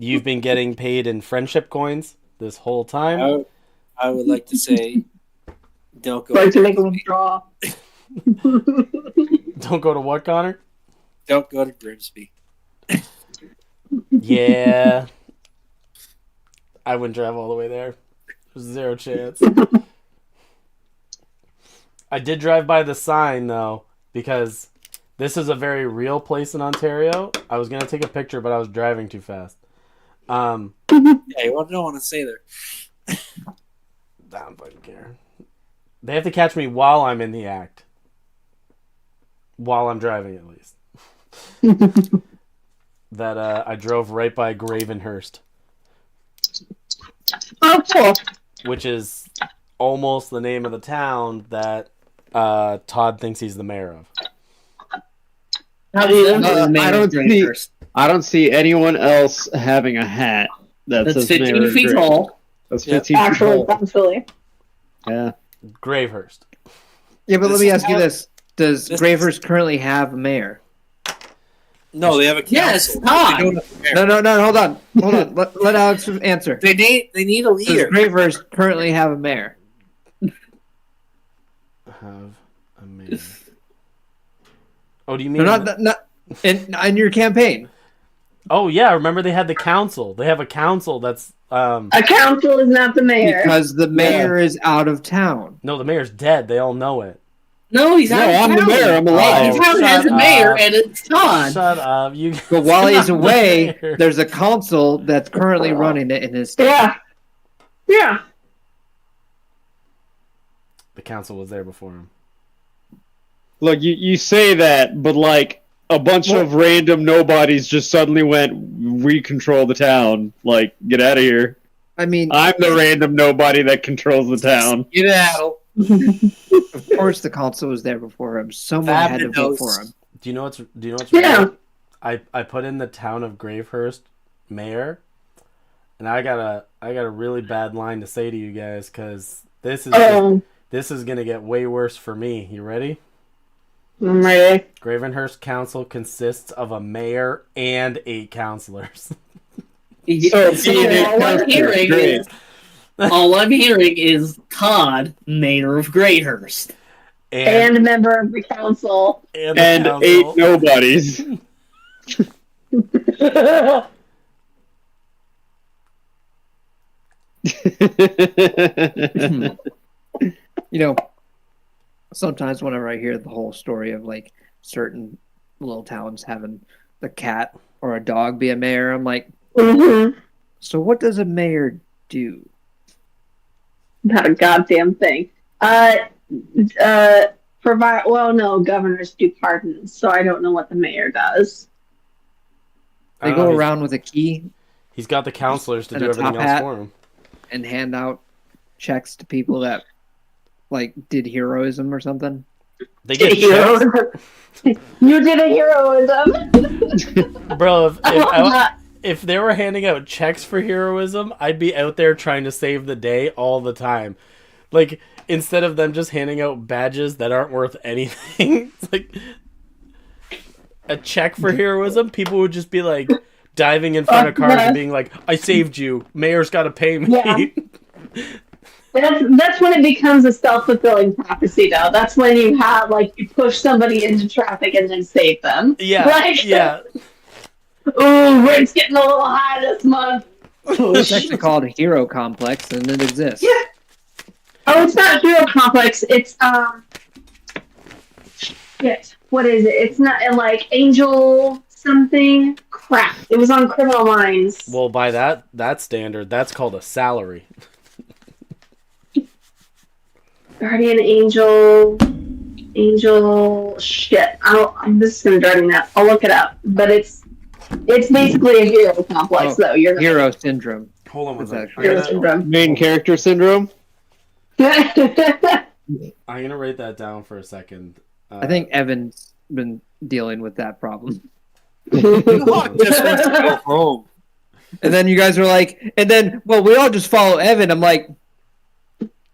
You've been getting paid in friendship coins this whole time. I would like to say, don't go. Like to make a withdrawal. Don't go to what, Connor? Don't go to Grimsby. Yeah. I wouldn't drive all the way there. There's zero chance. I did drive by the sign, though, because this is a very real place in Ontario. I was going to take a picture, but I was driving too fast. Yeah, you don't want to say there. I don't fucking care. They have to catch me while I'm in the act. While I'm driving, at least. That I drove right by Gravenhurst. Oh, cool. Which is almost the name of the town that Todd thinks he's the mayor of. How do you I don't see anyone else having a hat that's 15 feet tall. That's 15 feet actually, tall. that's silly. Yeah. Gravehurst. Yeah, but let me ask you this. Does this- Gravers currently have a mayor? No, they have a council. Yes, They Todd. don't have a mayor. No, hold on. Let Alex answer. They need a Does leader. Gravers currently have a mayor? Have a mayor. Oh, do you mean... No, not in your campaign. Oh, yeah, remember they had the council. They have a council that's... A council is not the mayor. Because the mayor is out of town. No, the mayor's dead. They all know it. No, he's out of I'm town. the mayor. I'm alive. The town has a mayor, and it's Todd. Shut up. You... But while It's he's not the away, mayor. there's a council that's currently running it in his state. Yeah. The council was there before him. Look, you say that, but like a bunch of random nobodies just suddenly went, "We control the town." Like, get out of here. I mean, I'm the random nobody that controls the town. Get out. of course the council was there before him. Someone had to vote for him. Do you know what's Yeah. weird? I put in the town of Gravehurst mayor, and I got a really bad line to say to you guys, because this is gonna get way worse for me. You ready? I'm ready. Gravenhurst Council consists of a mayor and 8 councilors. All I'm hearing is Todd, mayor of Greathurst. And a member of the council. And the And council. 8 nobodies. You know, sometimes whenever I hear the whole story of like certain little towns having the cat or a dog be a mayor, I'm like, so what does a mayor do? Not a goddamn thing. Provide. Well, no, governors do pardons, so I don't know what the mayor does. I They don't know, go he's- around with a key He's got the counselors to and do a everything top else hat. for him. and hand out checks to people that like did heroism or something. They get checks. Heroism. You did a heroism. Bro, Oh, if they were handing out checks for heroism, I'd be out there trying to save the day all the time. Like, instead of them just handing out badges that aren't worth anything, it's like a check for heroism, people would just be like diving in front of cars and being like, I saved you. Mayor's got to pay me. Yeah. That's when it becomes a self-fulfilling prophecy, though. That's when you have, like, you push somebody into traffic and then save them. Yeah, Like, yeah. Ooh, rate's getting a little high this month. It's actually called a hero complex, and it exists. Yeah. Oh, it's not hero complex. It's shit. What is it? It's not like angel something. Crap. It was on Criminal Minds. Well, by that standard, that's called a salary. Guardian angel. Shit. I'm just gonna drive me nuts. I'll look it up. But it's basically a hero complex, though. You're right. Hero syndrome. Hold on one Is second. that Hero syndrome. Main character syndrome? I'm gonna write that down for a second. I think Evan's been dealing with that problem. Just wants to go home. And then you guys were like, well, we all just follow Evan. I'm like,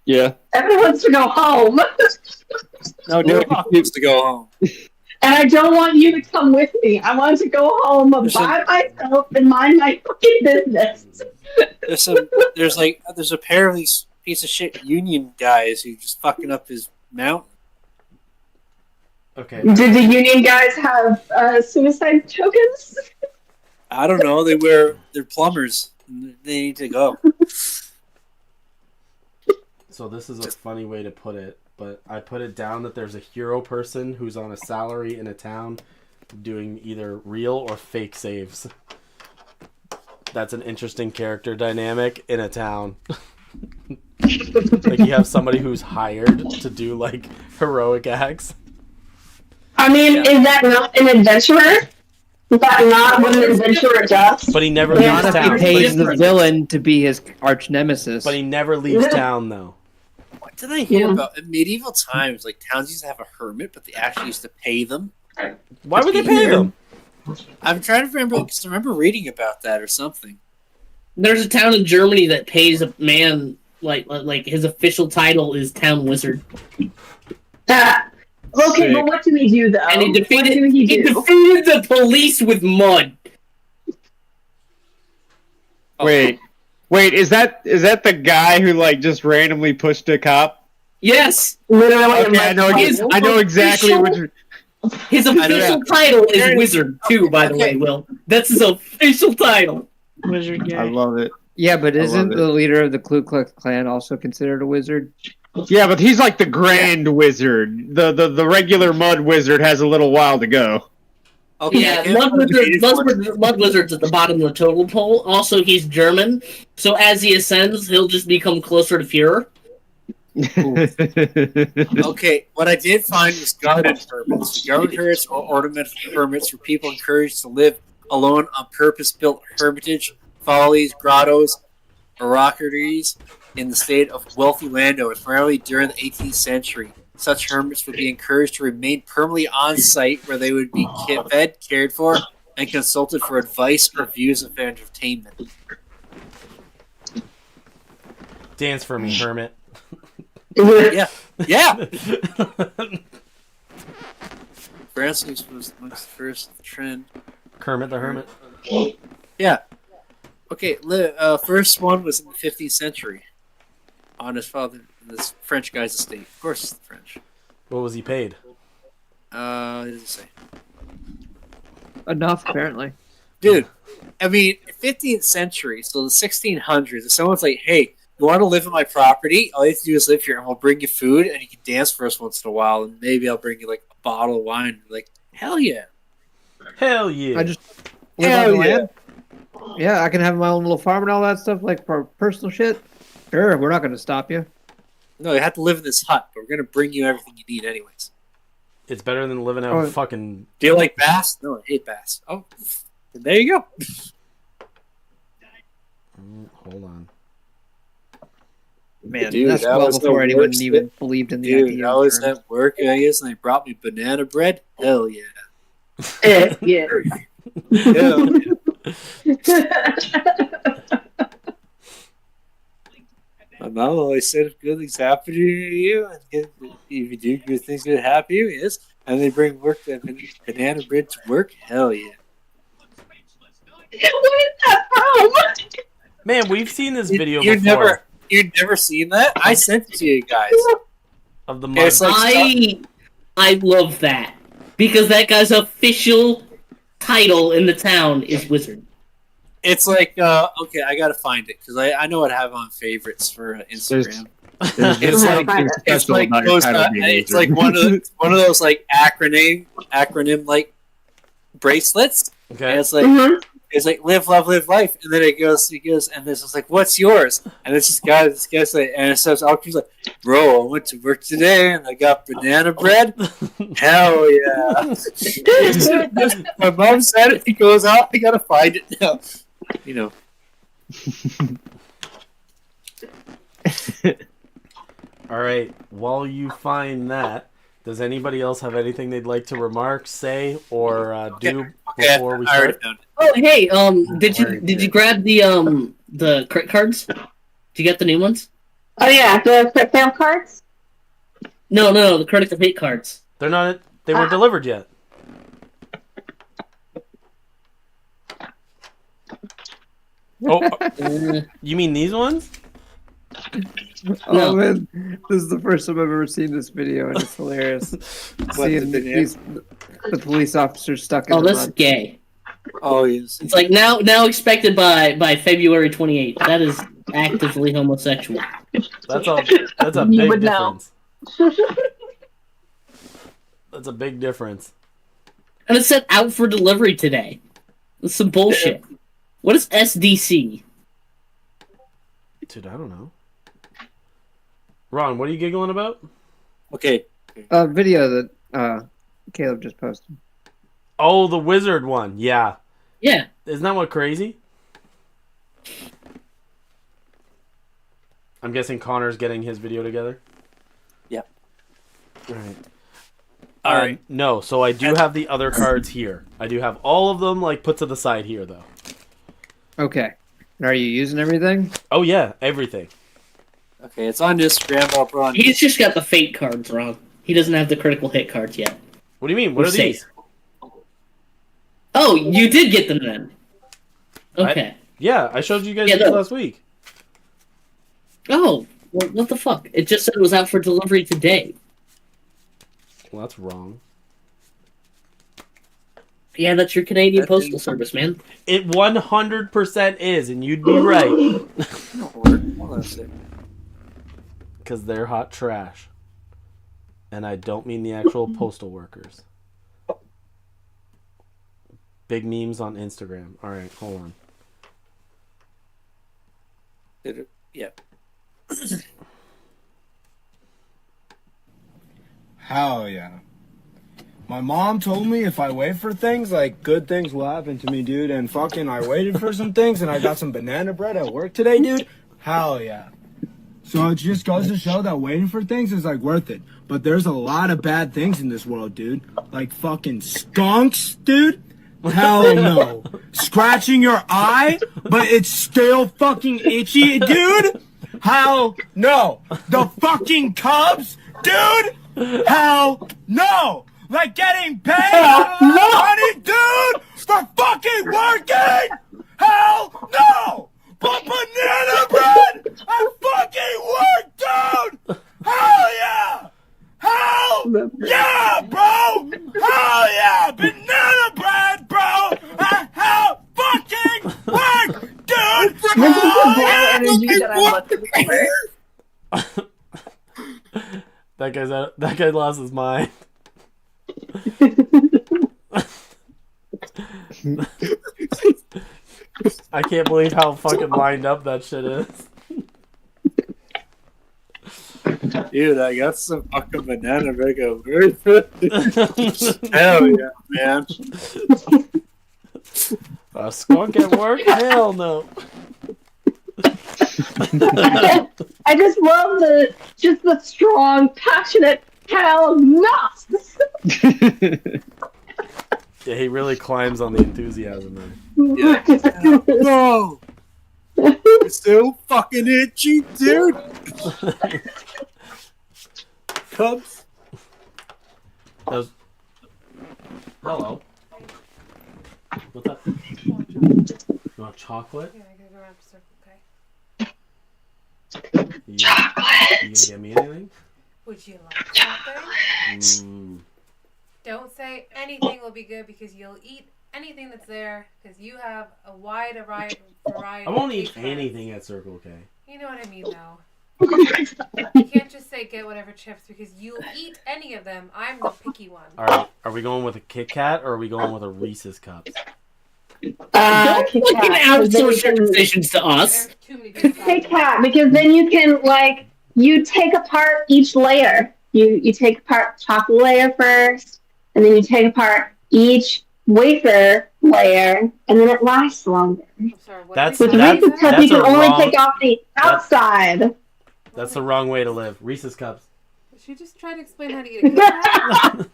Yeah. Everyone wants to go home. No, Who wants to go home? And I don't want you to come with me. I want to go home by myself and mind my fucking business. There's a pair of these piece of shit union guys who just fucking up his mountain. Okay. Did the union guys have suicide tokens? I don't know. They're plumbers. They need to go. So this is a funny way to put it, but I put it down that there's a hero person who's on a salary in a town doing either real or fake saves. That's an interesting character dynamic in a town. Like you have somebody who's hired to do like heroic acts. I mean, is that not an adventurer? Is that not what an adventurer does? But he never Yeah. leaves Not if he town. pays the villain to be his arch nemesis. But he never leaves town though. What did I hear Yeah. about in medieval times? Like towns used to have a hermit, but they actually used to pay them. Why would they pay them? I'm trying to remember because I remember reading about that or something. There's a town in Germany that pays a man like his official title is town wizard, Okay, Sick. but what did he do though? and he defeated What did he do? defeated the police with mud. Wait, is that the guy who like just randomly pushed a cop? Yes, Literally, Okay, I know exactly what you're. his official title is wizard too. By the way, Will, that's his official title. Wizard guy. I love it. Yeah, but I isn't love it. the leader of the Ku Klux Klan also considered a wizard? Yeah, but he's like the grand wizard. The regular mud wizard has a little while to go. Okay, Yeah, I can't Mud Wizard's at the bottom of the total pole. Also, he's German, so as he ascends, he'll just become closer to Führer. Okay, what I did find was garden hermits. Garden hermits or ornamental hermits were people encouraged to live alone on purpose-built hermitage, follies, grottos, or rockeries in the state of wealthy landowners, primarily during the 18th century. Such hermits would be encouraged to remain permanently on site where they would be fed, cared for, and consulted for advice or views of entertainment. Dance for me, hermit. Yeah. Francis was the first trend. Kermit the Hermit. Yeah. Okay, first one was in the 15th century. On his father, this French guy's estate. Of course it's the French. What was he paid? What does it say? Enough, apparently. Dude, I mean, 15th century, so the 1600s, if someone's like, hey, you want to live on my property? All you have to do is live here, and we'll bring you food, and you can dance for us once in a while, and maybe I'll bring you, like, a bottle of wine. Like, hell yeah. Hell yeah. I just live Hell on the yeah. land. Yeah, I can have my own little farm and all that stuff, like for personal shit. Sure, we're not going to stop you. No, you have to live in this hut, but we're going to bring you everything you need anyways. It's better than living out Oh. of fucking. Do you like bass? No, I hate bass. Oh, there you go. Hold on. Man, Dude, that's that well was the before anyone worst even believed in the Dude, idea. I of was terms. at work, I guess, and they brought me banana bread. Hell yeah. Yeah. Hell yeah. My mom always said if good things happen to you, and if you do good things that happen to you, yes. And they bring banana bread to work. Hell yeah. What is that from? Man, we've seen this video You've before never seen that? I sent it to you guys. of the mud. It's like I love that because that guy's official title in the town is wizard. it's like okay, I gotta find it because I know what I have on favorites for Instagram. It's like it's like those, it's like one of those like acronym like bracelets. Okay. And it's like Mhm. it's like live, love, live life, and then he goes, and this is like, what's yours? And this guy's like, and it says, he's like, bro, I went to work today and I got banana bread. Hell yeah! My mom said it. He goes out. I gotta find it now. You know. All right. While you find that, does anybody else have anything they'd like to remark, say, or do Okay, before we I already start? found it. Oh hey, did you grab the credit cards? Did you get the new ones? Oh yeah, the quick mail cards. No, the credit to pay cards. They're not. They weren't delivered yet. Oh, Uh, you mean these ones? Oh No. man, this is the first time I've ever seen this video, and it's hilarious. Seeing the police officers stuck in oh, the that's mud. gay. Oh, yes. It's like now expected by February 28th. That is actively homosexual. That's a You big would know. difference. That's a big difference. And it said out for delivery today. That's some bullshit. What is SDC? Dude, I don't know. Ron, what are you giggling about? Okay. A video that Caleb just posted. Oh, the wizard one. Yeah. Yeah. Isn't that what crazy? I'm guessing Connor's getting his video together. Yep. Right. All right. No, so I do have the other cards here. I do have all of them like put to the side here though. Okay. And are you using everything? Oh yeah, everything. Okay, it's on Instagram. I'll put on. He's just got the fate cards wrong. He doesn't have the critical hit cards yet. What do you mean? What We're are these? safe. Oh, you did get them then. Okay. Yeah, I showed you guys Yeah, these no. last week. Oh, well, what the fuck? It just said it was out for delivery today. Well, that's wrong. Yeah, that's your Canadian Postal Service, man. It 100% is, and you'd be right. Hold on a second. Because they're hot trash. And I don't mean the actual postal workers. Big memes on Instagram. Alright, hold on. Yeah. Hell yeah. My mom told me if I wait for things, like, good things will happen to me, dude. And fucking I waited for some things, and I got some banana bread at work today, dude. Hell yeah. So it just goes to show that waiting for things is, like, worth it. But there's a lot of bad things in this world, dude. Like fucking skunks, dude. Hell no. Scratching your eye, but it's still fucking itchy, dude. Hell no. The fucking Cubs, dude. Hell no. Like getting paid money, dude, for fucking working. Hell no. But banana bread at fucking work, dude. Hell yeah. Hell yeah, bro. Hell yeah. Banana bread, bro. At hell fucking work, dude. This is the bad energy that I'm looking for. That guy lost his mind. I can't believe how fucking lined up that shit is. Dude, I got some fucking banana bread at work. Hell yeah, man. A skunk at work? Hell no. I just love the strong, passionate hell no. Yeah, he really climbs on the enthusiasm there. No. It's so fucking itchy, dude. Cubs. Those... Hello. What's up? You want chocolate? Yeah, I gotta go around to Circle K. You gonna get me anything? Would you like something? Don't say anything will be good because you'll eat anything that's there because you have a wide variety. I won't eat anything at Circle K. You know what I mean, though. You can't just say get whatever chips because you'll eat any of them. I'm the picky one. Alright, are we going with a Kit Kat or are we going with a Reese's Cups? Don't fucking outsource your decisions to us. There are too many things. Kit Kat, because then you can you take apart each layer. You take apart chocolate layer first, and then you take apart each wafer layer, and then it lasts longer. I'm sorry, what That's- With did you Reese's say? Cups, you that's can a only wrong- take off the outside. That's the wrong way to live. Reese's Cups. She just tried to explain how to eat a Kit Kat.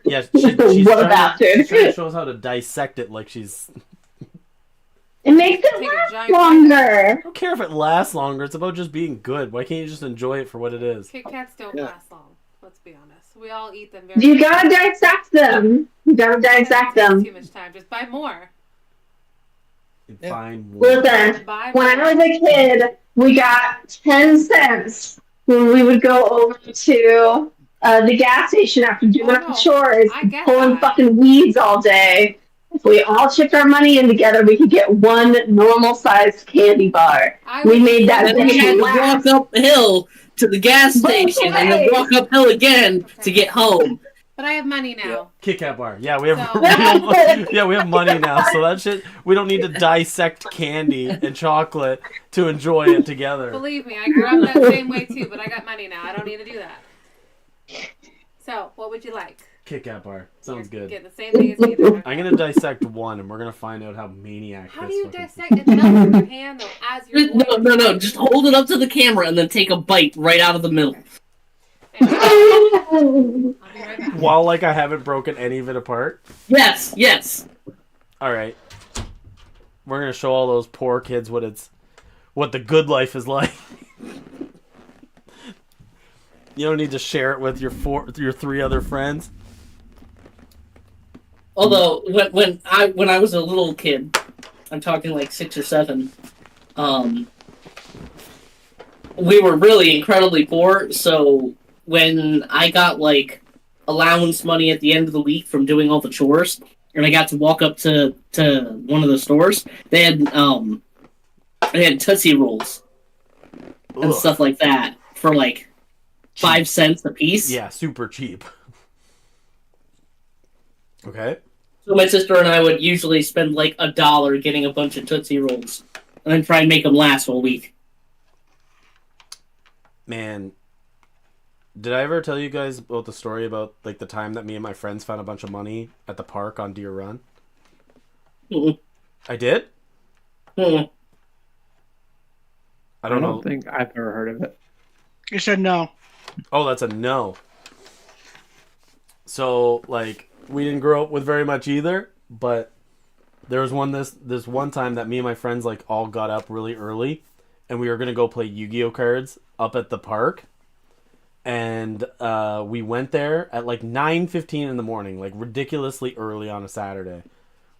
Yeah, she's What trying about to, it? she's trying to show us how to dissect it like she's... It makes it Take a last giant longer. I don't care if it lasts longer. It's about just being good. Why can't you just enjoy it for what it is? Kit Kats don't Yeah. last long. Let's be honest. We all eat them very. You gotta dissect them. You gotta dissect them. Too much time. Just buy more. Fine. One. Listen, Buy when I one. was a kid, we got 10 cents when we would go over to the gas station after doing Oh, our no. chores, I get pulling that. fucking weeds all day. If we all chipped our money in together, we could get one normal-sized candy bar. I We would made that And then we had bitch to last. walk uphill to the gas Both station and then ways. walk uphill again Okay. to get home. But I have money now. Kit Kat bar. Yeah, we have So- yeah, we have money now. So that shit, we don't need to dissect candy and chocolate to enjoy it together. Believe me, I grew up that same way too, but I got money now. I don't need to do that. So, what would you like? Kit Kat bar. Sounds You're good. getting the same thing as me then. I'm gonna dissect one, and we're gonna find out how maniac. How do this you fucking- dissect? It melts in your hand though as you're No. Just hold it up to the camera and then take a bite right out of the middle. I'll be right back. While like I haven't broken any of it apart. Yes. All right, we're gonna show all those poor kids what the good life is like. You don't need to share it with your 3 other friends. Although when I was a little kid, I'm talking like 6 or 7, we were really incredibly poor. So when I got like allowance money at the end of the week from doing all the chores, and I got to walk up to one of the stores, they had Tootsie Rolls and Ugh. stuff like that for like 5 cents a piece. Yeah, super cheap. Okay. So my sister and I would usually spend like $1 getting a bunch of Tootsie Rolls, and then try and make them last all week. Man, did I ever tell you guys about the story about like the time that me and my friends found a bunch of money at the park on Deer Run? Mm-mm. I did? Mm-mm. I I don't don't know. think I've ever heard of it. You said no. Oh, that's a no. So, like, we didn't grow up with very much either, but there was this one time that me and my friends like all got up really early, and we were gonna go play Yu-Gi-Oh cards up at the park, and we went there at like 9:15 in the morning, like ridiculously early on a Saturday.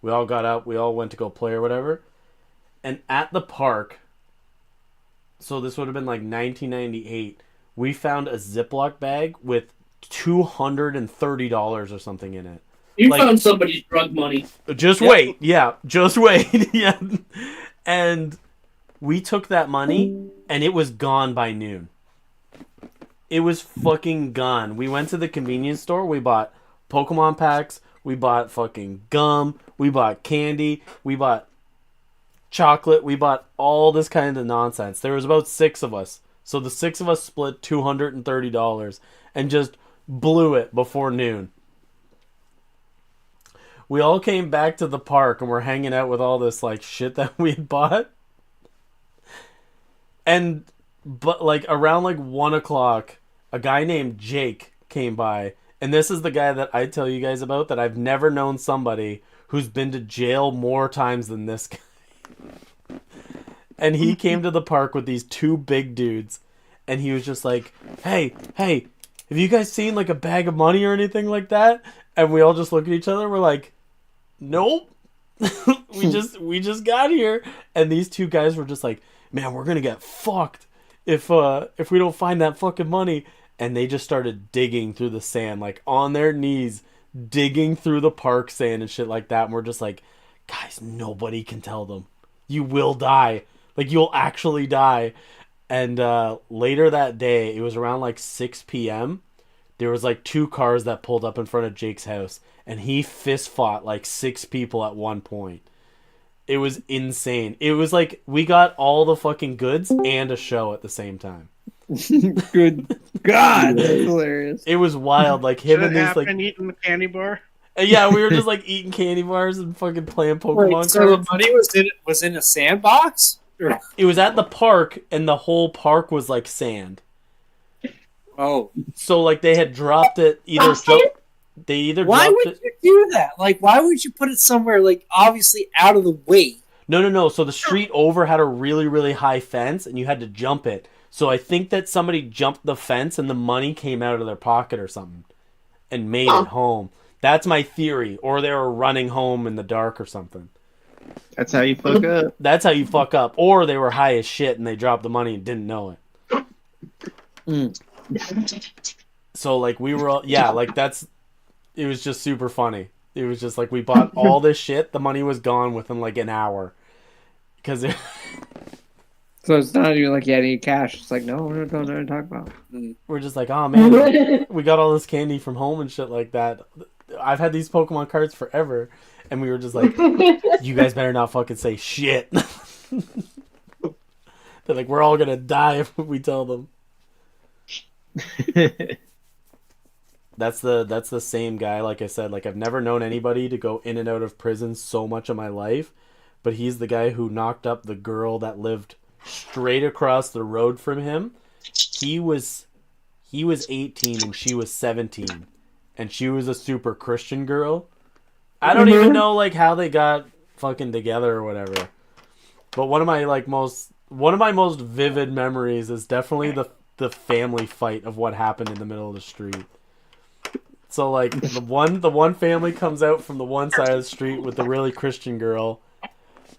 We all got up, we all went to go play or whatever, and at the park. So this would have been like 1998. We found a Ziploc bag with $230 or something in it. You Like- found somebody's drug money. Just Yep. wait. Yeah, just wait. Yeah. And we took that money and it was gone by noon. It was fucking gone. We went to the convenience store. We bought Pokemon packs. We bought fucking gum. We bought candy. We bought chocolate. We bought all this kind of nonsense. There was about 6 of us. So the 6 of us split $230 and just blew it before noon. We all came back to the park and we're hanging out with all this like shit that we had bought. But like around like 1 o'clock, a guy named Jake came by. And this is the guy that I tell you guys about, that I've never known somebody who's been to jail more times than this guy. And he came to the park with these 2 big dudes. And he was just like, hey, have you guys seen like a bag of money or anything like that? And we all just look at each other. We're like, nope. we just got here. And these 2 guys were just like, man, we're going to get fucked if we don't find that fucking money. And they just started digging through the sand, like on their knees, digging through the park sand and shit like that. And we're just like, guys, nobody can tell them. You will die. Like, you'll actually die. And later that day, it was around like 6 p.m. There was like 2 cars that pulled up in front of Jake's house. And he fist fought like 6 people at one point. It was insane. It was like we got all the fucking goods and a show at the same time. Good God, that's hilarious. It was wild. Like him Should and it these happen like eating the candy bar? yeah, we were just like eating candy bars and fucking playing Pokemon Wait, so the cards. money was in a sandbox? Or- It was at the park, and the whole park was like sand. Oh, So like they had dropped it Oh, they either why dropped would it. you do that? Like, why would you put it somewhere like obviously out of the way? No. So the street over had a really, really high fence, and you had to jump it. So I think that somebody jumped the fence, and the money came out of their pocket or something, and made it home. That's my theory. Or they were running home in the dark or something. That's how you fuck up. That's how you fuck up. Or they were high as shit and they dropped the money and didn't know it. So like we were all, like it was just super funny. It was just like we bought all this shit. The money was gone within like an hour. Because So it's not even like you had any cash. It's like, no, we don't talk about. We're just like, oh man, we got all this candy from home and shit like that. I've had these Pokemon cards forever. And we were just like, you guys better not fucking say shit. They're like, we're all gonna die if we tell them. That's the same guy, like I said. Like, I've never known anybody to go in and out of prison so much in my life. But he's the guy who knocked up the girl that lived straight across the road from him. He was 18 and she was 17. And she was a super Christian girl. I don't even know like how they got fucking together or whatever. But one of my most vivid memories is definitely the family fight of what happened in the middle of the street. So like the one family comes out from the one side of the street with the really Christian girl,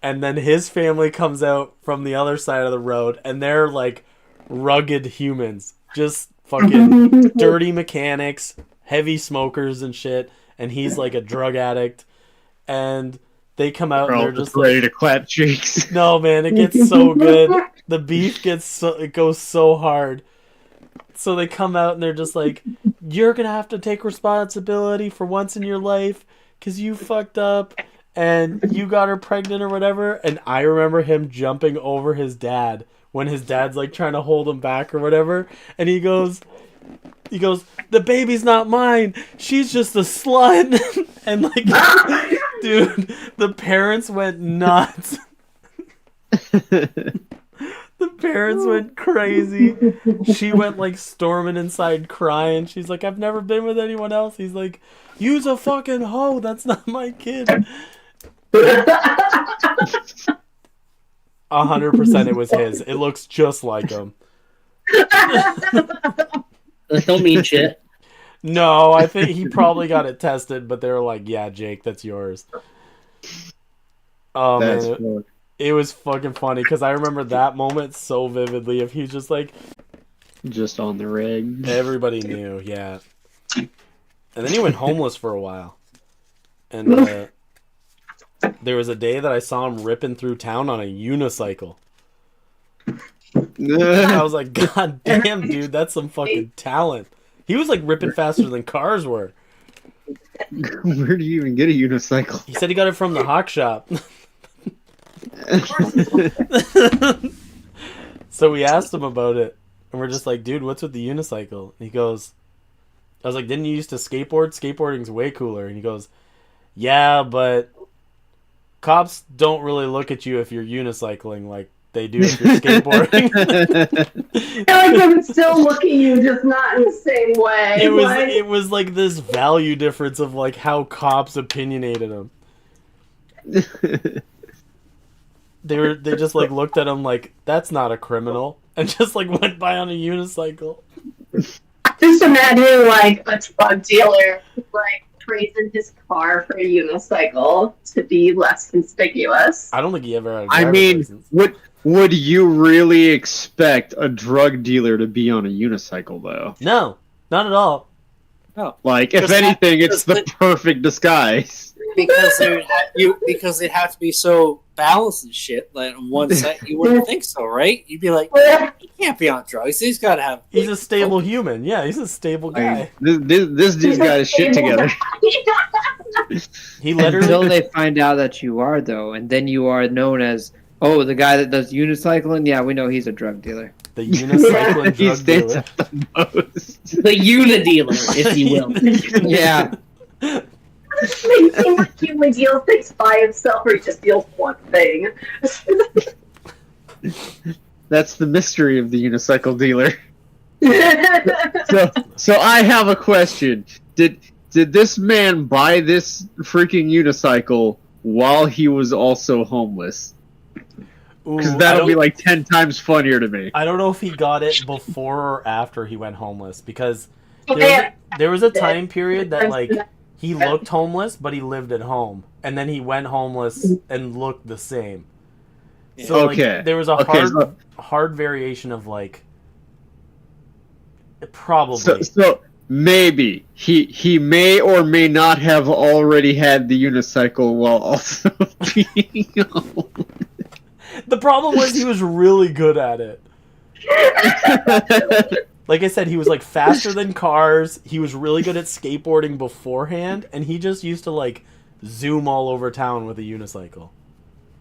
and then his family comes out from the other side of the road, and they're like rugged humans, just fucking dirty mechanics, heavy smokers and shit. And he's like a drug addict, and they come out and they're just ready like, to clap cheeks. No, man, it gets so good. The beef goes so hard. So they come out and they're just like, you're gonna have to take responsibility for once in your life because you fucked up and you got her pregnant or whatever. And I remember him jumping over his dad when his dad's like trying to hold him back or whatever, and he goes, the baby's not mine. She's just a slut. And like, dude, the parents went nuts. The parents went crazy. She went like storming inside crying. She's like, I've never been with anyone else. He's like, you's a fucking hoe. That's not my kid. 100% it was his. It looks just like him. Don't mean shit. No, I think he probably got it tested, but they were like, yeah, Jake, that's yours. Oh, That's man. funny. It was fucking funny, because I remember that moment so vividly. If he's just like... Just on the reg. Everybody knew, yeah. And then he went homeless for a while. And there was a day that I saw him ripping through town on a unicycle. I was like, God damn, dude, that's some fucking talent. He was like ripping faster than cars were. Where do you even get a unicycle? He said he got it from the Hawk Shop. So we asked him about it, and we're just like, dude, what's with the unicycle? And he goes, I was like, didn't you used to skateboard? Skateboarding's way cooler. And he goes, yeah, but cops don't really look at you if you're unicycling like they do if you're skateboarding. I feel like they would still look at you, just not in the same way. It was like this value difference of like how cops opinionated him. They just like looked at him like, that's not a criminal, and just like went by on a unicycle. Just imagine like a drug dealer like trades in his car for a unicycle to be less conspicuous. I don't think he ever had a I driver's mean, license. would you really expect a drug dealer to be on a unicycle, though? No, not at all. Like, if anything, it's the perfect disguise. Because they'd have to be so balanced and shit. Like on one side, you wouldn't think so, right? You'd be like, he can't be on drugs. He's got to have. He's a stable human. Yeah, he's a stable guy. This dude's got his shit together. He literally. Until they find out that you are, though, and then you are known as, oh, the guy that does unicycling. Yeah, we know he's a drug dealer. The unicycling He drug stands dealer. out the most. The unidealer, if you will. Yeah. It seems like he only deals things by himself, or he just deals one thing. That's the mystery of the unicycle dealer. So I have a question. Did this man buy this freaking unicycle while he was also homeless? Because Ooh, that'll be like 10 times funnier to me. I don't know if he got it before or after he went homeless, because there was a time period that like He looked homeless, but he lived at home, and then he went homeless and looked the same. So like, there was a hard variation of like, probably. So maybe he may or may not have already had the unicycle while also being homeless. The problem was he was really good at it. Like I said, he was like faster than cars. He was really good at skateboarding beforehand, and he just used to like zoom all over town with a unicycle.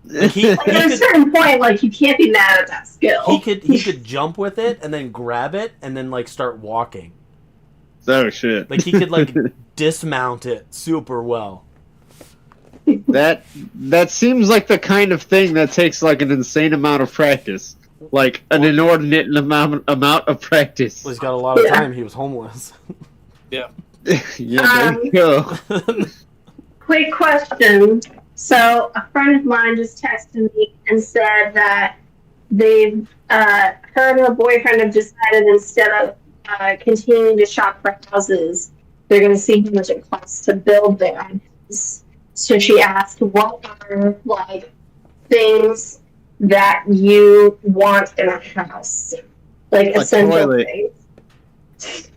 Like Like, at a certain point, like, you can't be mad at that skill. he could jump with it and then grab it and then like start walking. Oh shit! Like he could like dismount it super well. That seems like the kind of thing that takes like an insane amount of practice, like an inordinate amount of practice. Well, he's got a lot of time. He was homeless. Yeah, there you go. Quick question. So, a friend of mine just texted me and said that they've, her and her boyfriend have decided instead of continuing to shop for houses, they're going to see how much it costs to build their own house. So she asked, what are, like, things that you want in a house? Like, essential things.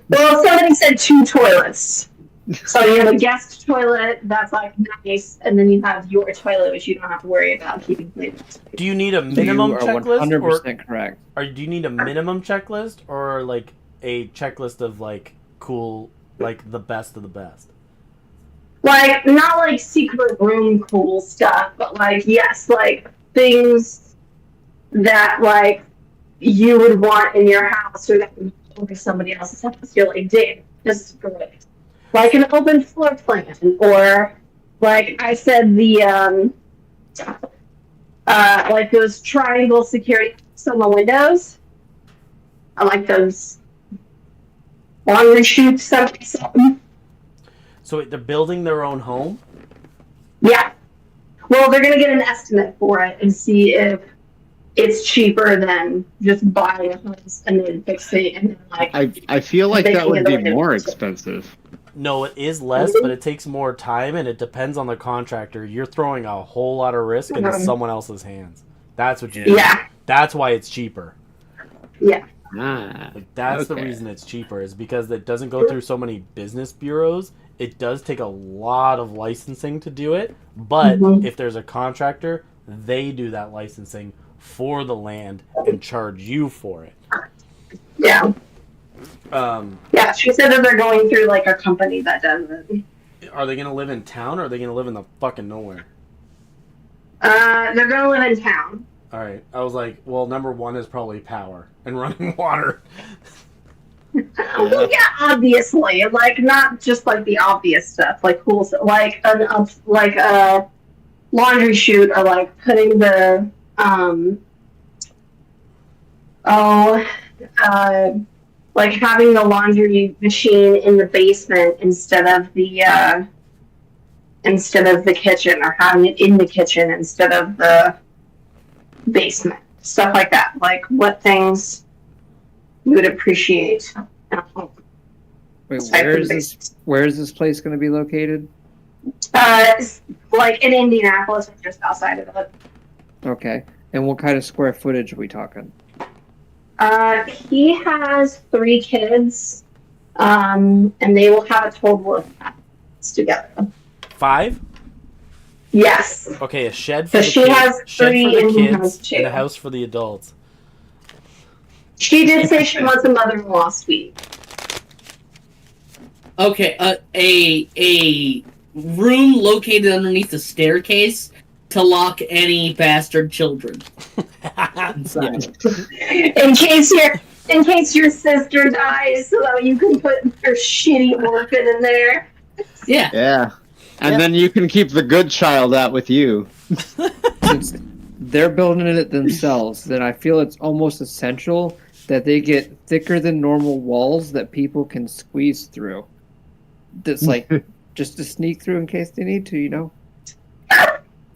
Well, somebody said 2 toilets. So you have a guest toilet that's like nice, and then you have your toilet, which you don't have to worry about keeping clean. Do you need a minimum checklist? 100% correct. Or do you need a minimum checklist, or like a checklist of like cool, like the best of the best? Like, not like secret room cool stuff, but like, yes, like things that like you would want in your house or that would be somebody else's house. You're like, damn, this is great. Like an open floor plan, or like I said, the like those triangle security on the windows. I like those laundry chutes, something. So wait, they're building their own home? Yeah. Well, they're gonna get an estimate for it and see if it's cheaper than just buying a house and then fixing it. And then, like, I feel like that would be more expensive. No, it is less, but it takes more time, and it depends on the contractor. You're throwing a whole lot of risk into someone else's hands. That's what you do. Yeah. That's why it's cheaper. Yeah. Like, that's the reason it's cheaper, is because it doesn't go through so many business bureaus. It does take a lot of licensing to do it, but if there's a contractor, they do that licensing for the land and charge you for it. Yeah. Yeah, she said that they're going through like a company that does it. Are they going to live in town, or are they going to live in the fucking nowhere? They're gonna live in town. Alright, I was like, well, number one is probably power and running water. Well, yeah, obviously, like not just like the obvious stuff, like cool stuff, like a laundry chute, or like putting the like having the laundry machine in the basement instead of the kitchen, or having it in the kitchen instead of the basement. Stuff like that. Like what things you would appreciate. Wait, where is this place going to be located? Like in Indianapolis, or just outside of it. Okay. And what kind of square footage are we talking? He has 3 kids, and they will have a total of 5 together. 5? Yes. Okay, a shed for So the she kids, has shed 3 for the and he has kids, 2. and a house for the adults. She did say she wants a mother-in-law suite. Okay, a room located underneath the staircase to lock any bastard children. Inside. In case your sister dies, so you can put your shitty orphan in there. Yeah. Yeah. And then you can keep the good child out with you. Since they're building it themselves, then I feel it's almost essential that they get thicker than normal walls that people can squeeze through. That's like just to sneak through in case they need to, you know?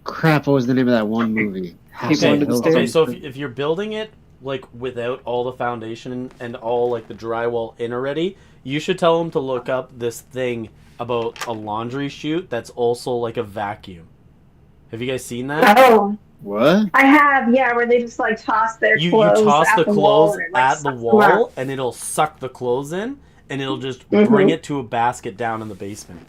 Crap, what was the name of that one movie? Okay, so if you're building it like without all the foundation and all like the drywall in already, you should tell them to look up this thing about a laundry chute that's also like a vacuum. Have you guys seen that? Oh, What? I have, yeah, where they just like toss their You clothes toss at the the wall clothes and it, like, at the sucks them wall, up. and it'll suck the clothes in, and it'll just Mhm. bring it to a basket down in the basement.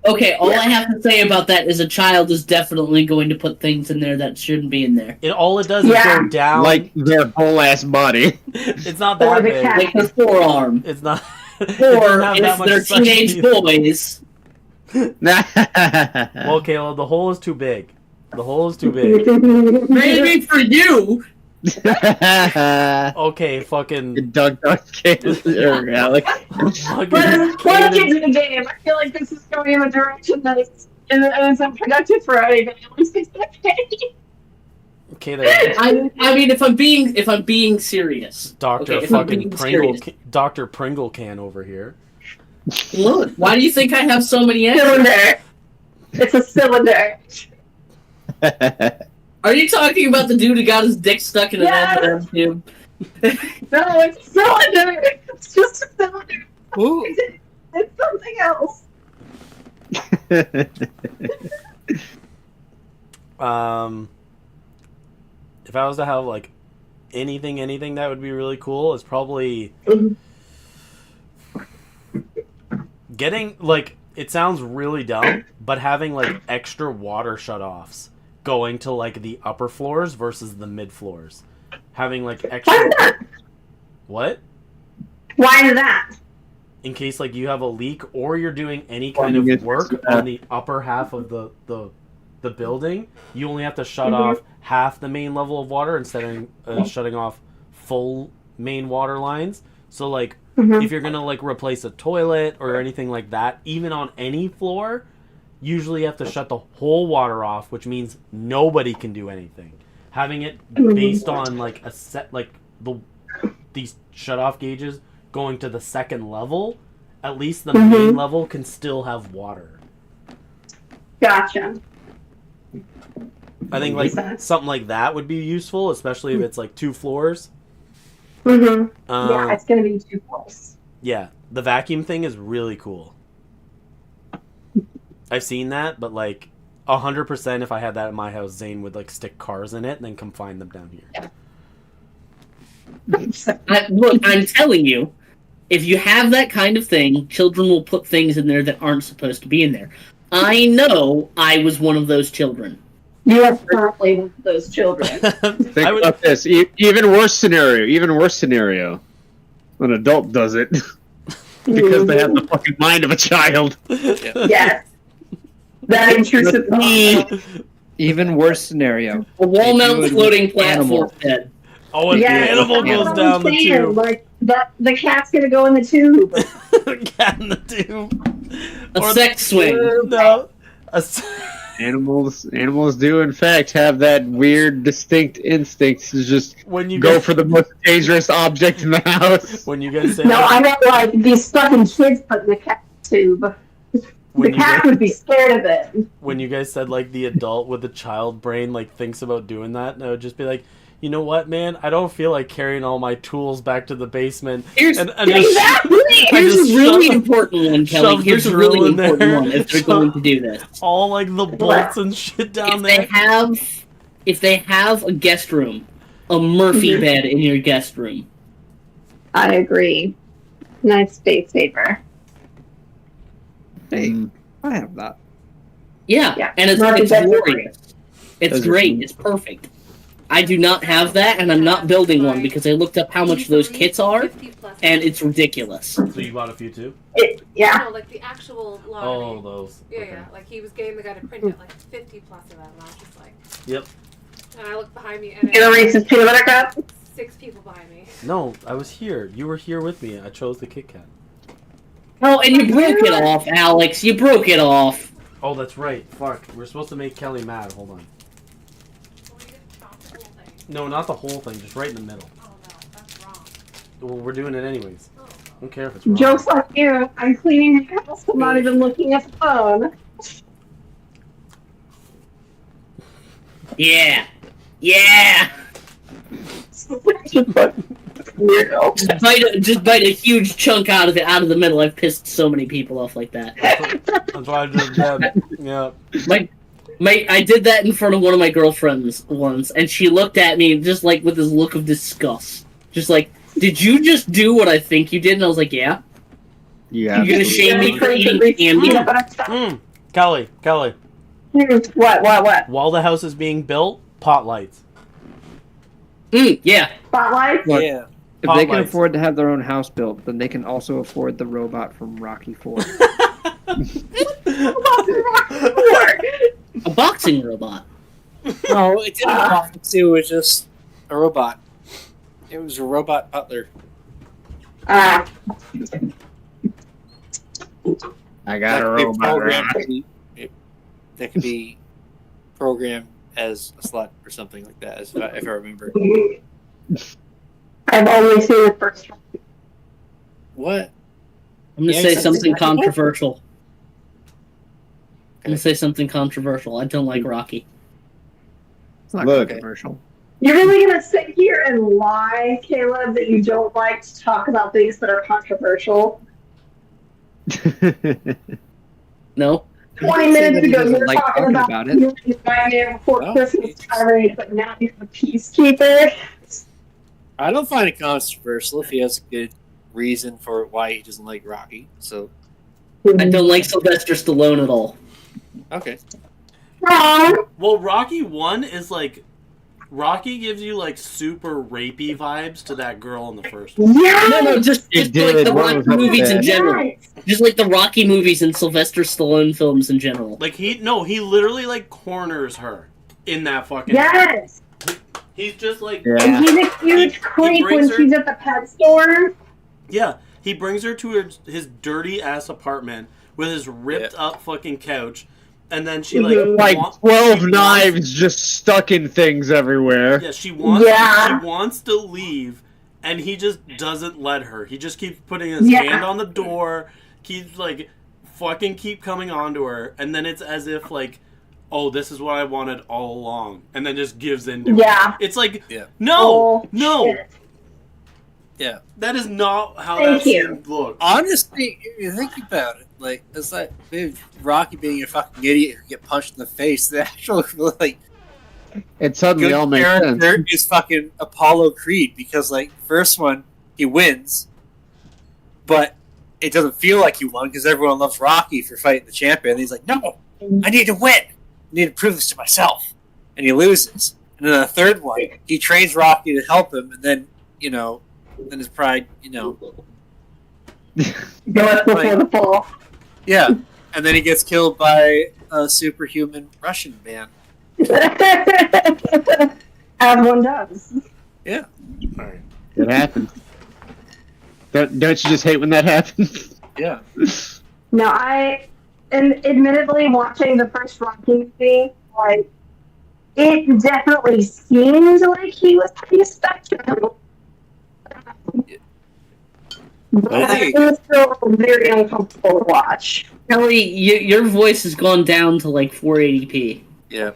Okay, all I have to say about that is a child is definitely going to put things in there that shouldn't be in there. All it does Yeah. is go down. Like their whole ass body. It's not Or that the big. cat. Like the forearm. It's not. It Or doesn't have that if much they're suction teenage either. boys. Well, Caleb, the hole is too big. The hole is too big. Maybe for you. Okay, fucking. Doug, or Alex. fucking Let's get to the game. I feel like this is going in a direction that is unproductive for anybody. Let's get to the game. Okay, there. I mean, if I'm being serious, Doctor Okay, if I'm fucking being Pringle, serious. Dr. Pringle can over here. Look, why do you think I have so many answers? Cylinder. It's a cylinder. Are you talking about the dude who got his dick stuck in an Yes. M&M tube? No, it's a cylinder. It's just a cylinder. Ooh. It's something else. If I was to have like anything that would be really cool is probably getting like, it sounds really dumb, but having like extra water shut-offs going to like the upper floors versus the mid floors. Having like Why extra. is that? What? Why is that? In case like you have a leak or you're doing any kind Plumbing of it, work on the upper half of the building, you only have to shut off half the main level of water instead of shutting off full main water lines. So like if you're gonna like replace a toilet or anything like that, even on any floor, usually you have to shut the whole water off, which means nobody can do anything. Having it based on like a set, like these shut off gauges going to the second level, at least the main level can still have water. Gotcha. I think like something like that would be useful, especially if it's like 2 floors. Yeah, it's gonna be too close. Yeah, the vacuum thing is really cool. I've seen that, but like 100%, if I had that at my house, Zane would like stick cars in it and then come find them down here. Look, I'm telling you, if you have that kind of thing, children will put things in there that aren't supposed to be in there. I know I was one of those children. You are currently one of those children. Think I would- about this. Even worse scenario. An adult does it because they have the fucking mind of a child. Yes. That intrusive thought. Even worse scenario. A wall-mount If you floating would- platform animal. bed. Oh, and Yeah, the animal that's goes what down I'm the saying, tube. Like the cat's gonna go in the tube. Cat in the tube. A Or- sex swing. No. Animals do in fact have that weird, distinct instinct to just When you go guys, for the most dangerous object in the house. when you guys say No, I meant like these fucking kids put in the cat tube. The when you cat guys, would be scared of it. when you guys said like the adult with the child brain like thinks about doing that, and I would just be like, you know what, man? I don't feel like carrying all my tools back to the basement. Here's And Exactly. Here's just a really shove- important one, shove Kelly. the Here's a drill really in there. important one if they're Shove- going to do this. all like the bolts and shit down there. If they have a guest room, a Murphy bed in your guest room. I agree. Nice space saver. Hey, I have that. Yeah, Yeah. and it's Murphy bed's glorious. It's Those are great. cool. It's perfect. I do not have that, and I'm not building one because I looked up how much those kits are, 50 plus. and it's ridiculous. So you bought a few too? Yeah. No, like the actual Oh, lottery. those. Yeah, Okay. yeah. Like he was getting the guy to print it like 50 plus of them, and I was just like, Yep. and I looked behind me, and Get a Reese's peanut butter cup. 6 people behind me. No, I was here. You were here with me. I chose the Kit Kat. Oh, and you broke it off, Alex. You broke it off. Oh, that's right. Fuck. We're supposed to make Kelly mad. Hold on. So we didn't chop the whole thing. No, not the whole thing. Just right in the middle. Oh no, that's wrong. Well, we're doing it anyways. Oh. I don't care if it's wrong. Jokes like you. I'm cleaning the house. I'm not even looking at the phone. Yeah. Yeah. weirdo. Just bite a huge chunk out of it, out of the middle. I've pissed so many people off like that. That's why I just did. Yeah. I did that in front of one of my girlfriends once, and she looked at me just like with this look of disgust. Just like, did you just do what I think you did? And I was like, yeah. Yeah. You're gonna shame me for eating candy? Kelly. What? While the house is being built, pot lights. Yeah. Spotlight? Look, Yeah. if Pot they can lights. afford to have their own house built, then they can also afford the robot from Rocky IV. A boxing robot. No, it didn't box. It was just a robot. It was a robot butler. I got That a could be robot. programmed to be- That could be programmed as a slut or something like that, if I remember. I've only seen the first one. What? I'm gonna Yeah, say something something like that. controversial. I'm gonna say something controversial. I don't like Rocky. It's not Look. controversial. You're really gonna sit here and lie, Caleb, that you don't like to talk about things that are controversial? No. 20 Say that minutes he ago, doesn't you were like talking talking about about it. you and Nightmare Before No, Christmas it's- tirade, but now he's a peacekeeper. I don't find it controversial if he has a good reason for why he doesn't like Rocky. So, I don't like Sylvester Stallone at all. okay. Wrong. Well, Rocky 1 is like... Rocky gives you, like, super rapey vibes to that girl in the first one. Yes! No, just It like did. the What Rocky was up with movies in that? general. Yes! Just like the Rocky movies and Sylvester Stallone films in general. Like, he literally, like, corners her in that fucking... Yes! He's just, like... And Yeah. he's a huge creep when brings her- she's at the pet store. Yeah, he brings her to his dirty-ass apartment with his ripped-up fucking couch, and then she, Like wa- 12 she wants- knives just stuck in things everywhere. Yeah, she wants Yeah. she wants to leave, and he just doesn't let her. He just keeps putting his Yeah. hand on the door, keeps, like, keep coming on to her, and then it's as if, like, oh, this is what I wanted all along, and then just gives in to it. Yeah. It's like, Yeah. no, Oh, no, shit. Yeah. that is not how Thank that you. scene looks. Honestly, if you think about it, like, it's like maybe Rocky being a fucking idiot who get punched in the face. The actual, like, It suddenly good all makes sense. character is fucking Apollo Creed because, like, first one, he wins, but it doesn't feel like he won because everyone loves Rocky for fighting the champion. And he's like, no, I need to win. I need to prove this to myself. And he loses. And then the third one, he trains Rocky to help him, and then, you know, then his pride, you know, Go up before the fall. yeah. And then he gets killed by a superhuman Russian man. As one does. Yeah. Alright. It happens. Don't you just hate when that happens? Yeah. No, and admittedly, watching the first Rocky movie, like, it definitely seemed like he was pretty spectrum. But it was still very uncomfortable to watch. Kelly, your voice has gone down to like 480p. Yeah.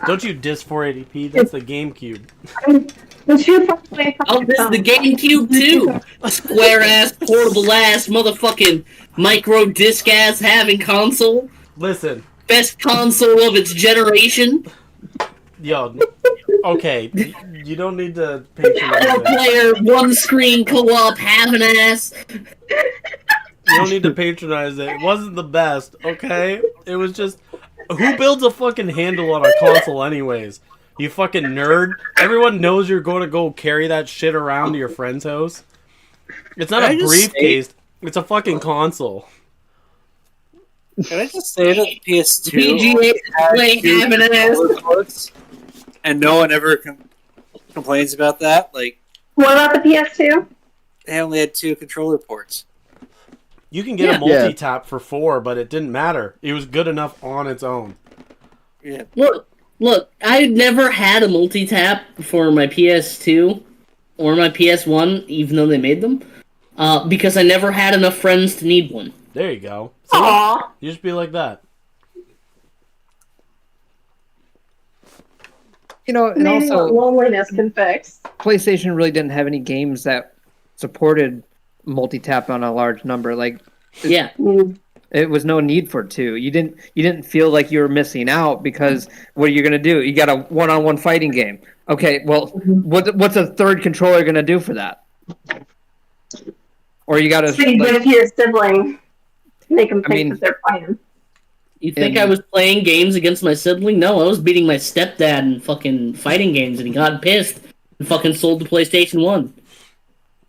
Don't you diss 480p? That's the GameCube. The two fucking Oh, this is the GameCube too. Square ass, portable ass, motherfucking micro disc ass having console. Listen, Best console of its generation. yo, okay, you don't need to patronize Four it. player, one screen co-op, having ass. You don't need to patronize it. It wasn't the best, okay? It was just... Who builds a fucking handle on a console anyways? You fucking nerd. Everyone knows you're going to go carry that shit around to your friend's house. It's not Can a I just briefcase. It's a fucking console. Can I just say that the PS2 PGA playing two having ass. controller ports, and no one ever complains about that? Like, What about the PS2? they only had 2 controller ports. You can get a Yeah. multi-tap for 4, but it didn't matter. It was good enough on its own. Yeah. Look, I never had a multi-tap for my PS2 or my PS1, even though they made them, because I never had enough friends to need one. There you go. See? Aww. You just be like that. You know, and Maybe what also loneliness can fix. PlayStation really didn't have any games that supported multi-tap on a large number. Like, Yeah. it was no need for two. You didn't feel like you were missing out because what are you gonna do? You got a one-on-one fighting game. Okay, well, what's a third controller gonna do for that? Or you got to So you give it to your sibling to make them think that they're playing. You think I was playing games against my sibling? No, I was beating my stepdad in fucking fighting games, and he got pissed and fucking sold the PlayStation 1.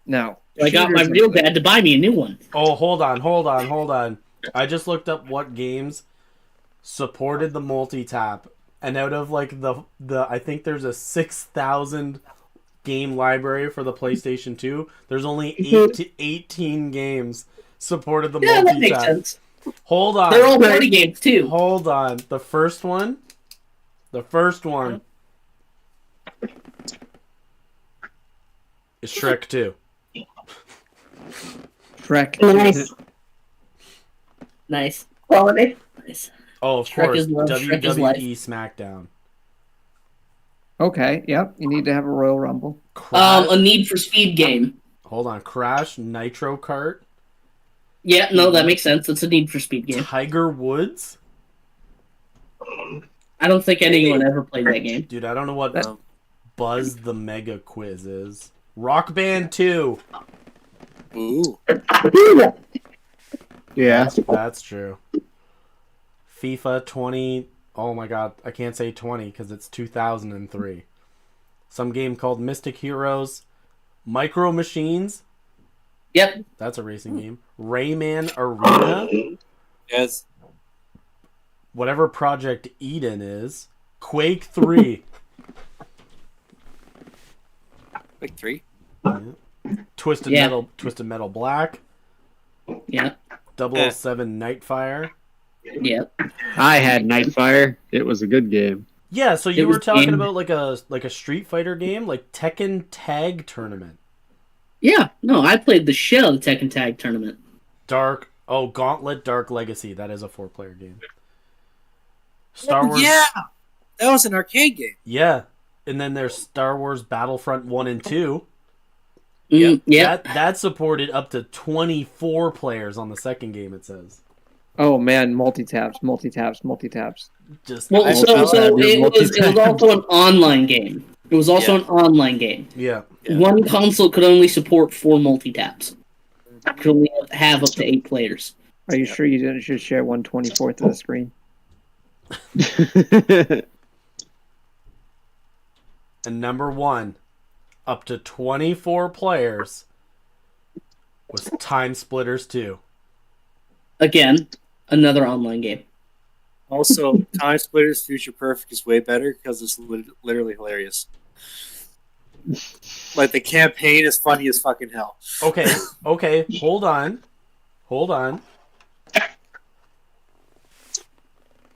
No. So I got my real dad to buy me a new one. Oh, hold on. I just looked up what games supported the multi-tap, and out of like the I think there's a 6,000 game library for the PlayStation 2. There's only 18 games supported the multi-tap. That makes sense. Hold on. They're all party games too. Hold on. The first one is Shrek 2. Shrek. Nice. Quality. Nice. Oh, of Shrek course. is love. Shrek is life. WWE SmackDown. Okay, yep. You need to have a Royal Rumble. A Need for Speed game. Hold on. Crash Nitro Kart. Yeah, no, that makes sense. It's a Need for Speed game. Tiger Woods. I don't think anyone ever played that game. Dude, I don't know what Buzz the Mega Quiz is. Rock Band 2. Ooh. Yeah. That's true. FIFA 20. Oh my god, I can't say 20 because it's 2003. Some game called Mystic Heroes. Micro Machines. Yep. That's a racing game. Rayman Arena. Yes. Whatever Project Eden is. Quake 3. Like 3. Yeah. Twisted Metal Black. Yeah. 007 Nightfire. Yep. I had Nightfire. It was a good game. Yeah, so you It were was talking in- about like a Street Fighter game, like Tekken Tag Tournament. Yeah. No, I played the shit out of the Tekken Tag Tournament. Gauntlet Dark Legacy. That is a 4-player game. Star Wars. Yeah. That was an arcade game. Yeah. And then there's Star Wars Battlefront 1 and 2. Yeah. That supported up to 24 players on the second game, it says. Oh man, multi-taps. Just Well, so it was also an online game. It was also an online game. Yeah. One console could only support 4 multi-taps. Could only have up to 8 players. Are you sure you didn't just share 1/24 of the screen? And number 1, up to 24 players, was Time Splitters 2. Again, another online game. Also, Time Splitters Future Perfect is way better because it's literally hilarious. Like, the campaign is funny as fucking hell. Okay, hold on.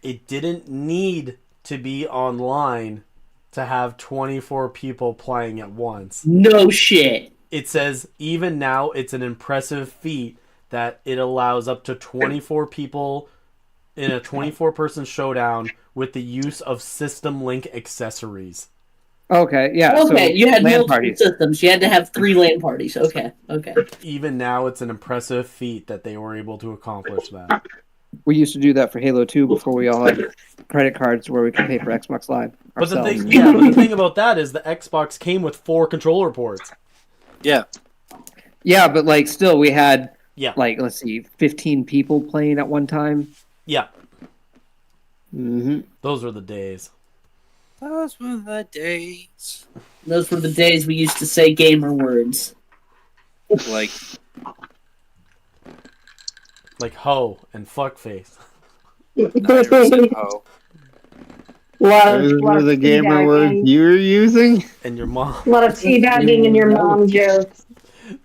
It didn't need to be online to have 24 people playing at once. No shit. It says, even now, it's an impressive feat that it allows up to 24 people in a 24-person showdown with the use of System Link accessories. Okay, yeah. Okay, so you had LAN multiple parties. systems. You had to have 3 LAN parties. Okay. Even now, it's an impressive feat that they were able to accomplish that. We used to do that for Halo 2 before we all had credit cards where we could pay for Xbox Live But the ourselves. thing, the thing about that is the Xbox came with 4 controller ports. Yeah. Yeah, but like still we had Yeah. like let's see, 15 people playing at one time. Yeah, Mm-hmm. those were the days. Those were the days. Those were the days we used to say gamer words. Like, Like hoe and fuckface. oh. Those were the gamer words you were using? And your mom. A lot of teabagging and your mom jokes.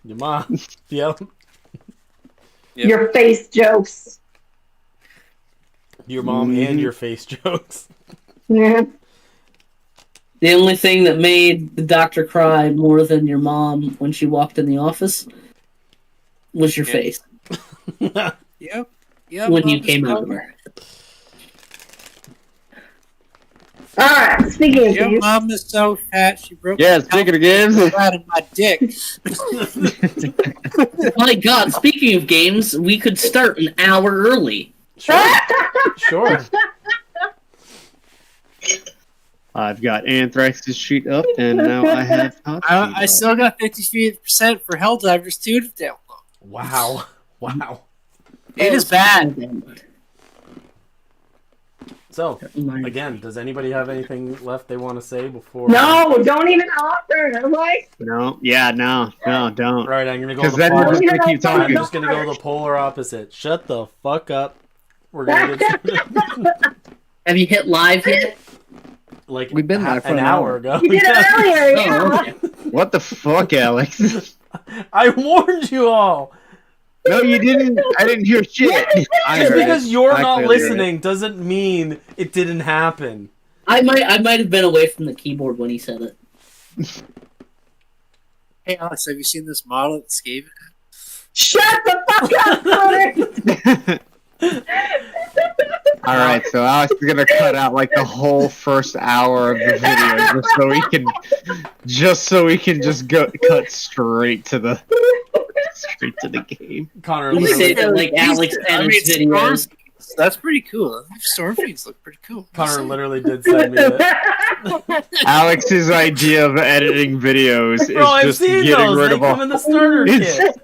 Your mom. Yep. Yep. Your face jokes. Your mom and your face jokes. Yeah. The only thing that made the doctor cry more than your mom when she walked in the office was your face Yep. when you came out of her. Alright, speaking of Your games. mom is so fat she broke Yeah, speaking of games. out of my dick. My God, speaking of games, we could start an hour early. Sure. I've got Anthrax's sheet up, and now I have Hot I sheet still got 50% for Helldivers 2 to download. Wow. Wow. It is bad. So, again, does anybody have anything left they want to say before? No, don't even offer. I'm like, No, don't. Right, I'm gonna go Because the then we're polar. just gonna keep I'm talking. just gonna go the polar opposite. Shut the fuck up. We're gonna get Have you hit live yet? like We've been live for an an hour hour. ago. you did it earlier, yeah. Oh, okay. What the fuck, Alex? I warned you all. No, you didn't. I didn't hear shit. I Just heard because it. you're I not clearly heard listening doesn't mean it didn't happen. I might have been away from the keyboard when he said it. Hey, Alex, have you seen this model at Skaven? Shut the fuck up, Connor! All right, so Alex is gonna cut out like the whole first hour of the video just so we can go cut straight to the game. Connor You literally, said like Alex edits videos. That's pretty cool. Stormfiends look pretty cool. Connor literally did send me it. Alex's idea of editing videos Bro, I've is just seen getting those. rid They of come all. in the starter kit.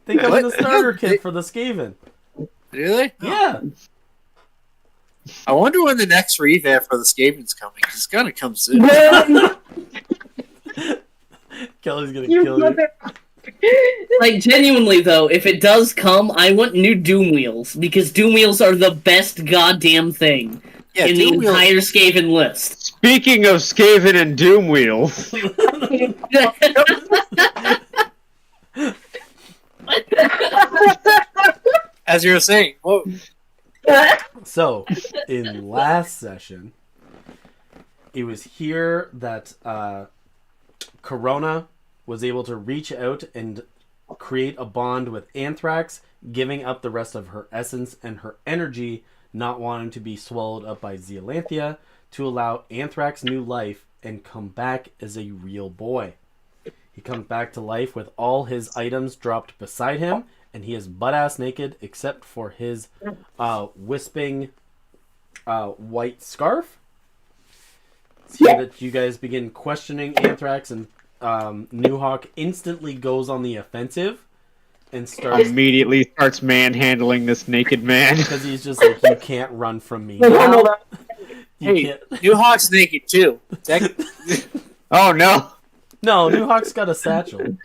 They come in the What? starter kit for the Skaven. Really? Yeah. I wonder when the next revamp for the Skaven's coming. It's gonna come soon. Kelly's gonna You kill you. mother- Like, genuinely, though, if it does come, I want new Doom Wheels, because Doom Wheels are the best goddamn thing Yeah, in the Doom Wheel- entire Skaven list. Speaking of Skaven and Doom Wheels, As you were saying, whoa. So, in last session, it was here that Corona was able to reach out and create a bond with Anthrax, giving up the rest of her essence and her energy, not wanting to be swallowed up by Zealanthia, to allow Anthrax new life and come back as a real boy. He comes back to life with all his items dropped beside him, and he is butt-ass naked except for his wisping white scarf. It's here that you guys begin questioning Anthrax, and Newhawk instantly goes on the offensive and starts immediately starts manhandling this naked man. because he's just like, you can't run from me now. You Hey, can't. New Hawk's naked too. Oh no! No, Newhawk's got a satchel.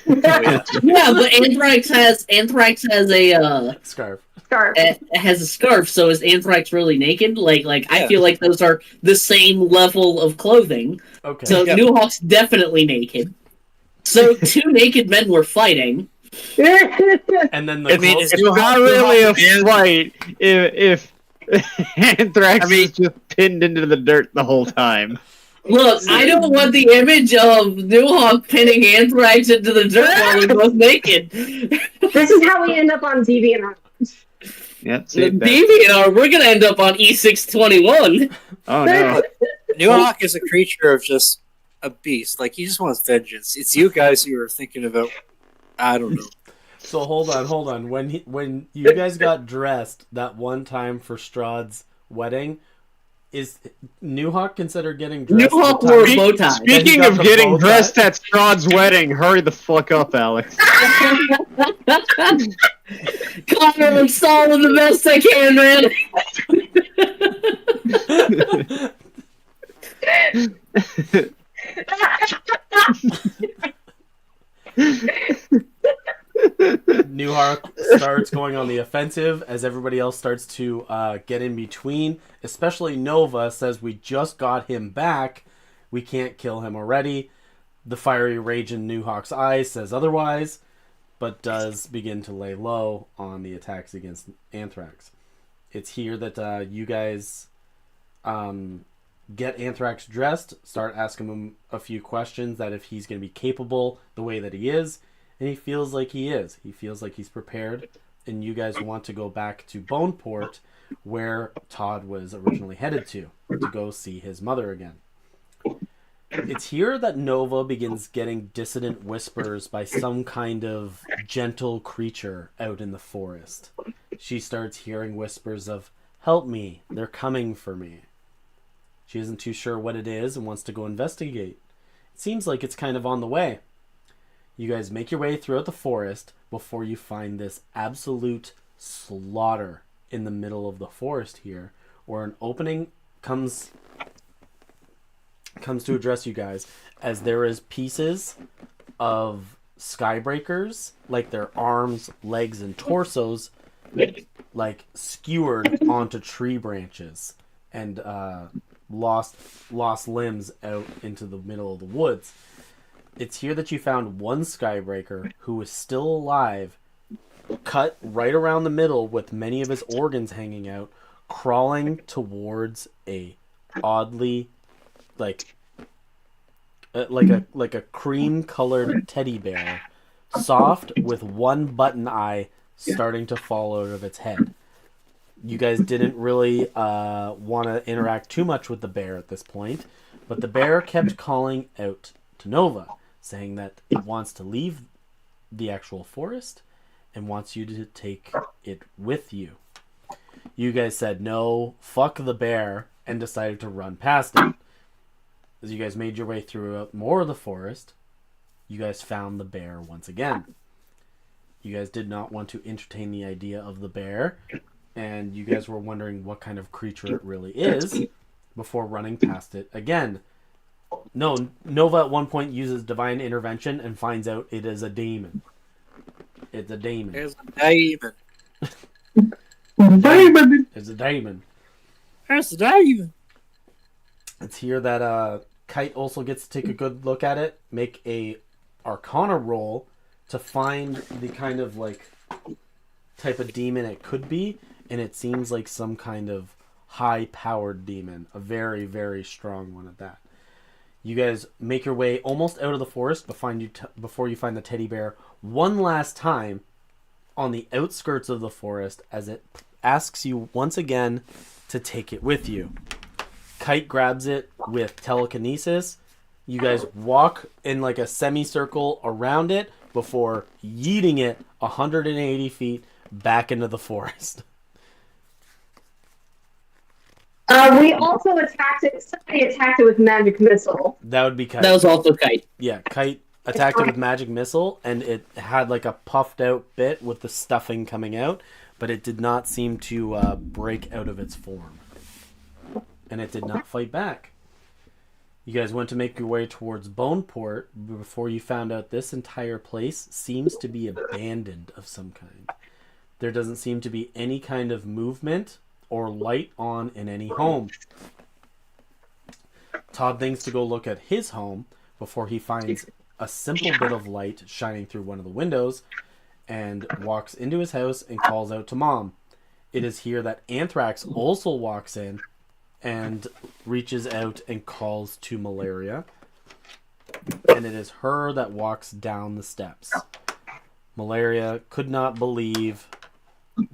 Yeah, but Anthrax has a Scarf. Scarf. has a scarf. So is Anthrax really naked? Like I Yeah. feel like those are the same level of clothing. Okay. So Yeah. Newhawk's definitely naked. So two naked men were fighting. And then the I mean, clo- it's It's not really a fight if Anthrax I mean- is just pinned into the dirt the whole time. Look, I don't want the image of Newhawk pinning Anthrax into the dirt while they're both naked. This is how we end up on DeviantArt. Yep. The See, that- DeviantArt, we're gonna end up on E621. oh no! New Hawk is a creature of just a beast. Like, he just wants vengeance. It's you guys who are thinking about, I don't know. So hold on. When you guys got dressed that one time for Strahd's wedding, is Newhawk considered getting dressed? Newhawk the wore a time- bow tie. Speaking got of the getting bow tie. dressed at Strahd's wedding, hurry the fuck up, Alex. Connor, I'm stalling the best I can, man. Newhawk starts going on the offensive as everybody else starts to get in between. Especially Nova says, we just got him back. We can't kill him already. The fiery rage in Newhawk's eyes says otherwise, but does begin to lay low on the attacks against Anthrax. It's here that you guys get Anthrax dressed, start asking him a few questions that if he's going to be capable the way that he is, and he feels like he is. He feels like he's prepared, and you guys want to go back to Boneport, where Todd was originally headed to go see his mother again. It's here that Nova begins getting dissident whispers by some kind of gentle creature out in the forest. She starts hearing whispers of, "Help me, they're coming for me." She isn't too sure what it is and wants to go investigate. It seems like it's kind of on the way. You guys make your way throughout the forest before you find this absolute slaughter in the middle of the forest here, where an opening comes to address you guys, as there is pieces of skybreakers, like their arms, legs, and torsos, like skewered onto tree branches and lost limbs out into the middle of the woods. It's here that you found one skybreaker who was still alive, cut right around the middle with many of his organs hanging out, crawling towards a oddly like a cream colored teddy bear, soft, with one button eye starting to fall out of its head. You guys didn't really want to interact too much with the bear at this point, but the bear kept calling out to Nova, saying that it wants to leave the actual forest and wants you to take it with you. You guys said no, fuck the bear, and decided to run past it. As you guys made your way through more of the forest, you guys found the bear once again. You guys did not want to entertain the idea of the bear, and you guys were wondering what kind of creature it really is before running past it again. No, Nova at one point uses divine intervention and finds out it is a demon. It's a demon. There's a demon. It's a demon. There's a demon. It's here that Kite also gets to take a good look at it, make a Arcana roll to find the kind of like type of demon it could be, and it seems like some kind of high-powered demon, a very, very strong one at that. You guys make your way almost out of the forest before you find the teddy bear one last time on the outskirts of the forest, as it asks you once again to take it with you. Kite grabs it with telekinesis. You guys walk in like a semicircle around it before yeeting it 180 feet back into the forest. We also attacked it. Somebody attacked it with magic missile. That would be Kite. That was also Kite. Yeah, Kite attacked it with magic missile, and it had like a puffed out bit with the stuffing coming out, but it did not seem to break out of its form. And it did not fight back. You guys went to make your way towards Boneport before you found out this entire place seems to be abandoned of some kind. There doesn't seem to be any kind of movement or light on in any home. Todd thinks to go look at his home before he finds a simple bit of light shining through one of the windows and walks into his house and calls out to Mom. It is here that Anthrax also walks in and reaches out and calls to Malaria, and it is her that walks down the steps. Malaria could not believe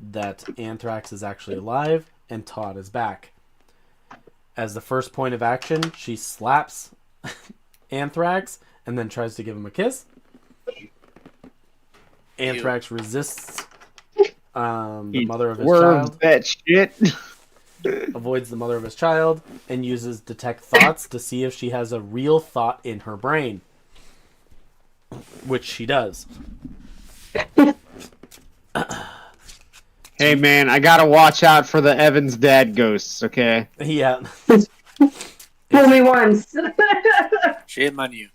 that Anthrax is actually alive and Todd is back. As the first point of action, she slaps Anthrax and then tries to give him a kiss. Anthrax resists the mother of his child. That shit. Avoids the mother of his child and uses detect thoughts to see if she has a real thought in her brain, which she does. Hey man, I gotta watch out for the Evans dad ghosts, okay? Yeah. Fool me once. Shame on you.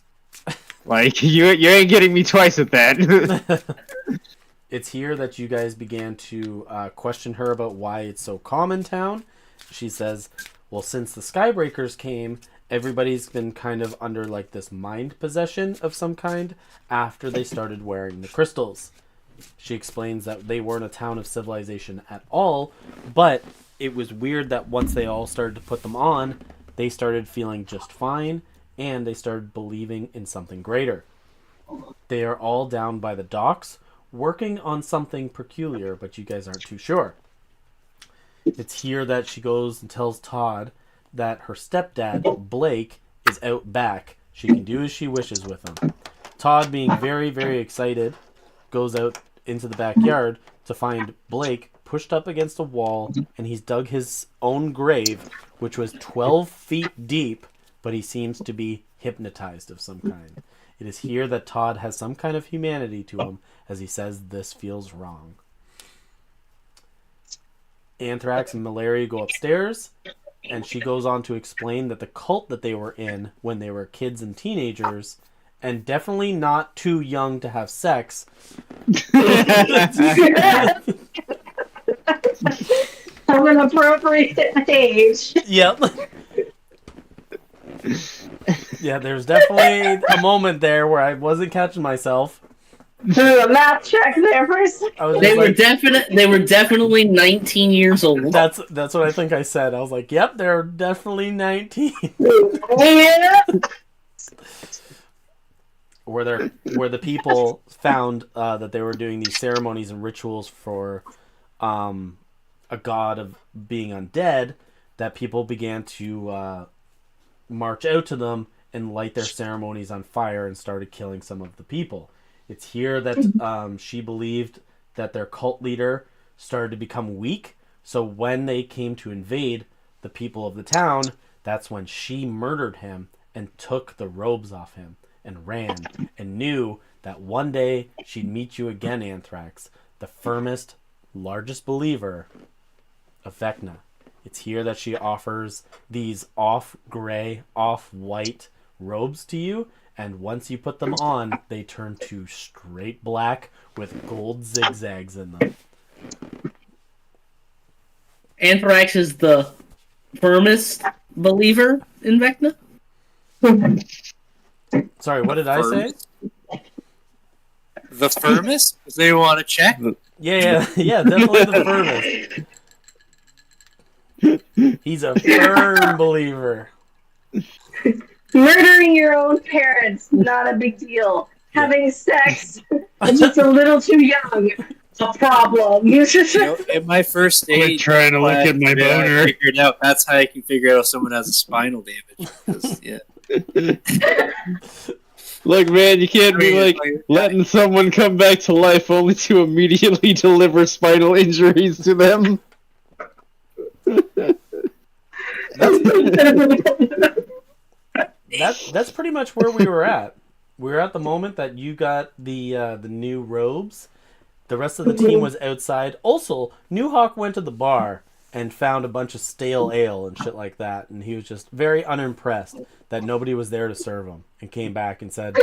Like, you ain't getting me twice at that. It's here that you guys began to question her about why it's so calm in town. She says, well, since the Skybreakers came, everybody's been kind of under like this mind possession of some kind after they started wearing the crystals. She explains that they weren't a town of civilization at all, but it was weird that once they all started to put them on, they started feeling just fine, and they started believing in something greater. They are all down by the docks, working on something peculiar, but you guys aren't too sure. It's here that she goes and tells Todd that her stepdad, Blake, is out back. She can do as she wishes with him. Todd, being very, very excited, goes out into the backyard to find Blake pushed up against a wall, and he's dug his own grave, which was 12 feet deep, but he seems to be hypnotized of some kind. It is here that Todd has some kind of humanity to him, as he says this feels wrong. Anthrax and Malaria go upstairs, and she goes on to explain that the cult that they were in when they were kids and teenagers, and definitely not too young to have sex. Of an appropriate age. Yep. Yeah, there's definitely a moment there where I wasn't catching myself. Do a math check there for a second. I was They just were like, They were definitely 19 years old. that's what I think I said. I was like, yep, they're definitely 19. Yeah. where the people found that they were doing these ceremonies and rituals for a god of being undead, that people began to march out to them and light their ceremonies on fire and started killing some of the people. It's here that she believed that their cult leader started to become weak, so when they came to invade the people of the town, that's when she murdered him and took the robes off him and ran, and knew that one day she'd meet you again, Anthrax, the firmest, largest believer of Vecna. It's here that she offers these off-gray, off-white robes to you, and once you put them on, they turn to straight black with gold zigzags in them. Anthrax is the firmest believer in Vecna? Sorry, what did I say? The firmest? Does anyone want to check? Yeah, definitely the firmest. He's a firm believer. Murdering your own parents, not a big deal. Having sex, just a little too young, a problem. You know, in my first stage, trying to look at my boner. I figured out that's how I can figure out if someone has a spinal damage. 'Cause, yeah. Look, man, you can't be like letting someone come back to life only to immediately deliver spinal injuries to them. That's pretty much where we were at. We were at the moment that you got the new robes. The rest of the team was outside. Also, New Hawk went to the bar and found a bunch of stale ale and shit like that, and he was just very unimpressed that nobody was there to serve him, and came back and said,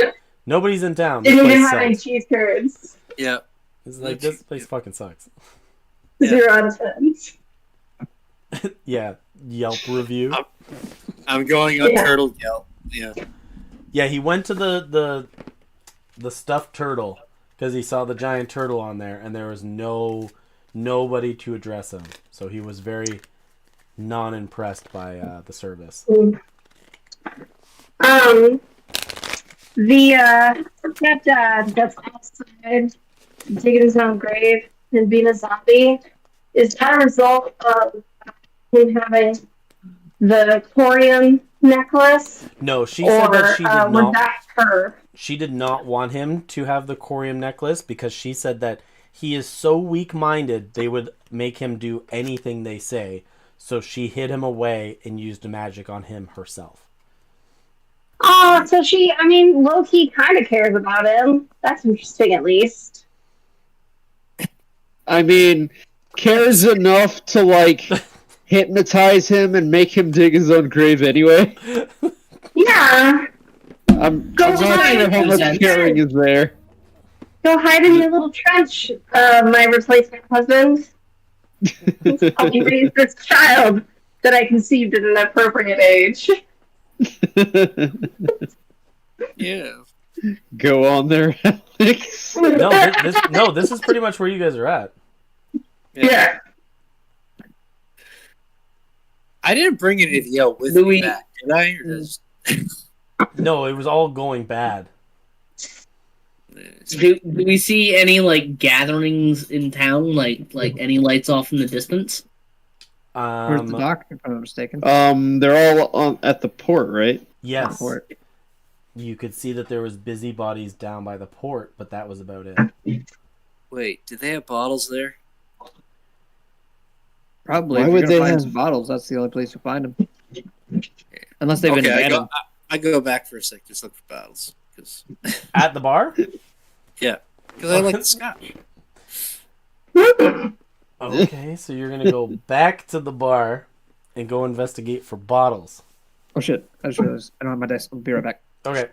"Nobody's in town. This Didn't even place have any sucks." cheese curds. Yeah. It's like, this place fucking sucks. 0 out of 10. Yeah, Yelp review. I'm going on Yeah. Turtle Yelp. Yeah. Yeah, he went to the stuffed turtle because he saw the giant turtle on there, and there was nobody to address him. So he was very non-impressed by the service. The stepdad that's outside digging his own grave and being a zombie, is that a result of him having the corium necklace? No, she said that she did was not. that her? She did not want him to have the corium necklace because she said that he is so weak-minded they would make him do anything they say. So she hid him away and used magic on him herself. Oh, so she, I mean, low-key kind of cares about him. That's interesting, at least. I mean, cares enough to, like, hypnotize him and make him dig his own grave anyway. Yeah. I'm not sure how much caring is there. Go hide in your little trench, my replacement husband. Help me raise this child that I conceived at an appropriate age. Yeah. Go on there, Alex. This is pretty much where you guys are at. Yeah. I didn't bring anything else with me back, did I? Or just... No, it was all going bad. Do we see any like gatherings in town? Like any lights off in the distance? Where's the dock, if I'm not mistaken? They're all at the port, right? Yes. Port. You could see that there was busybodies down by the port, but that was about it. Wait, did they have bottles there? Probably. Why If would you're they gonna find have- some bottles, that's the only place to find them. Unless they've been Okay, abandoned. I go back for a sec, just look for bottles. Because At the bar? I like the scotch. Okay, so you're gonna go back to the bar and go investigate for bottles. Oh shit! I just realized I don't have my dice. I'll be right back. Okay.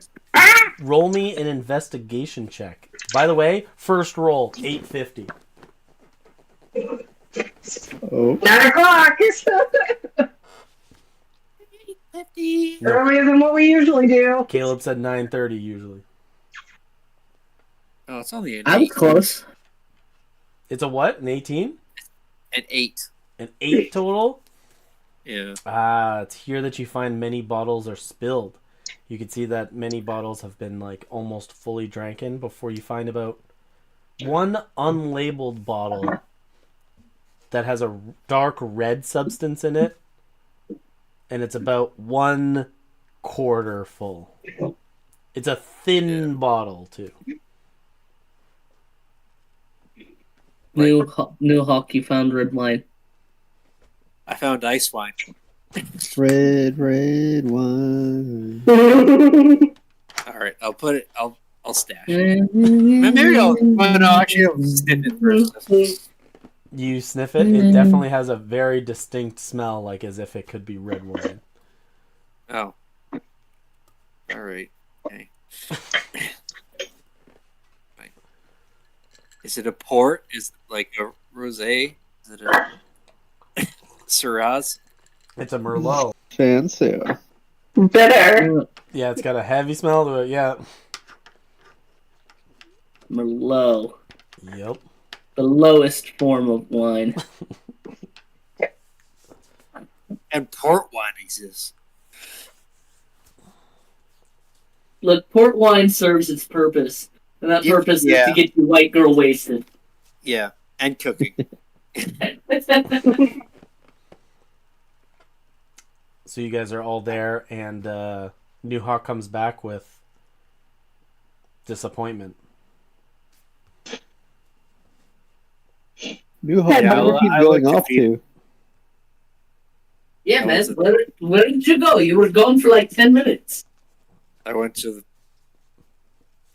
Roll me an investigation check. By the way, first roll, 850. Oh. 9 o'clock. Earlier than what we usually do. Caleb said 9:30 usually. Oh, it's only an I was 8. close. It's a what? An 18? An 8. An 8 total? Yeah. It's here that you find many bottles are spilled. You can see that many bottles have been like almost fully dranken before you find about one unlabeled bottle that has a dark red substance in it, and it's about 1/4 full. It's a thin bottle too. New Hawk, you found red wine. I found ice wine. Red wine. All right, I'll put it. I'll stash it. Maybe I'll. Oh, no, actually, I'll sniff it first. You sniff it, it definitely has a very distinct smell, like as if it could be red wine. Oh. All right. Okay. Is it a port? Is it like a rosé? Is it a Shiraz? It's a Merlot. Fancy. Bitter. Yeah, it's got a heavy smell to it, yeah. Merlot. Yep. The lowest form of wine. And port wine exists. Look, port wine serves its purpose. And that purpose is Yeah. to get your white girl wasted. Yeah, and cooking. So you guys are all there, and New Hawk comes back with disappointment. New Hawk, Yeah, where keep I going like off defeat. to? Yeah, That man. was Where did you go? You were gone for like 10 minutes. I went to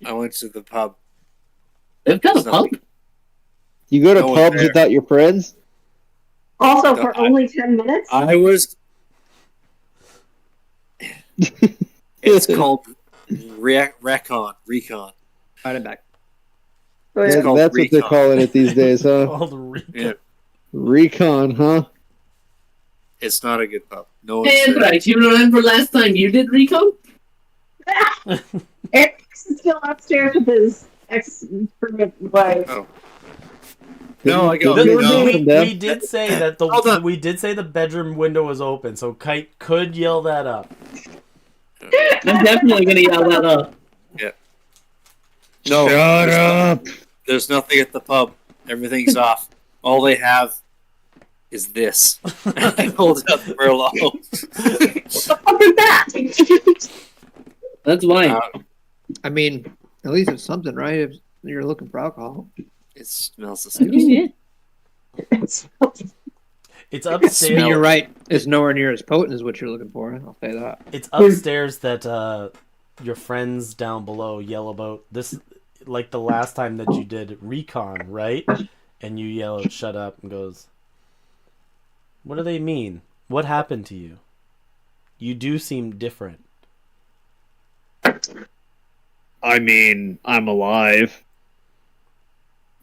the pub. They've got a There's pub. nothing. You go to No one's pubs there. without your friends? Also, No, for only 10 minutes? I was. It's called Recon. Alright, I'm back. Oh, yeah. It's called That's what they're Recon. calling it these days, huh? All the re- Yeah, Recon, huh? it's not a good pub. No one's Hey, there. right. You remember last time you did Recon? Eric's still upstairs with his ex-permit wife. Oh. No, I go. Didn't The- they No. knock him down? we did say that Hold on. we did say the bedroom window was open, so Kite could yell that up. I'm definitely going to yell that up. No, Shut up! there's nothing at the pub. Everything's off. All they have is this. I hold up the Merlot. What the fuck is that? That's wine. I mean, at least it's something, right? If you're looking for alcohol. It smells I mean, disgusting. yeah. It's I mean, upstairs. you're right. It's nowhere near as potent as what you're looking for. I'll say that. It's upstairs that your friends down below yell about this, like the last time that you did Recon, right? And you yell out, "Shut up!" and goes, "What do they mean? What happened to you? You do seem different." I mean, I'm alive.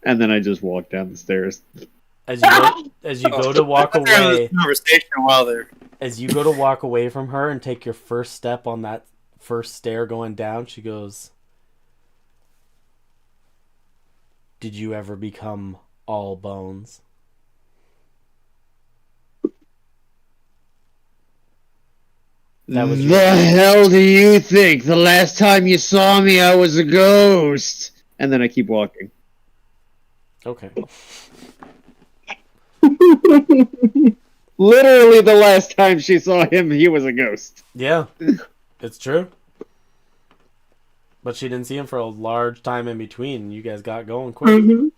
And then I just walk down the stairs. As you go to walk I thought there was away, a conversation while there. as you go to walk away from her and take your first step on that first stair going down, she goes, "Did you ever become all bones?" That was The hell do you think? The last time you saw me, I was a ghost. and then I keep walking. Okay. Literally, the last time she saw him, he was a ghost. Yeah, it's true. But she didn't see him for a large time in between. You guys got going quick. Mhm.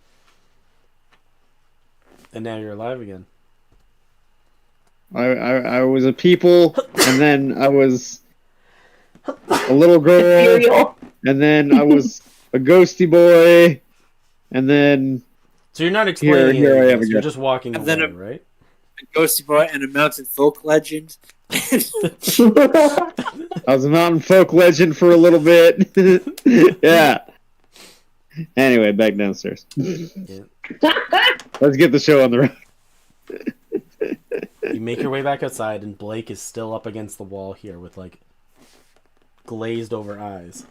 And now you're alive again. I was a people, and then I was a little girl, Ethereal. and then I was a ghosty boy, and then So you're not explaining here I anything. am You're again. just walking And away, then right? A ghosty boy and a mountain folk legend. I was a mountain folk legend for a little bit. Yeah. Anyway, back downstairs. Let's get the show on the road. You make your way back outside, and Blake is still up against the wall here with, like, glazed over eyes.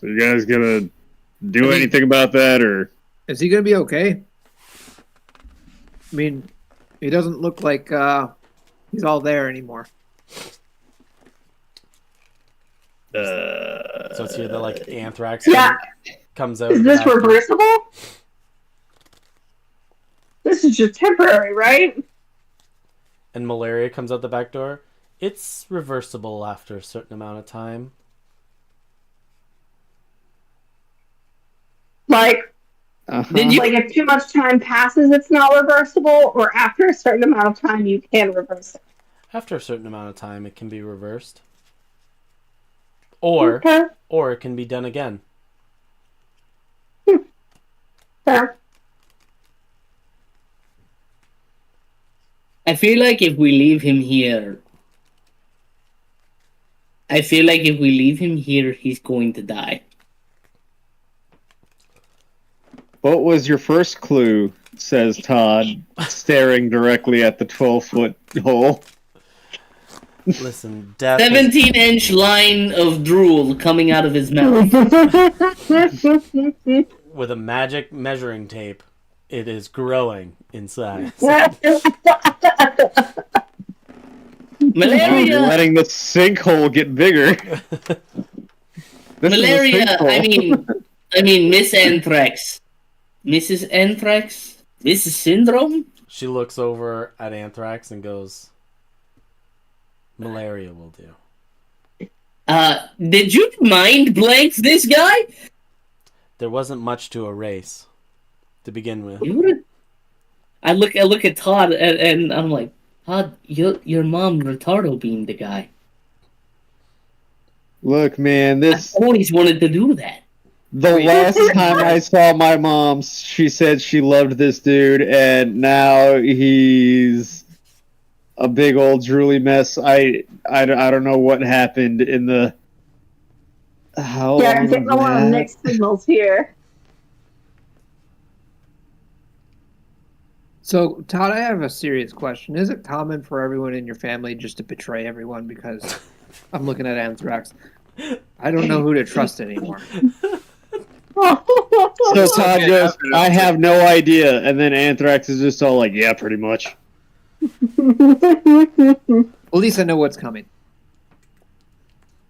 So you guys gonna do anything about that, or? Is he gonna be okay? I mean, he doesn't look like he's all there anymore. So it's here the, like, anthrax Yeah. comes out. Is of the this back door. reversible? This is just temporary, right? And malaria comes out the back door. It's reversible after a certain amount of time. Like, like if too much time passes, it's not reversible, or after a certain amount of time, you can reverse it. After a certain amount of time, it can be reversed. Or Okay. or it can be done again. Fair. I feel like if we leave him here, he's going to die. What was your first clue? Says Todd, staring directly at the 12-foot hole. Listen, death 17-inch line of drool coming out of his mouth. with a magic measuring tape, it is growing in size. Malaria. You're letting the sinkhole get bigger. This is a Malaria. sinkhole. I mean, Miss Anthrax, Mrs. Anthrax, Mrs. Syndrome. She looks over at Anthrax and goes, "Malaria will do." Did you mind blank this guy? There wasn't much to erase to begin with. I look at Todd and I'm like, Todd, your mom retardo beamed the guy. Look, man, this. I always wanted to do that. The last time I saw my mom, she said she loved this dude, and now he's a big old drooly mess. I don't know what happened in the. How Yeah, long I'm getting a was lot of that? mixed signals here. So, Todd, I have a serious question. Is it common for everyone in your family just to betray everyone? Because I'm looking at Anthrax. I don't know who to trust anymore. So Todd goes, I have no idea, and then Anthrax is just all like, yeah, pretty much. At least I know what's coming.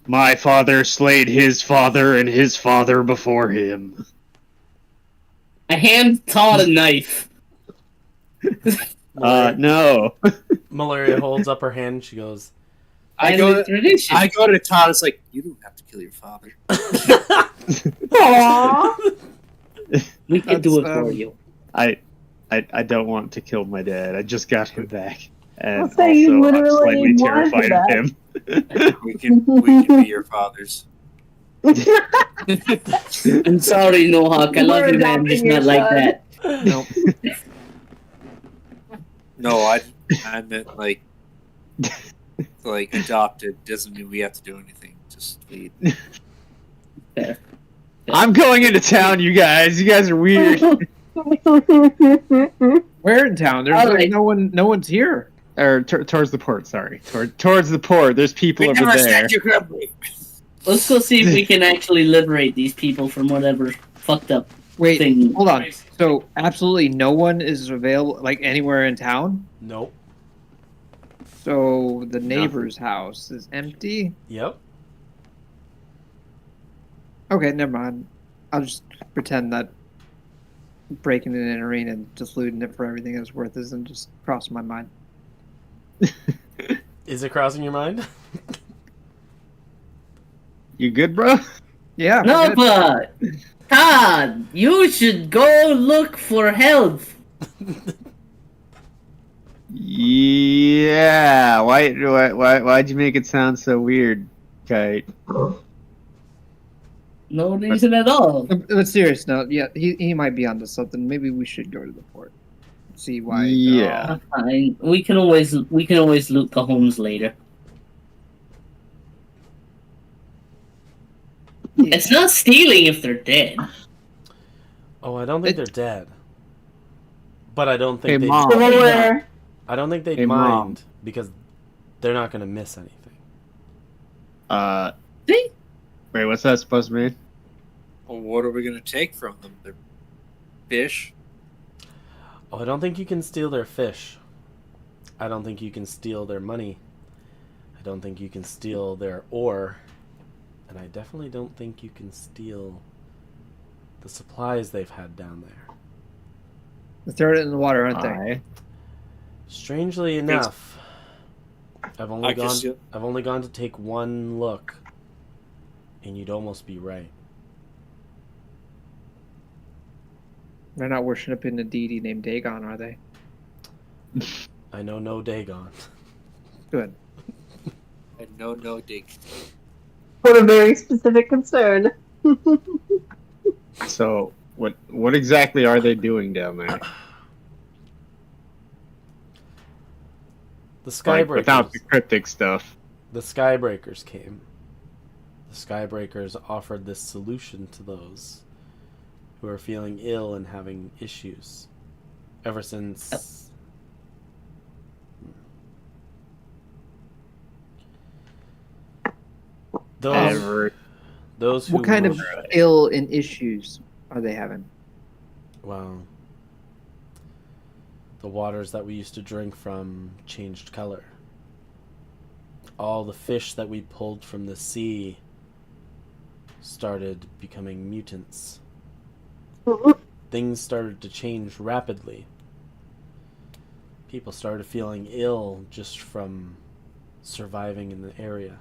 My father slayed his father and his father before him. I hand Todd a knife. No. Malaria holds up her hand and she goes, I go to Todd. It's like, you don't have to kill your father. Aww. We can do it for you. I don't want to kill my dad. I just got him back. And I'll say you also, I'm literally slightly wanted terrified that. of him. We can be your fathers. I'm sorry, Nohawk. I love you, man. Just not like that. No. No, I meant like adopted. Doesn't mean we have to do anything. Just we. Fair. I'm going into town, you guys. You guys are weird. Where in town? There's All like right. no one's here. Or towards the port, sorry. Towards the port. There's people We over never there. said you could. Let's go see if we can actually liberate these people from whatever fucked up Wait, thing. hold on. So absolutely no one is available, like anywhere in town. "Nope." So the neighbor's house is empty. Yep. Okay, never mind. I'll just pretend that breaking and entering and just looting it for everything it's worth isn't just crossing my mind. Is it crossing your mind? You good, bro? Yeah. No, good. but Todd, you should go look for help. Yeah. Why'd you make it sound so weird, Kite? No reason at all. But serious note, yeah, he might be onto something. Maybe we should go to the port. See why. Yeah. Fine. We can always loot the homes later. It's not stealing if they're dead. Oh, I don't think they're dead. But I don't think Hey, they. Mom. The one where I don't think they'd Hey, mind Mom. because they're not going to miss anything. See? Wait, what's that supposed to mean? Well, what are we going to take from them? Their fish? Oh, I don't think you can steal their fish. I don't think you can steal their money. I don't think you can steal their ore. And I definitely don't think you can steal the supplies they've had down there. They're throwing it in the water, aren't they? I. Strangely enough, I've only I guess gone to take one look, and you'd almost be right. They're not worshiping a deity named Dagon, are they? I know no Dagon. Good. And no dig. what a very specific concern. So, what exactly are they doing down there? The Like, Skybreakers. without the cryptic stuff. The Skybreakers came. The Skybreakers offered this solution to those who are feeling ill and having issues. Ever since... Those who What kind of were- ill and issues are they having? Well, the waters that we used to drink from changed color. All the fish that we pulled from the sea started becoming mutants. Things started to change rapidly. People started feeling ill just from surviving in the area.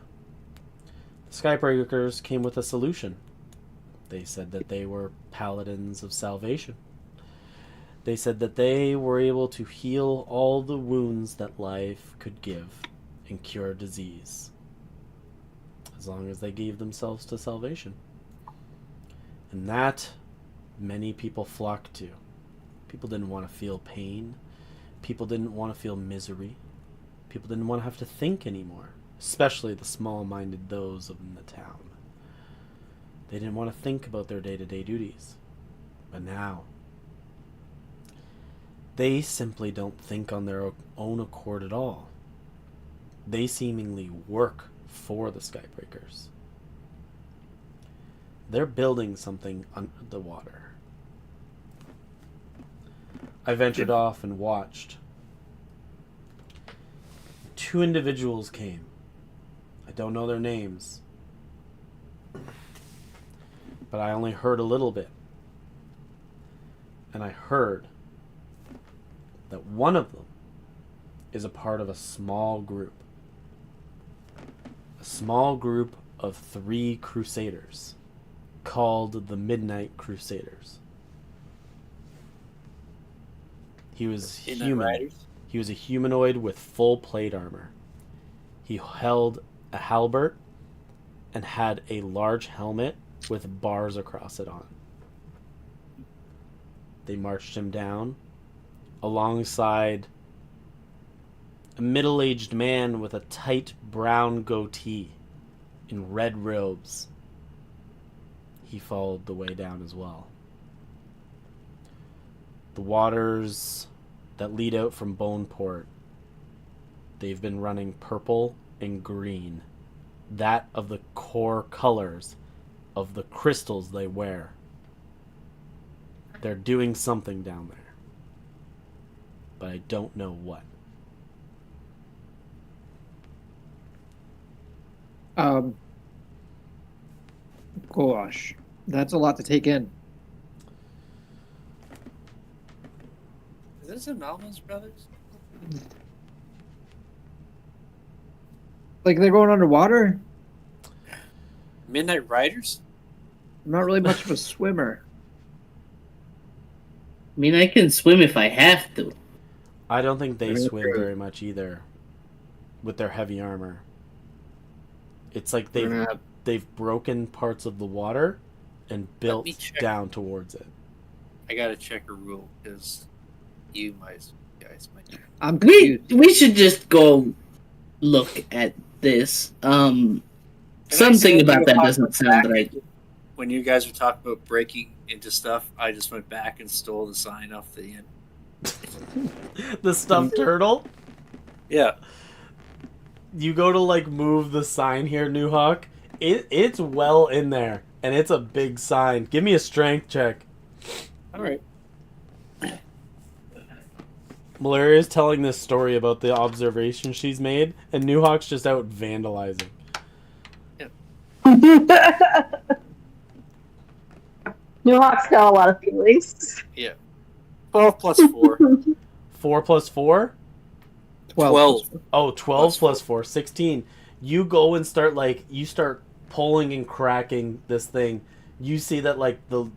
The Skybreakers came with a solution. They said that they were paladins of salvation. They said that they were able to heal all the wounds that life could give and cure disease, as long as they gave themselves to salvation. And that many people flocked to. People didn't want to feel pain. People didn't want to feel misery. People didn't want to have to think anymore, especially the small-minded those in the town. They didn't want to think about their day-to-day duties. But now, they simply don't think on their own accord at all. They seemingly work for the Skybreakers. They're building something under the water. I ventured off and watched. Two individuals came. I don't know their names, but I only heard a little bit. And I heard that one of them is a part of a small group. A small group of 3 Crusaders called the Midnight Crusaders. He was Midnight human. Riders? He was a humanoid with full plate armor. He held a halberd and had a large helmet with bars across it on. They marched him down alongside a middle-aged man with a tight brown goatee in red robes. He followed the way down as well. The waters that lead out from Boneport, they've been running purple and green. That of the core colors of the crystals they wear. They're doing something down there. But I don't know what. Gosh. That's a lot to take in. Is this a Almonds Brothers? Like they're going underwater? Midnight Riders? I'm not really much of a swimmer. I mean, I can swim if I have to. I don't think they I mean, swim true. very much either with their heavy armor. It's like We're gonna have- they've broken parts of the water and built me check. down towards it. I gotta check a rule because you guys might. I'm We confused. should just go look at this. Can I Something say about you that talked doesn't about sound back right. When you guys were talking about breaking into stuff, I just went back and stole the sign off the end. The stuffed turtle? Yeah. You go to like move the sign here, New Hawk. It's well in there, and it's a big sign. Give me a strength check. All right. Malaria's telling this story about the observation she's made, and New Hawk's just out vandalizing. New Hawk's got a lot of feelings. 12 plus 4. 4 plus 4? 12. Oh, 12 plus 4. 16. You go and start, like, you start pulling and cracking this thing. You see that, like, the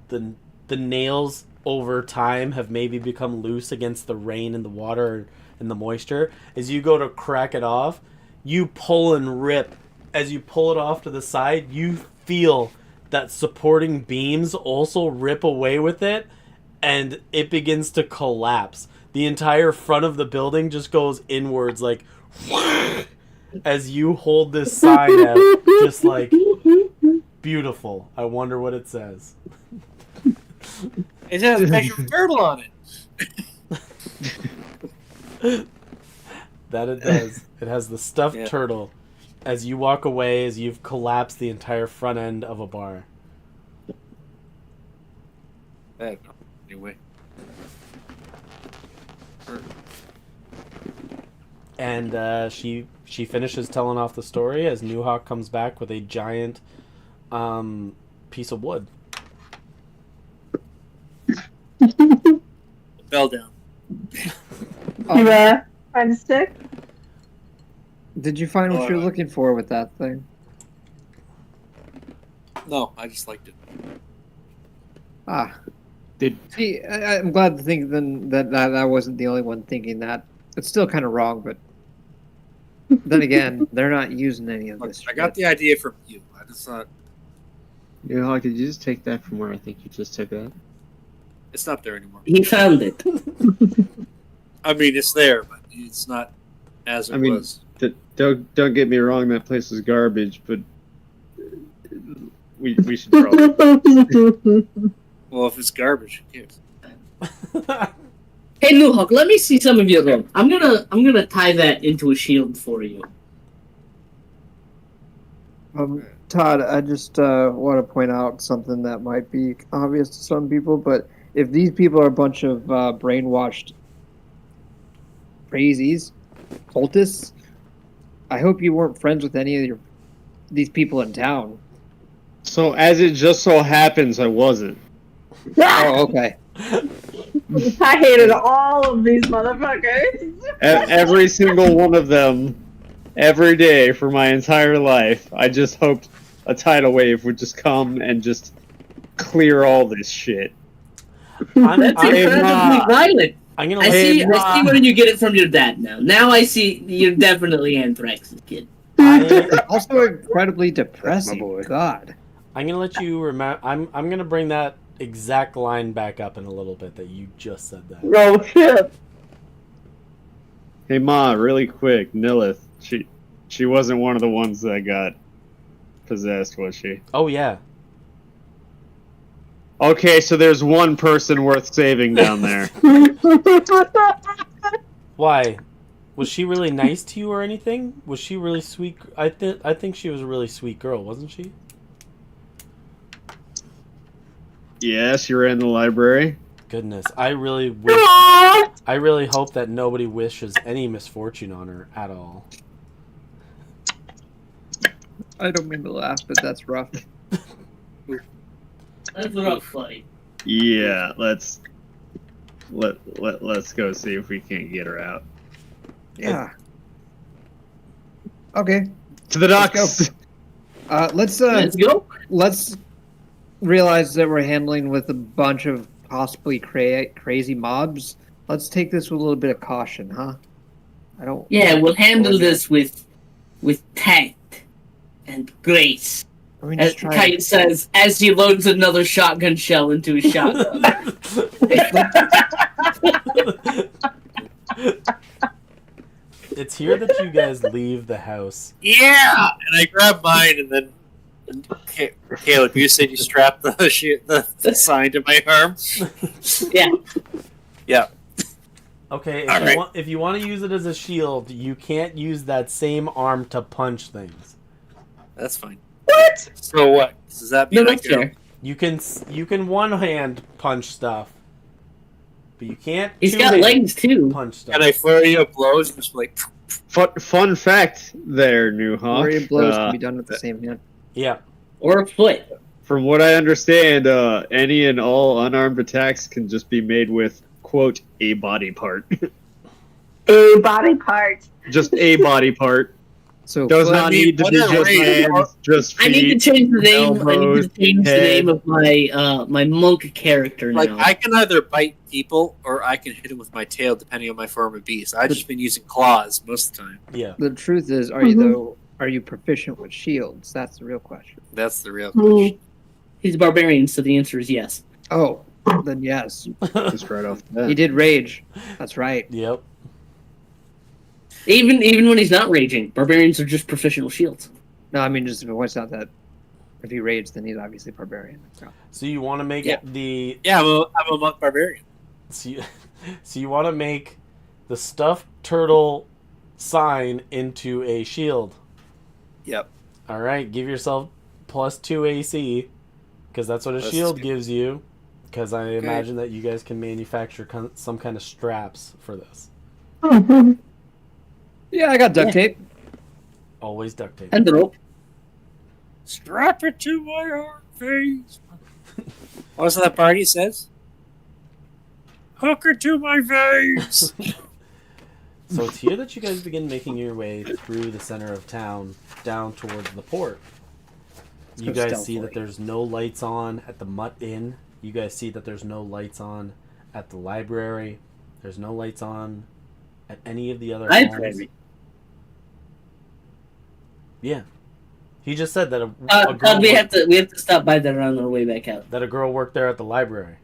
nails over time have maybe become loose against the rain and the water and the moisture. As you go to crack it off, you pull and rip. As you pull it off to the side, you feel that supporting beams also rip away with it, and it begins to collapse. The entire front of the building just goes inwards, like, as you hold this sign out, just like, beautiful. I wonder what it says. It has a picture of a turtle on it. That it does. It has the stuffed Yeah. turtle. As you walk away, as you've collapsed the entire front end of a bar. Anyway. And she finishes telling off the story as New Hawk comes back with a giant piece of wood. Bell down. Yeah. Find a stick. Did you find what you're looking for with that thing? No, I just liked it. Ah. Did- See, I'm glad to think then that I wasn't the only one thinking that. It's still kind of wrong, but then again, they're not using any of Look, this. I got the idea from you. I just thought You know, did you just take that from where I think you just took that? it's not there anymore. He found it. I mean, it's there, but it's not as it I mean, was. Don't get me wrong, that place is garbage, but we should probably. Well, if it's garbage, who cares? Hey, Luhawk, let me see some of your rope. I'm gonna tie that into a shield for you. Todd, I just want to point out something that might be obvious to some people, but if these people are a bunch of brainwashed crazies, cultists, I hope you weren't friends with any of these people in town. So, as it just so happens, I wasn't. Oh, okay. I hated all of these motherfuckers. Every single one of them, every day for my entire life. I just hoped a tidal wave would just come and just clear all this shit. That's incredibly violent. I'm gonna I let see where you get it from your dad now. Now I see you're definitely Anthrax's kid. Also incredibly depressing. boy. God. I'm gonna let you remember. I'm gonna bring that exact line back up in a little bit that you just said that. Oh shit. Hey Ma, really quick, Nilith, she wasn't one of the ones that got possessed, was she? Oh yeah. Okay, so there's one person worth saving down there. Why? Was she really nice to you or anything? Was she really sweet? I think she was a really sweet girl, wasn't she? Yes, you were in the library. Goodness, I really hope that nobody wishes any misfortune on her at all. I don't mean to laugh, but that's rough. That's a rough fight. Yeah, let's go see if we can't get her out. Yeah. Okay. To the Let's docks. go. Let's go. Let's realize that we're handling with a bunch of possibly crazy mobs. Let's take this with a little bit of caution, huh? I don't. Yeah, we'll handle this with tact and grace. I mean, As just try. Kite says, as he loads another shotgun shell into his shotgun. It's here that you guys leave the house. Yeah! And I grab mine, and then Caleb, you said you strapped the sign to my arm. Yeah. Yeah. Okay, All if you want to use it as a shield, you can't use that same arm to punch things. That's fine. What? So what? Does that mean No, I that's can? fair. You can one hand punch stuff, but you can't. He's got two-hand legs too. Punch stuff. Can I flurry of blows and just like? Fun fact there, New Hawk. Flurry of blows can be done with the same hand. Yeah. Or a foot. From what I understand, any and all unarmed attacks can just be made with, quote, a body part. A body part. Just a body part. So Does I not mean, need to be whatever, just right? hands, just I need to feet. change the name. I need elbows, to change the head. name of my my monk character now. Like I can either bite people or I can hit them with my tail, depending on my form of beast. I've just been using claws most of the time. Yeah. the truth is, are you proficient with shields? That's the real question. That's the real question. He's a barbarian, so the answer is yes. Oh, then yes. Just right off the He bat. did rage. That's right. Yep. Even when he's not raging, barbarians are just proficient with shields. No, I mean, just if it points out that if he raged, then he's obviously barbarian. So. So you want to make Yeah. the Yeah, I'm a monk barbarian. so you want to make the stuffed turtle sign into a shield. Yep. All right, give yourself +2 AC because that's what a shield 2. gives you. Because I imagine that you guys can manufacture some kind of straps for this. Yeah, I got duct tape. Always duct tape. And the rope. Strap it to my arm face. What was that part he says? Hook it to my face. So it's here that you guys begin making your way through the center of town, down towards the port. You go guys see stealthily. that there's no lights on at the Mutt Inn. You guys see that there's no lights on at the library. There's no lights on at any of the other homes. Library. Yeah. He just said that a girl We have to stop by there on our way back out. that a girl worked there at the library.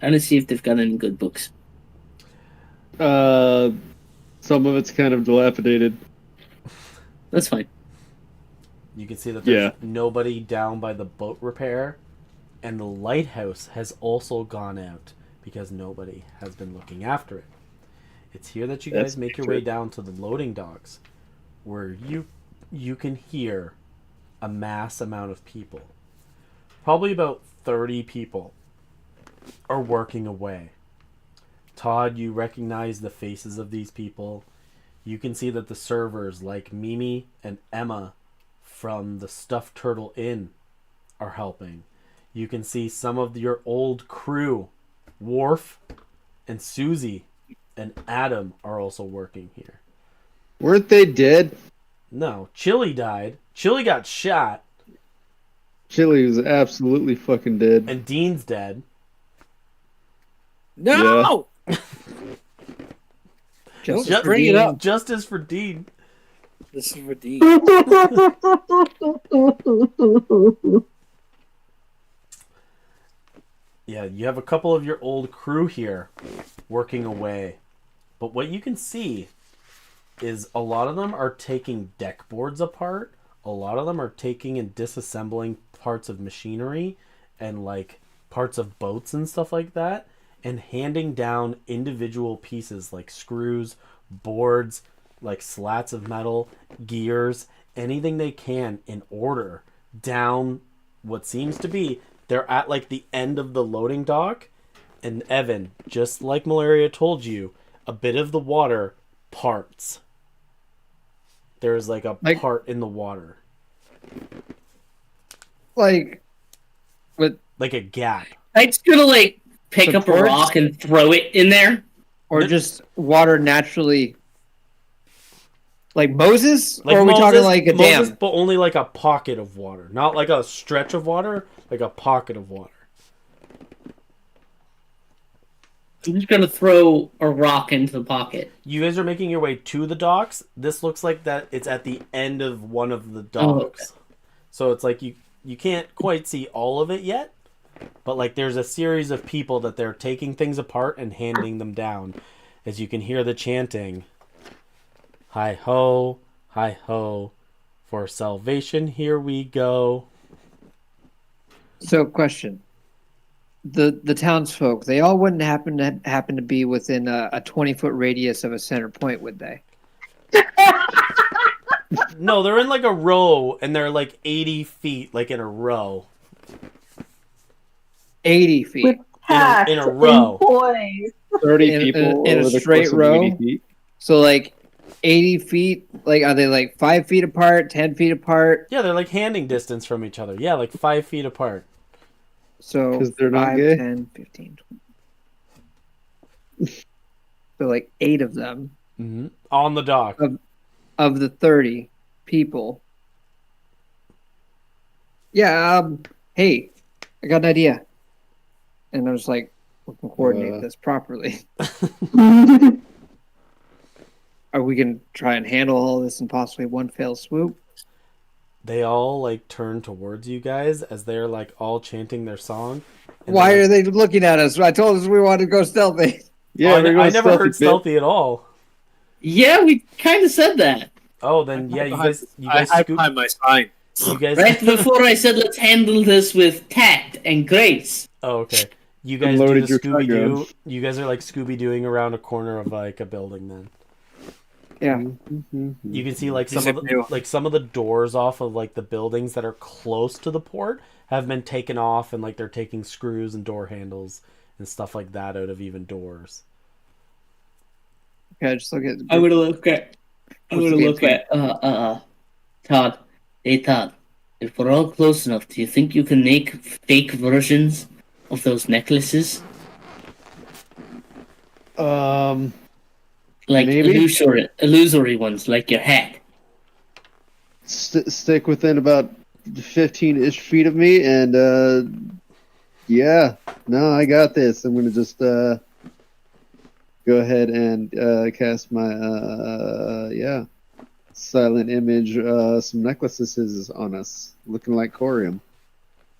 I want to see if they've got any good books. Some of it's kind of dilapidated. That's fine. You can see that there's Yeah. nobody down by the boat repair, and the lighthouse has also gone out because nobody has been looking after it. It's here that you That's guys make your true. way down to the loading docks, where you can hear a mass amount of people. Probably about 30 people are working away. Todd, you recognize the faces of these people. You can see that the servers like Mimi and Emma from the Stuffed Turtle Inn are helping. You can see some of your old crew, Worf and Susie and Adam, are also working here. Weren't they dead? No, Chili died. Chili got shot, Chili was absolutely fucking dead. and Dean's dead. No. Just Just bring it up. Justice for Dean. This is Redeem. Yeah, you have a couple of your old crew here working away. But what you can see is a lot of them are taking deck boards apart. A lot of them are taking and disassembling parts of machinery and like parts of boats and stuff like that, and handing down individual pieces like screws, boards, like slats of metal, gears, anything they can in order down what seems to be, they're at like the end of the loading dock. And Evan, just like Malaria told you, a bit of the water parts. There's like a Like- part in the water. like like a gap. Kite's gonna like pick up a Supports? rock and throw it in there. Or just water naturally, like Moses, Like or are we talking like a Moses, dam? but only like a pocket of water, not like a stretch of water, like a pocket of water. I'm just gonna throw a rock into the pocket. You guys are making your way to the docks. This looks like that it's at the end of one of the docks. So it's like you can't quite see all of it yet, but like there's a series of people that they're taking things apart and handing them down. As you can hear the chanting, hi ho, for salvation here we go. So, question: the townsfolk, they all wouldn't happen to be within a 20-foot radius of a center point, would they? No, they're in like a row, and they're like 80 feet, like in a row. 80 feet. With packed in a row. boys. 30 In- people in a over the straight course of row? 80 feet. So, like 80 feet. Like, are they like 5 feet apart, 10 feet apart? Yeah, they're like handing distance from each other. Yeah, like 5 feet apart. So 'Cause they're not 5, gay? 10, 15, 20. So like 8 of them On the dock. of the 30 people. Yeah, hey, I got an idea. And I was like, we can coordinate this properly. Are we going to try and handle all this in possibly one fell swoop? They all like turn towards you guys as they're like all chanting their song. And Why they're are they looking at us? I told us we wanted to go stealthy. Yeah, like, we're I going never heard bit. stealthy at all. Yeah, we kind of said that Oh, then yeah, you guys I scoop. behind my spine. You guys. right before I said let's handle this with tact and grace. Oh, okay. You guys do Unloaded the your Scooby Doo. shotgun. You guys are like Scooby Dooing around a corner of like a building. Then Yeah. you can see like Yes, some of I the do. some of the doors off of like the buildings that are close to the port have been taken off, and like they're taking screws and door handles and stuff like that out of even doors. Okay, just look at. I'm gonna look at. What's the game plan? Todd. Hey Todd, if we're all close enough, do you think you can make fake versions of those necklaces? Like Maybe. illusory ones, like your hat. Stick within about 15-ish feet of me, and yeah, no, I got this. I'm gonna just go ahead and cast my silent image, some necklaces on us, looking like corium.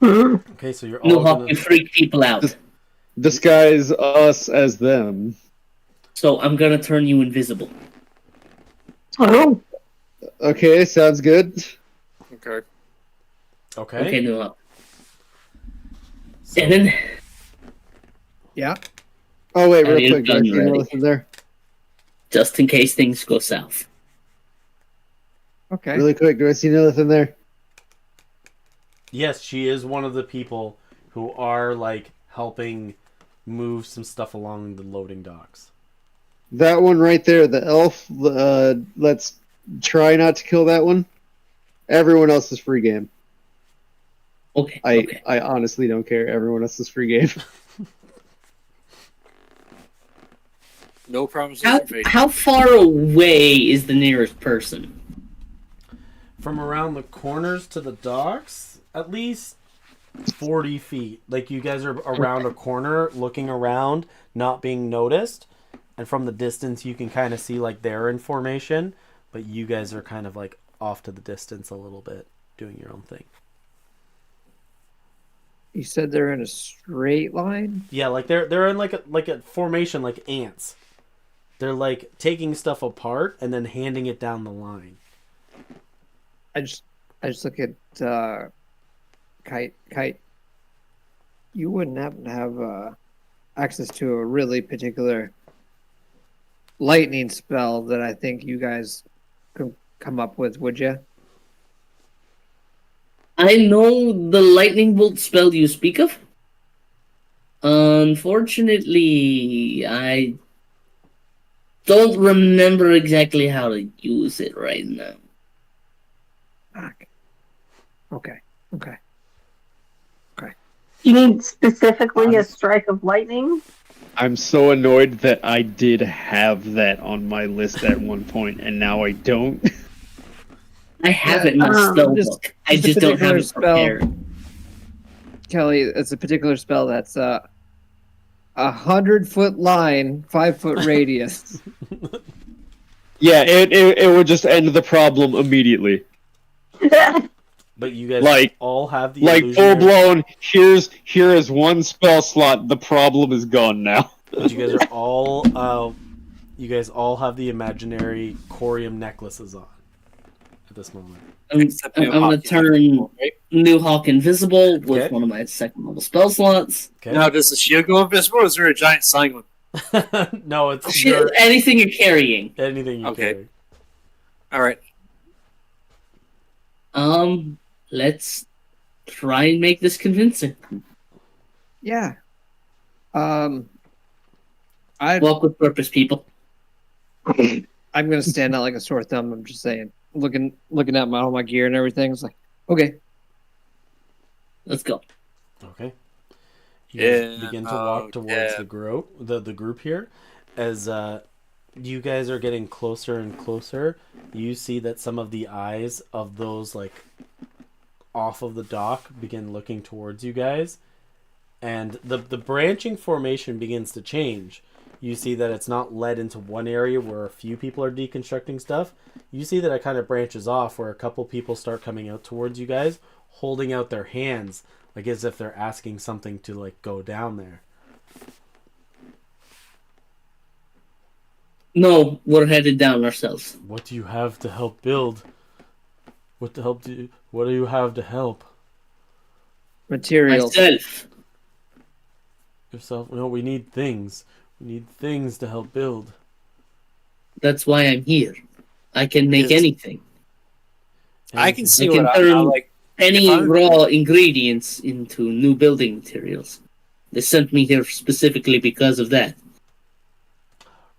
Okay, so you're all You'll help gonna... you freak people out. Disguise us as them. So I'm gonna turn you invisible. Oh, Okay, sounds good. Okay. Okay. No. So- And then Yeah. Oh wait, Have real you quick, do I done see ready? anything there? just in case things go south. Okay. Really quick, do I see anything there? Yes, she is one of the people who are like helping move some stuff along the loading docks. That one right there, the elf. Let's try not to kill that one. Everyone else is free game. Okay. I honestly don't care. Everyone else is free game. No promises How, are made. how far away is the nearest person? From around the corners to the docks, at least 40 feet. Like you guys are around a corner, looking around, not being noticed. And from the distance, you can kind of see like they're in formation, but you guys are kind of like off to the distance a little bit, doing your own thing. You said they're in a straight line? Yeah, like they're in like a formation like ants. They're like taking stuff apart and then handing it down the line. I just look at Kite. You wouldn't happen to have access to a really particular lightning spell that I think you guys could come up with, would you? I know the lightning bolt spell you speak of. Unfortunately, I don't remember exactly how to use it right now. Okay. You need specifically a strike of lightning? I'm so annoyed that I did have that on my list at one point, and now I don't. I have it in my spell book. I just don't have it prepared. Kelly, it's a particular spell that's 100-foot line, 5-foot radius. Yeah, it would just end the problem immediately. But you guys all have the like illusionary... full blown. Here is one spell slot. The problem is gone now. But you guys are all you guys all have the imaginary corium necklaces on at this moment. I'm gonna turn New Hawk invisible with one of my second level spell slots. Okay. Now, does the shield go invisible, or is there a giant sign one? No, it's anything you're carrying. Anything you carry. All right. Let's try and make this convincing. Yeah. Walk with purpose, people. I'm gonna stand out like a sore thumb. I'm just saying, looking at all my gear and everything. It's like, okay, let's go. Okay. You guys begin to walk towards the group here. As you guys are getting closer and closer, you see that some of the eyes of those off of the dock begin looking towards you guys, and the branching formation begins to change. You see that it's not led into one area where a few people are deconstructing stuff. You see that it kind of branches off where a couple people start coming out towards you guys, holding out their hands like as if they're asking something to go down there. No, we're headed down ourselves. What do you have to help build? What do you have to help? Materials. Yourself? No, we need things. We need things to help build. That's why I'm here. I can make anything. I can see what I'm like. Any raw ingredients into new building materials. They sent me here specifically because of that.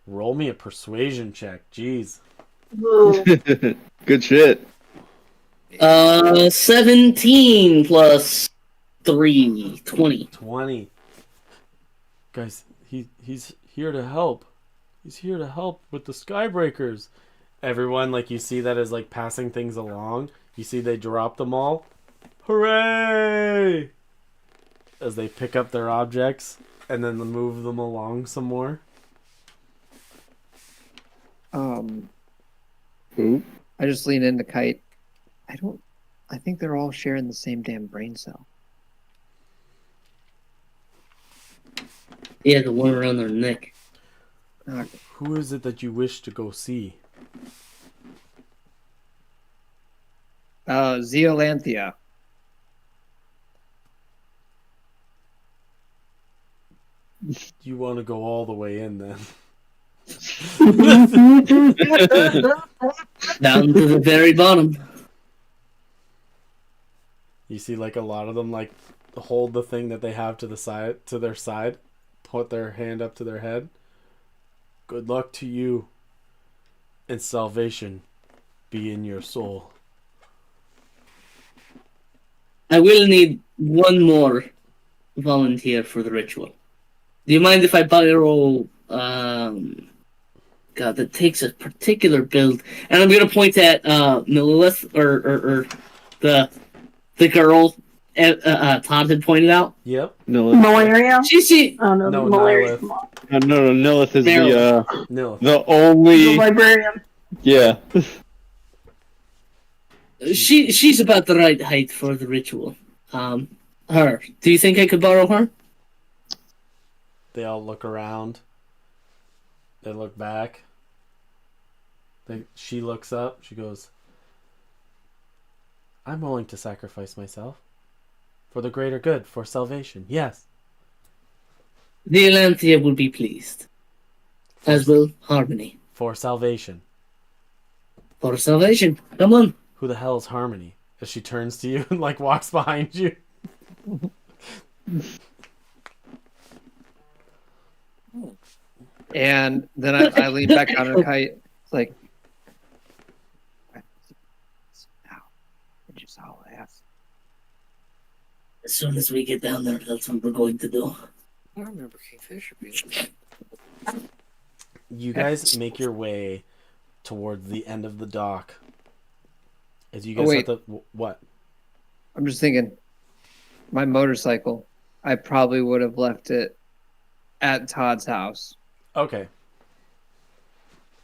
Roll me a persuasion check. Jeez. Good shit. 17 plus 3, 20. 20. Guys, he's here to help. He's here to help with the Skybreakers. Everyone, you see that as passing things along. You see they drop them all. Hooray! As they pick up their objects and then move them along some more. I just lean into Kite. I think they're all sharing the same damn brain cell. Yeah, the one around their neck. Who is it that you wish to go see? Zeolanthia. You want to go all the way in then? Down to the very bottom. You see a lot of them hold the thing that they have to their side, put their hand up to their head. Good luck to you, and salvation be in your soul. I will need one more volunteer for the ritual. Do you mind if I borrow that takes a particular build, and I'm gonna point at Lilith or the girl Todd had pointed out. Yep. Malaria? Oh no, no, malaria. No, Nilith is Nilith. the only The librarian. Yeah. She's about the right height for the ritual. Her. Do you think I could borrow her? They all look around. They look back. She looks up. She goes, I'm willing to sacrifice myself. For the greater good, for salvation, yes. The Elanthia will be pleased. As will Harmony. For salvation. For salvation. Come on. Who the hell is Harmony? As she turns to you and walks behind you. And then I lean back on her Kite. It's like, now, I just all ask. As soon as we get down there, that's what we're going to do. I don't remember Kingfisher being. You guys make your way towards the end of the dock. As you guys wait. have to... What? I'm just thinking, my motorcycle, I probably would have left it at Todd's house. Okay.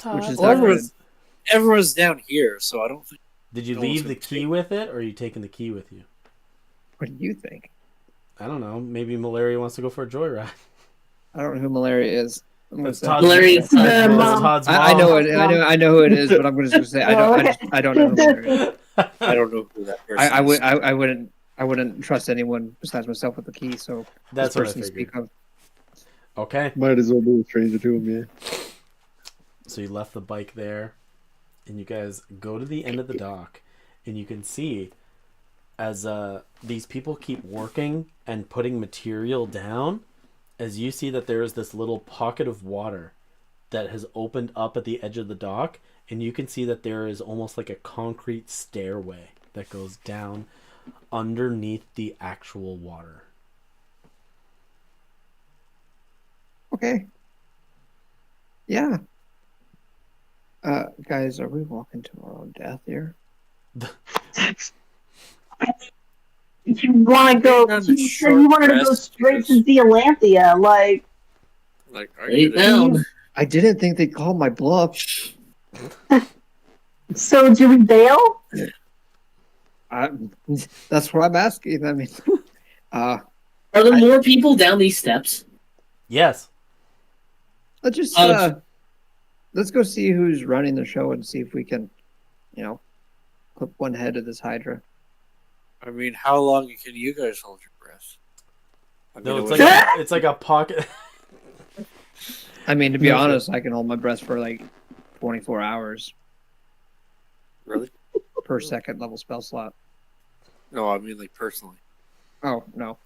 Which is Well, not good. everyone's down here, so I don't think. Did you No leave one's the gonna key take- with it, or are you taking the key with you? What do you think? I don't know. Maybe Malaria wants to go for a joyride. I don't know who Malaria is. I'm gonna That's say. Todd's, Malaria- that's The mom. Todd's mom. I know it. I know who it is, but I'm just gonna say I don't know who Malaria is. I don't know who that person I is. wouldn't trust anyone besides myself with the key. So That's this what I person figured. speak of. Okay. Might as well be a stranger to him, yeah. So you left the bike there, and you guys go to the end of the dock, and you can see as these people keep working and putting material down, as you see that there is this little pocket of water that has opened up at the edge of the dock, and you can see that there is almost like a concrete stairway that goes down underneath the actual water. Okay. Yeah. Guys, are we walking to our own death here? If you want to go, On the you said you wanted to go short straight rest to Zealanthia. Like, are Lay you down. I didn't think they'd call my bluff. so do we bail? That's what I'm asking. I mean, Are there more people down these steps? Yes. let's just let's go see who's running the show and see if we can, clip one head of this Hydra. I mean, how long can you guys hold your breath? I No, mean, it's like a pocket. I mean, to be honest, I can hold my breath for like 24 hours really? per second level spell slot. No, I mean like personally. Oh no.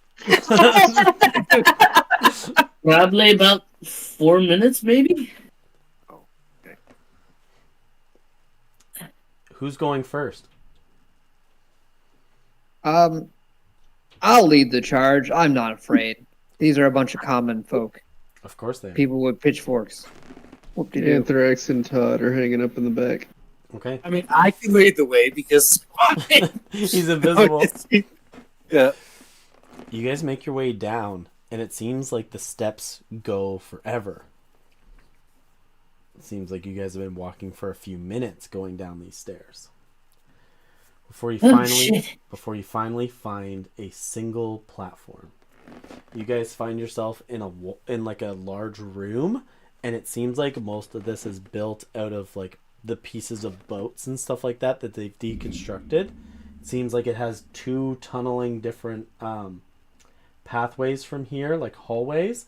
Probably about 4 minutes, maybe. Who's going first? I'll lead the charge. I'm not afraid. These are a bunch of common folk. Of course they are. People with pitchforks. Whoop-de-doo. Anthrax and Todd are hanging up in the back. Okay. I mean, I can lead the way because He's invisible. Yeah. You guys make your way down, and it seems like the steps go forever. It seems like you guys have been walking for a few minutes going down these stairs. Before you finally find a single platform. You guys find yourself in like a large room, and it seems like most of this is built out of like the pieces of boats and stuff like that they've deconstructed. It seems like it has two tunneling different pathways from here, like hallways,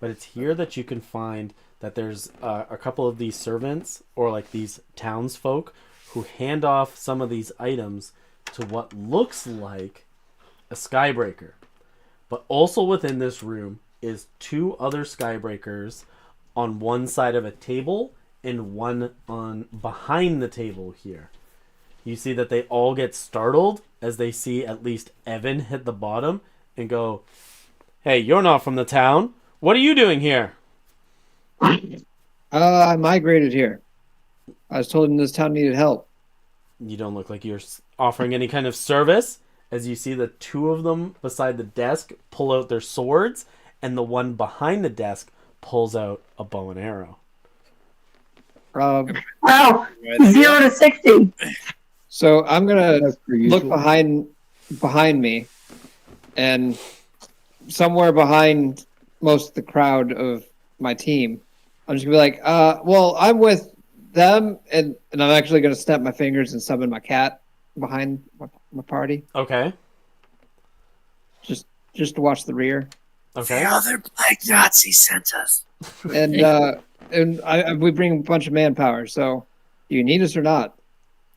but it's here that you can find that there's a couple of these servants or like these townsfolk who hand off some of these items to what looks like a skybreaker. But also within this room is two other skybreakers on one side of a table and one on behind the table here. You see that they all get startled as they see at least Evan hit the bottom and go, "Hey, you're not from the town. What are you doing here?" I migrated here. I was told this town needed help. You don't look like you're offering any kind of service, as you see the two of them beside the desk pull out their swords, and the one behind the desk pulls out a bow and arrow. Oh, 0 to 60. So I'm gonna That's pretty look useful. behind me, and somewhere behind most of the crowd of my team, I'm just gonna be like, well, I'm with them, and I'm actually gonna snap my fingers and summon my cat behind my party, Okay. just to watch the rear. Okay. The other black Nazi sent us. And we bring a bunch of manpower. So, do you need us or not?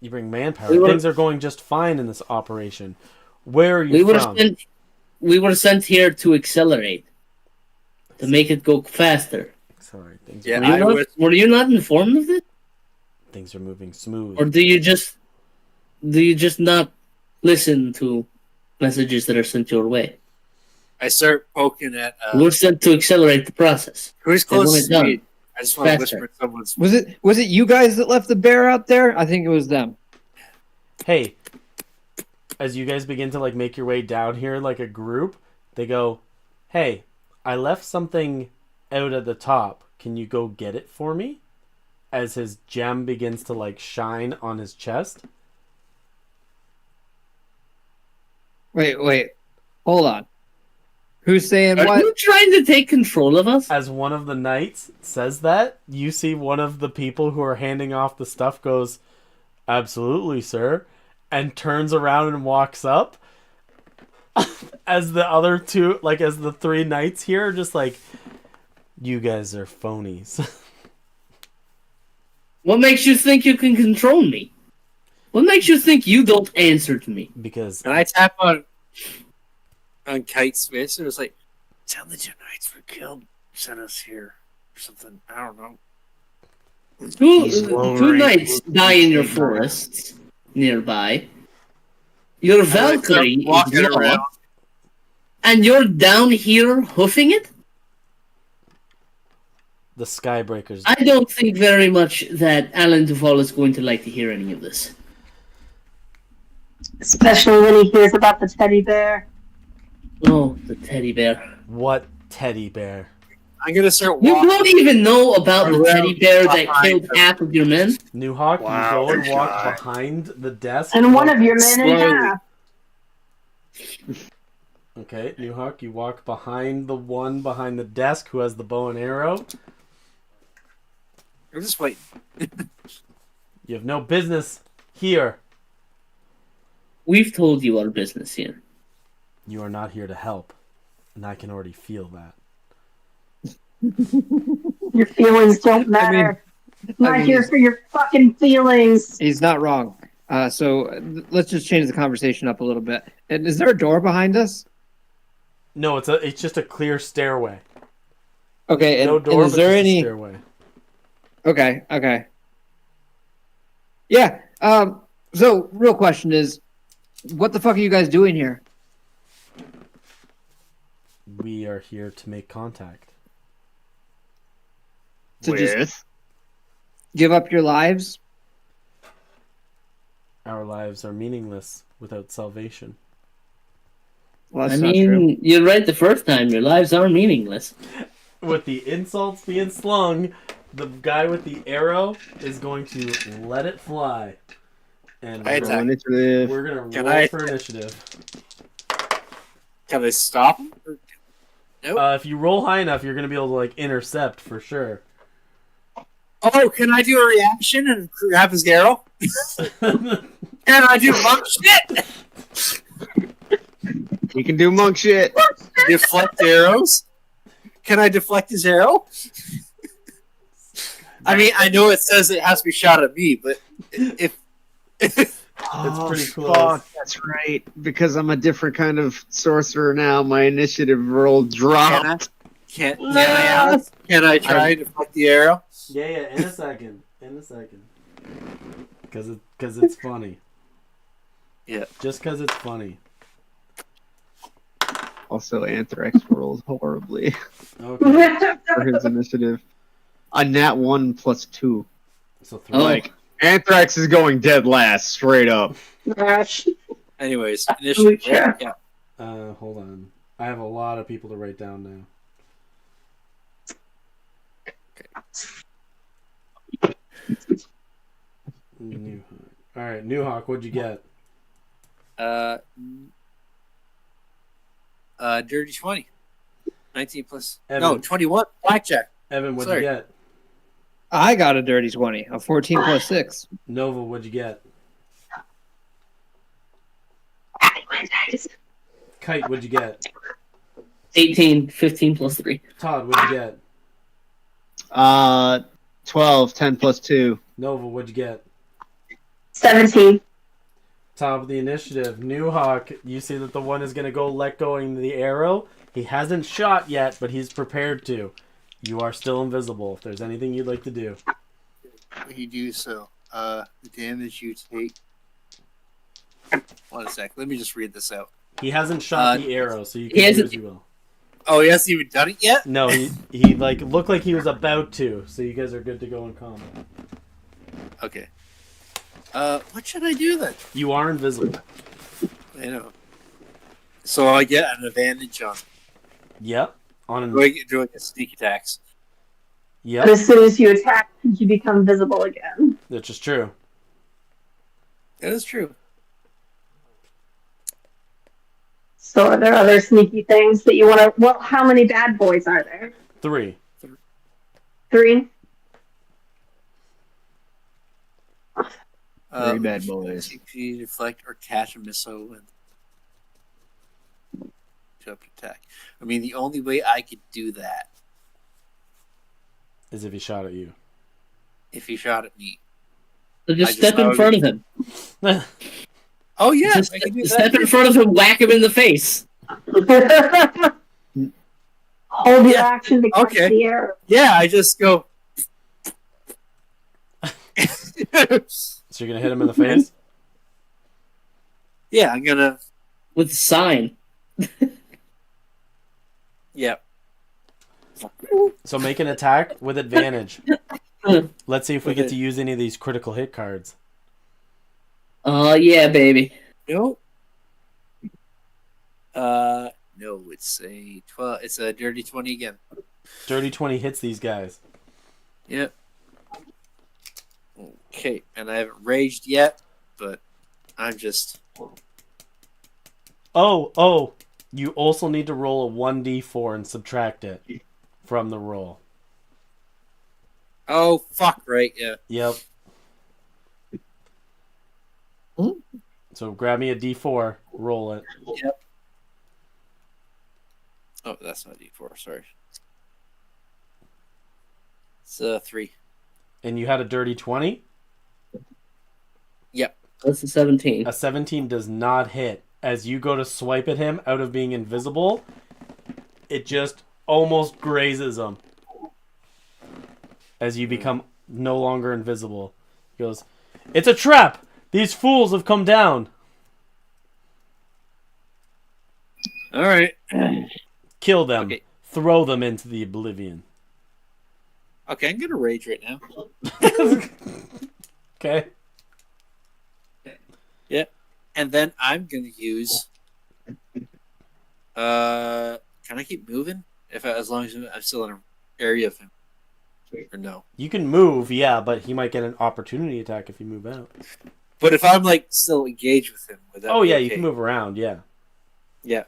You bring manpower. Things are going just fine in this operation. Where are you from? We were sent here to accelerate, to make it go faster. Sorry, Yeah, Were you not informed of it, things are moving smooth. or do you just not listen to messages that are sent your way. I start poking at. We're sent to accelerate the process. Who's And when closest it's to done, me? I just want to faster. whisper in someone's. Was it you guys that left the bear out there? I think it was them. Hey, as you guys begin to like make your way down here like a group, they go, "Hey, I left something out at the top. Can you go get it for me?" As his gem begins to like shine on his chest. Wait. Hold on. Who's saying Are what? you trying to take control of us? As one of the knights says that, you see one of the people who are handing off the stuff goes, "Absolutely, sir," and turns around and walks up. As the other two, like as the three knights here are just like, "You guys are phonies." What makes you think you can control me? What makes you think you don't answer to me? Because And I tap on Kite's face and it's like, "Tell the two knights were killed. Sent us here or something. I don't know." Two knights die in your forests nearby. Your Valkyrie is walking lost, around. and you're down here hoofing it? the Skybreakers. I don't think very much that Alan Duvall is going to like to hear any of this. Especially when he hears about the teddy bear. Oh, the teddy bear. What teddy bear? I'm gonna start You walking. don't even know about the around teddy bear that behind killed him. half of your men? Newhawk, Wow, you go and good walk shot. behind the desk. And one of your men in Slowly. half. Okay, Newhawk, you walk behind the one behind the desk who has the bow and arrow. I'm just waiting. You have no business here. We've told you our business here. You are not here to help. And I can already feel that. Your feelings don't matter. I'm not here for your fucking feelings. He's not wrong. So let's just change the conversation up a little bit. And is there a door behind us? No, it's just a clear stairway. Okay, No and door, is but there just a any? stairway. Okay. Yeah. So real question is, what the fuck are you guys doing here? We are here to make contact. To just With? give up your lives? Our lives are meaningless without salvation. Well, I that's not true. mean, you're right the first time. Your lives are meaningless. With the insults being slung, the guy with the arrow is going to let it fly. And I we're, attack. Initiative. we're gonna Can roll I- for initiative. Can I stop him? Nope. If you roll high enough, you're gonna be able to like intercept for sure. Oh, can I do a reaction and grab his arrow? Can I do monk shit? You can do monk shit. Deflect arrows? Can I deflect his arrow? I mean, I know it says it has to be shot at me, but if Oh, pretty close. fuck, that's right. Because I'm a different kind of sorcerer now, my initiative roll dropped. can I try and deflect the arrow? Yeah, in a second. Because it's funny. Yeah. Just because it's funny. Also, Anthrax rolls horribly Okay. for his initiative. A nat 1 plus 2. So three. Oh. Like, Anthrax is going dead last, straight up. Anyways, initiative. Sure. Yeah. Hold on. I have a lot of people to write down now. Newhawk. All right, Newhawk, what'd you get? Dirty 20. 19 plus. Evan. No, 21. Blackjack. Evan, what'd Sorry. you get? I got a dirty 20, a 14 plus 6. Nova, what'd you get? Kite, what'd you get? 18, 15 plus 3. Todd, what'd you get? 12, 10 plus 2. Nova, what'd you get? 17. Top of the initiative. Newhawk, you see that the one is going to go let going the arrow. He hasn't shot yet, but he's prepared to. You are still invisible. If there's anything you'd like to do. When you do so, the damage you take. 1 sec. Let me just read this out. He hasn't shot the arrow, so you he can do hasn't- as you will. Oh, he hasn't even done it yet? No, he like looked like he was about to, so you guys are good to go in combat. Okay. What should I do then? You are invisible. I know. So I get an advantage on. Yep. Do I get sneak attacks? But Yep. as soon as you attack, you become visible again. Which is true. That is true. So are there other sneaky things that you want to... Well, how many bad boys are there? 3. 3? Very bad boys. CP, deflect, or catch a missile when to attack. I mean, the only way I could do that Is if he shot at you. if he shot at me. So just I just step in thought front of him. Oh yeah, Just I can do step that. in front of him, whack him in the face. Hold your action to catch Okay. the arrow. Yeah, I just go. So you're gonna hit him in the face? Yeah, I'm gonna. With a sign. Yeah. So make an attack with advantage. Let's see if we get to use any of these critical hit cards. Oh, yeah, baby. No. No, it's a 12. It's a dirty 20 again. Dirty 20 hits these guys. Yep. Okay, and I haven't raged yet, but I'm just. Oh, you also need to roll a 1d4 and subtract it from the roll. Oh fuck! Right? Yeah. Yep. So grab me a d4, roll it. Yep. Oh, that's not D4. Sorry. It's 3. And you had a dirty 20? Yep. That's a 17. A 17 does not hit. As you go to swipe at him out of being invisible, it just almost grazes him. As you become no longer invisible. He goes, "It's a trap! These fools have come down!" All right. Kill them. Okay. Throw them into the oblivion. Okay, I'm gonna rage right now. Okay. Yeah, and then I'm gonna use. Can I keep moving? As long as I'm still in an area of him, or no? You can move, yeah, but he might get an opportunity attack if you move out. But if I'm like still engaged with him, would that Oh be yeah, okay? you can move around, yeah. Yeah.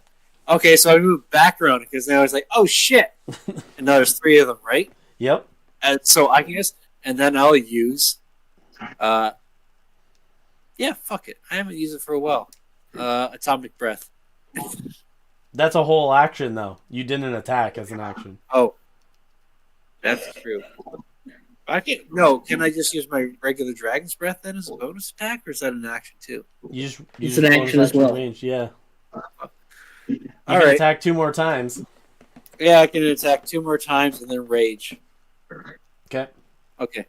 Okay, so I move back around because now it's like, oh shit, and now there's 3 of them, right? Yep. And so I can just, and then I'll use, yeah, fuck it. I haven't used it for a while. Atomic breath. That's a whole action though. You didn't attack as an action. Oh, that's true. I can't. No, can I just use my regular dragon's breath then as a bonus attack, or is that an action too? It's It's an action as well. Range, yeah. You All can right. attack 2 more times. Yeah, I can attack 2 more times and then rage. Okay. Okay,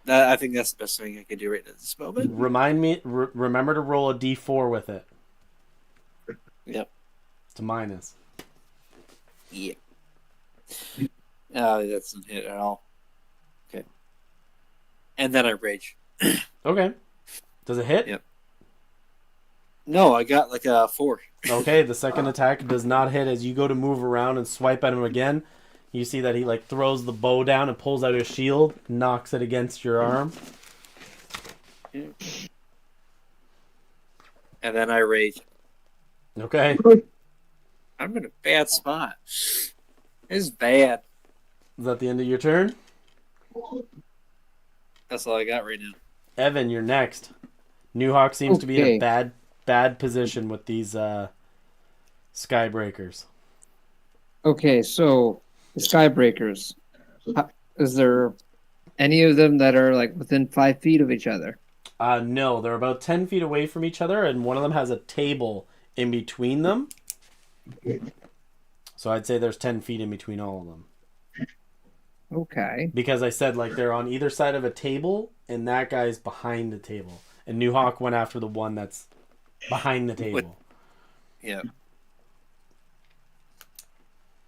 I think that's the best thing I can do right at this moment. Remember to roll a d4 with it. Yep. It's a minus. Yeah. That doesn't hit at all. Okay. And then I rage. Okay. Does it hit? Yep. No, I got like a 4. Okay, the second attack does not hit. As you go to move around and swipe at him again, you see that he like throws the bow down and pulls out his shield, knocks it against your arm. And then I rage. Okay. I'm in a bad spot. This is bad. Is that the end of your turn? That's all I got right now. Evan, you're next. Newhawk seems to be in a Okay. bad position with these Skybreakers. Okay, so the Skybreakers. Is there any of them that are like within 5 feet of each other? No, they're about 10 feet away from each other, and one of them has a table in between them. So I'd say there's 10 feet in between all of them. Okay. Because I said, like, they're on either side of a table, and that guy's behind the table. And Newhawk went after the one that's behind the table. Yeah.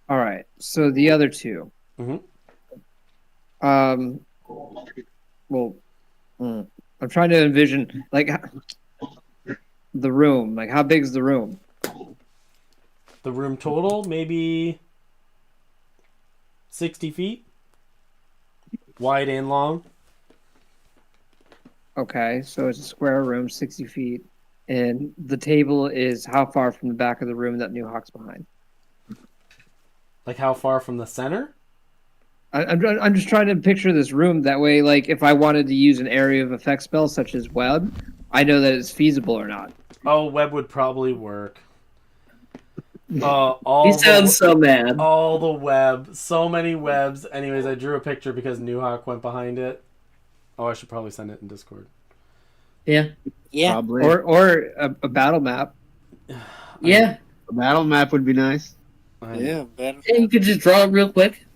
All right. So the other two. Mhm. Well, I'm trying to envision like the room. Like, how big is the room? The room total, maybe 60 feet. Wide and long. Okay, so it's a square room, 60 feet, and the table is how far from the back of the room that New Hawk's behind? Like how far from the center? I'm just trying to picture this room. That way, like, if I wanted to use an area of effect spell such as web, I know that it's feasible or not. Oh, web would probably work. He All sounds so mad. all the web, so many webs. Anyways, I drew a picture because New Hawk went behind it. Oh, I should probably send it in Discord. Yeah. Yeah. Probably. Or a battle map. Yeah. A battle map would be nice. Yeah, better. Yeah, you could just draw it real quick.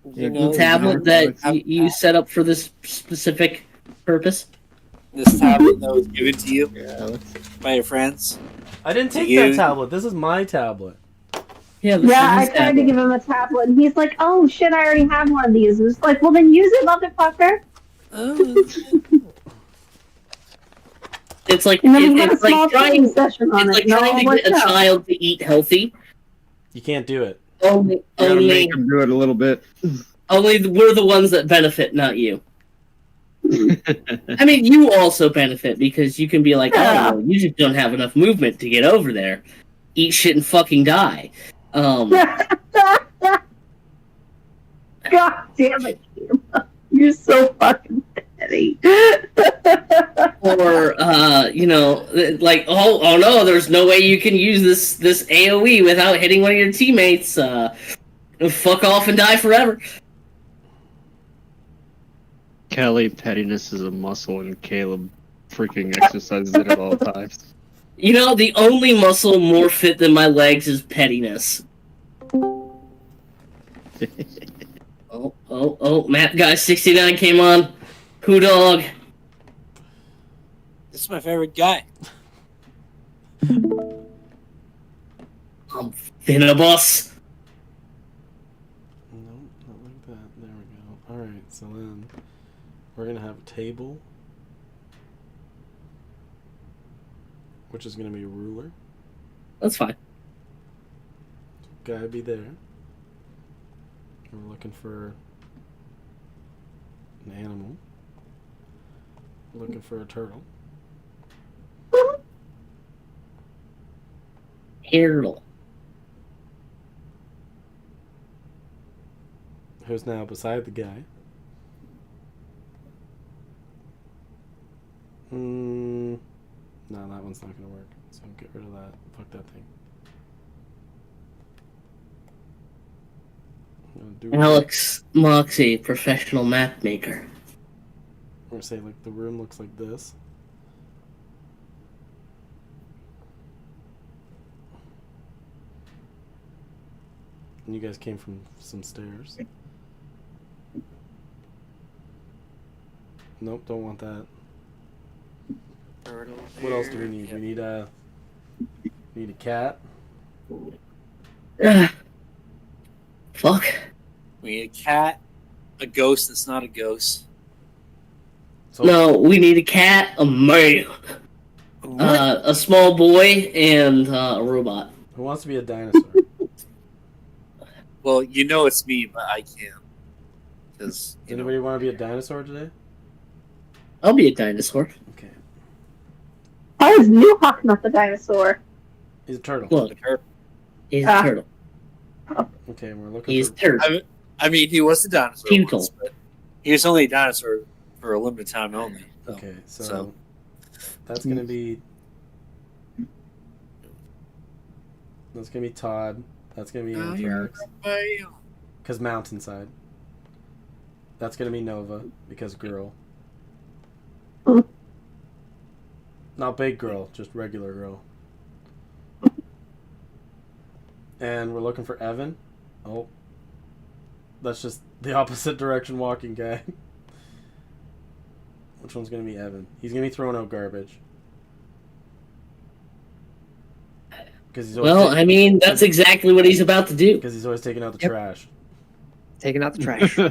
You The know, tablet that you set up for this specific purpose. this tablet that was given to you Yeah, by your friends. I didn't take You- that tablet. This is my tablet. Yeah, this Yeah, I is tried to give him a tablet, and he's like, "Oh shit, I already have one of these." It's like, well, then use it, motherfucker. It's like And then we got a it's like small trying. training session on It's it. like trying to No, get a what's up? child to eat healthy. You can't do it. Only, gotta only, make them do it a little bit. we're the ones that benefit, not you. I mean, you also benefit because you can be like, Yeah. oh, well, you just don't have enough movement to get over there. Eat shit and fucking die. God damn it, Kim. You're so fucking petty. Or like, oh no, there's no way you can use this AOE without hitting one of your teammates. Fuck off and die forever. Kelly, pettiness is a muscle, and Caleb freaking exercises it at all times. You know, the only muscle more fit than my legs is pettiness. Oh, Matt Guy 69 came on. Who dog? This is my favorite guy. I'm finna boss. No, not like that. There we go. Alright, so then we're going to have a table, which is going to be a ruler. That's fine. Guy be there. We're looking for an animal. Looking for a turtle. Turtle. Who's now beside the guy. No, that one's not going to work. So get rid of that. Fuck that thing. Alex Moxie, professional map maker. Or say like the room looks like this. And you guys came from some stairs. Nope, don't want that. What else do we need? We need a cat. Fuck. We need a cat, a ghost that's not a ghost. So No, we need a cat, a man, a small boy, and a robot. who wants to be a dinosaur? Well, you know it's me, but I can't. Because, Does anybody want to be a dinosaur today? I'll be a dinosaur. Okay. How is New Hawk not the dinosaur? He's a turtle. Look, he's a Ah. turtle. Okay, we're looking He's for turtle. I mean, he was a dinosaur Pupil. once, but he was only a dinosaur for a limited time only. Okay, so So- that's gonna be Todd. That's gonna be Anthrax. Because Mountainside. That's gonna be Nova because girl. Not big girl, just regular girl. And we're looking for Evan. Oh. That's just the opposite direction walking guy. Which one's gonna be Evan? He's gonna be throwing out garbage. Because he's always Well, I mean, that's exactly what he's about to do. because he's always taking out the Yep. trash. Taking out the trash. Is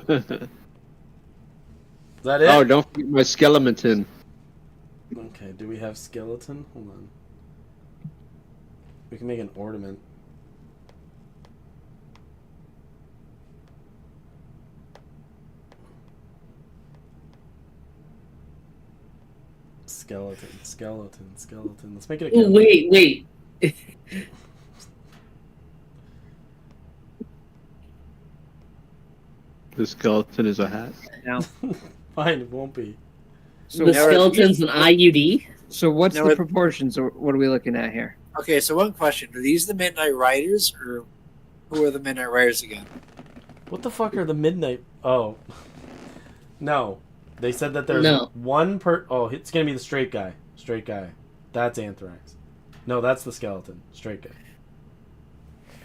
that it? Oh, don't forget my skeleton. Okay, do we have skeleton? Hold on. We can make an ornament. Skeleton. Let's make it a Oh, wait. The skeleton is a hat. Fine, it won't be. So, The skeleton's an IUD? so what's Now the it- proportions, or what are we looking at here? Okay, so one question: are these the Midnight Riders, or who are the Midnight Riders again? What the fuck are the midnight? Oh. No. They said that there's No. one per. Oh, it's gonna be the straight guy. Straight guy. That's Anthrax. No, that's the skeleton. Straight guy.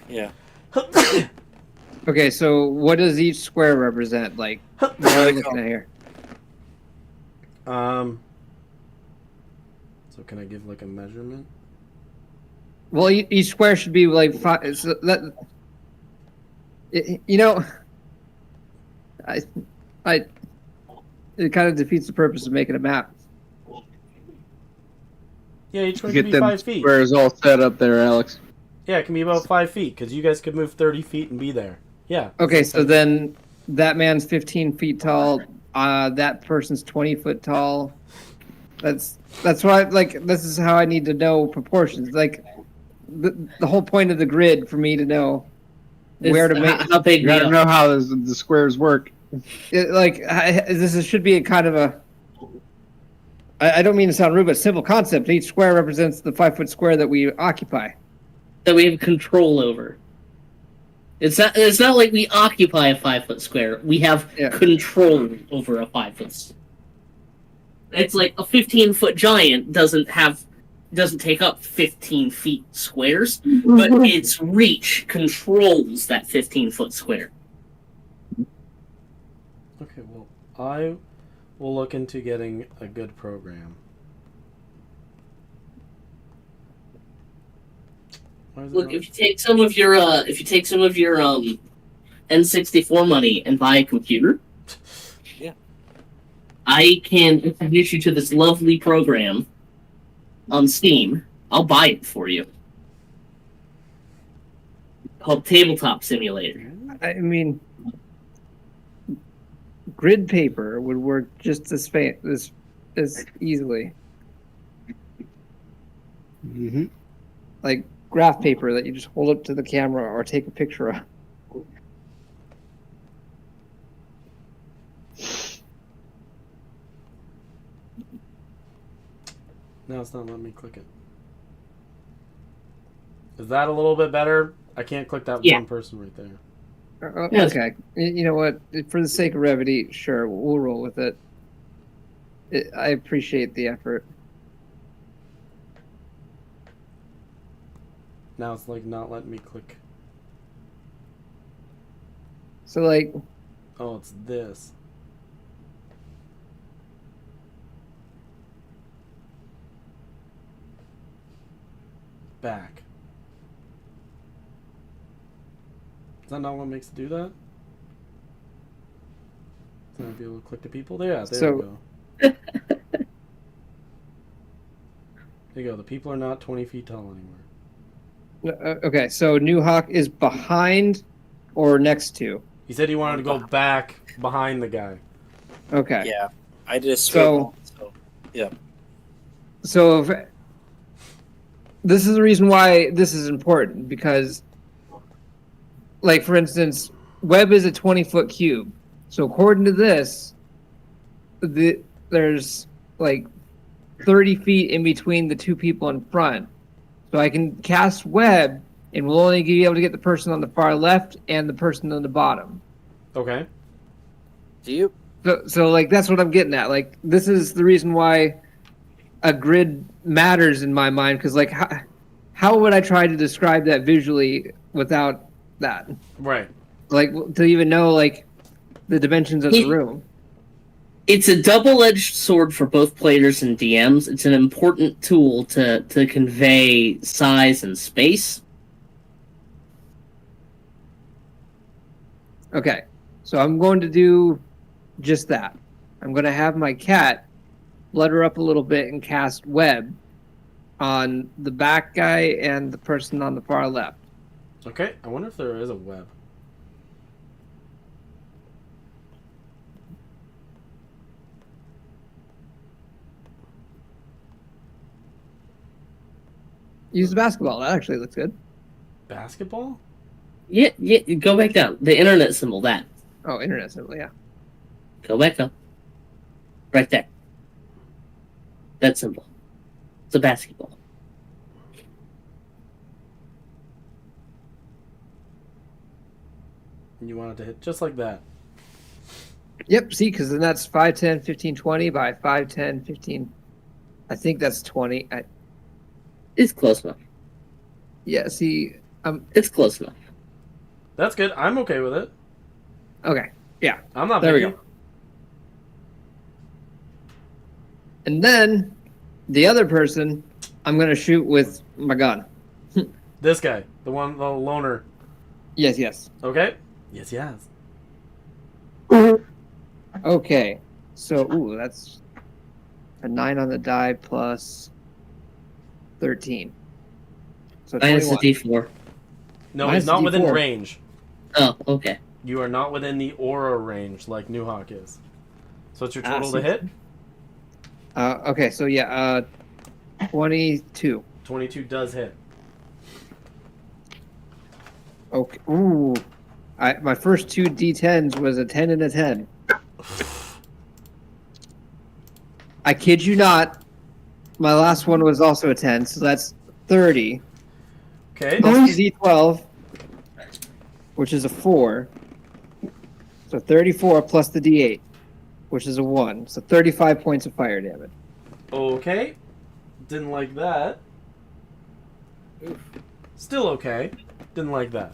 Yeah. Okay, so what does each square represent? Like, what are we looking at here? So can I give like a measurement? Well, each square should be like 5. So that, it kind of defeats the purpose of making a map. Yeah, each one Get can be them 5 feet. squares all set up there, Alex. Yeah, it can be about 5 feet because you guys could move 30 feet and be there. Yeah. Okay, so then that man's 15 feet tall. That person's 20 foot tall. That's why, like, this is how I need to know proportions. Like, the whole point of the grid for me to know where to make. How big You gotta the know how the squares work. This should be a kind of a. I don't mean to sound rude, but simple concept. Each square represents the 5 foot square that we occupy. that we have control over. It's not like we occupy a 5 foot square. We have control over a 5 foot. It's like a 15-foot giant doesn't take up 15 feet squares, but its reach controls that 15-foot square. Okay, well, I will look into getting a good program. Why is it Look, not- if you take some of your N64 money and buy a computer, Yeah. I can introduce you to this lovely program on Steam. I'll buy it for you. Called Tabletop Simulator. I mean, grid paper would work just as easily. Mm-hmm. Like graph paper that you just hold up to the camera or take a picture of. No, it's not letting me click it. Is that a little bit better? I can't click that one person right there. Yes. Okay, you know what? For the sake of brevity, sure, we'll roll with it. I appreciate the effort. Now it's like not letting me click. So, like, Oh, it's this. Back. Is that not what makes it do that? Is that be able to click to people? Yeah, there So- we go. There you go. The people are not 20 feet tall anymore. okay, so New Hawk is behind or next to? He said he wanted to go back behind the guy. Okay. Yeah, I did a So- so So if, this is the reason why this is important, because, like, for instance, web is a 20-foot cube. So according to this, there's like 30 feet in between the two people in front. So I can cast web, and we'll only be able to get the person on the far left and the person on the bottom. Okay. do you? So like, that's what I'm getting at. Like, this is the reason why a grid matters in my mind, because, like, how would I try to describe that visually without that? Right. Like, to even know, like, the dimensions of the room. It's a double-edged sword for both players and DMs. It's an important tool to convey size and space. Okay, so I'm going to do just that. I'm going to have my cat flutter up a little bit and cast web on the back guy and the person on the far left. Okay, I wonder if there is a web. Use the basketball. That actually looks good. Basketball? Yeah, go back down. The internet symbol, that. Oh, internet symbol, yeah. Go back up. Right there. That symbol. It's a basketball. And you want it to hit just like that. Yep, see, because then that's 5, 10, 15, 20 by 5, 10, 15. I think that's 20. It's close enough. Yeah, see, It's close enough. That's good. I'm okay with it. okay. Yeah, I'm not there we picky. go. And then the other person, I'm going to shoot with my gun. This guy, the loner. Yes. Okay. Yes, yes. Okay, so, ooh, that's a 9 on the die plus 13. So Minus the 21. D4. No, Mine's he's not within D4. range. Oh, okay. You are not within the aura range like New Hawk is. So it's your total to see. hit? Okay, so yeah, 22. 22 does hit. Okay, ooh. My first two D10s was a 10 and a 10. I kid you not. My last one was also a 10, so that's 30. Okay. Plus the D12, which is a 4. So 34 plus the D8, which is a 1. So 35 points of fire damage. Okay. Didn't like that. Still okay. Didn't like that.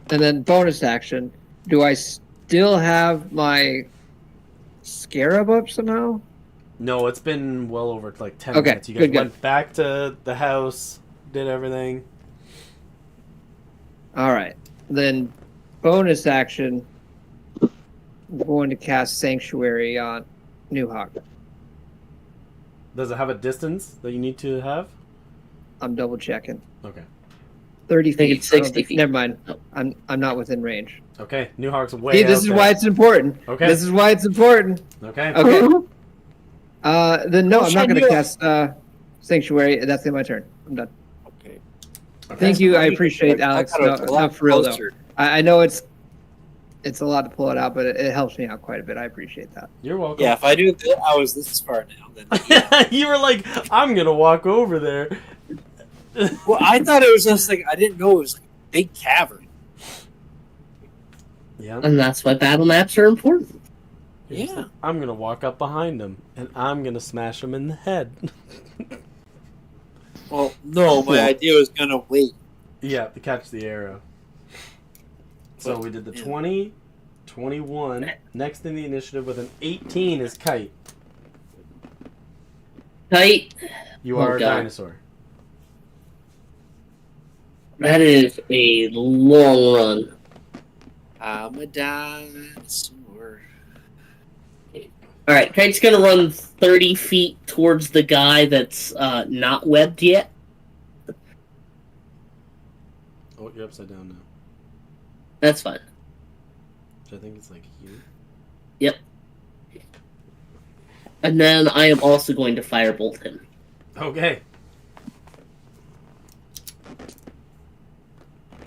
And then bonus action. Do I still have my scarab up somehow? No, it's been well over like 10 Okay, minutes. You guys good. went back to the house, did everything. All right. Then bonus action. I'm going to cast Sanctuary on New Hawk. Does it have a distance that you need to have? I'm double checking. Okay. 30 I think feet. it's 60 think- feet. Never mind. Oh. I'm not within range. Okay. New Hawk's way See, out this is there. why it's important. Okay. This is why it's important. Okay. Okay. Then no, Oh, I'm not going to shit, cast Sanctuary. That's in my turn. I'm done. Okay. Thank you. I appreciate Alex. I thought it was a No, lot not for real though. closer. I know it's a lot to pull it out, but it helps me out quite a bit. I appreciate that. You're welcome. Yeah, if I knew that I was this far now, then You were like, I'm going to walk over there. well, I thought it was just like I didn't know it was like a big cavern. Yeah. And that's why battle maps are important. You're just Yeah. like, I'm going to walk up behind him, and I'm going to smash him in the head. Well, no, my idea was gonna wait. Yeah, to catch the arrow. So we did the 20, 21. Next in the initiative with an 18 is Kite. Kite, You Oh, are a God. dinosaur. that is a long run. I'm a dinosaur. Alright, Kite's gonna run 30 feet towards the guy that's not webbed yet. Oh, you're upside down now. That's fine. Which I think it's like here. Yep. And then I am also going to firebolt him. Okay.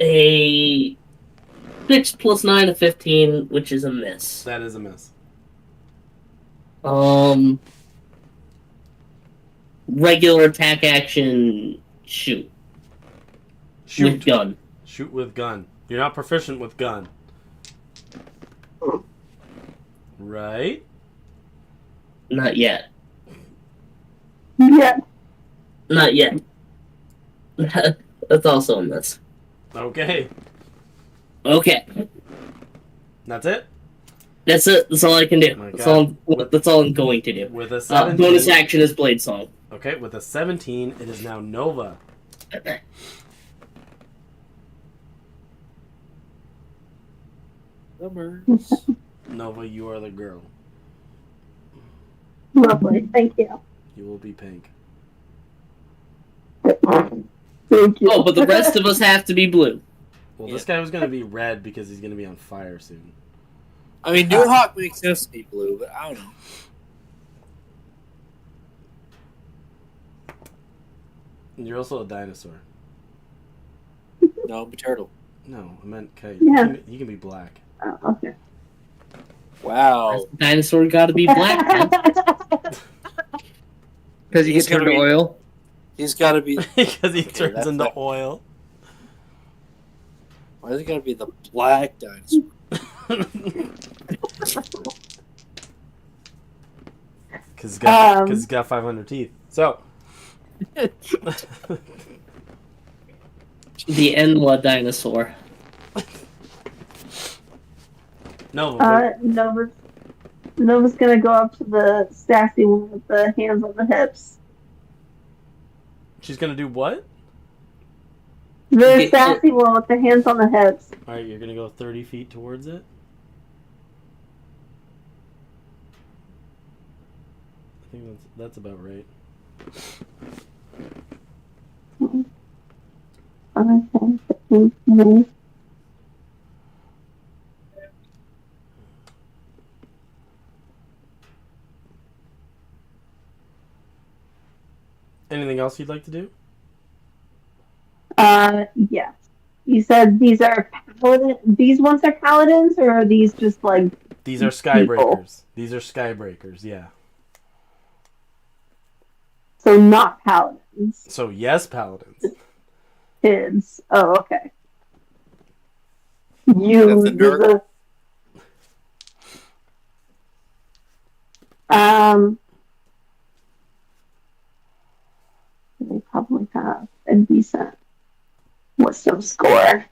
A 6 plus 9 to 15, which is a miss. That is a miss. Regular attack action, shoot. Shoot. With gun. Shoot with gun. You're not proficient with gun. Right? Not yet. Yeah. Not yet. That's also a miss. Okay. Okay. That's it? That's it. That's all I can do. My That's God. that's all I'm going to do. With a 17. Bonus action is Blade Song. Okay, with a 17, it is now Nova. Nova, you are the girl. Lovely. Thank you. You will be pink. Thank you. Oh, but the rest of us have to be blue. Well, this guy was going to be red because he's going to be on fire soon. I mean, New Hawk makes sense to be blue, but I don't know. And you're also a dinosaur. No, I'm a turtle. No, I meant kite. Yeah. You can be black. Oh, okay. Wow. Dinosaur got to be black, man. Because you He's get turned gonna to be- oil. He's got to be. Because he turns that's into not- oil. Why is it got to be the black dinosaur? Because he's got 500 teeth. So. The Enwa dinosaur. No. Nova's gonna go up to the sassy one with the hands on the hips. She's going to do what? The sassy one with the hands on the hips. Alright, you're going to go 30 feet towards it. I think that's about right. Okay. Anything else you'd like to do? Yes. You said these are paladin. These ones are paladins, or are these just like These are skybreakers. These are skybreakers, yeah. so not paladins? So yes, paladins. Kids. Oh, okay. You. That's a nerd. They probably have a decent wisdom score.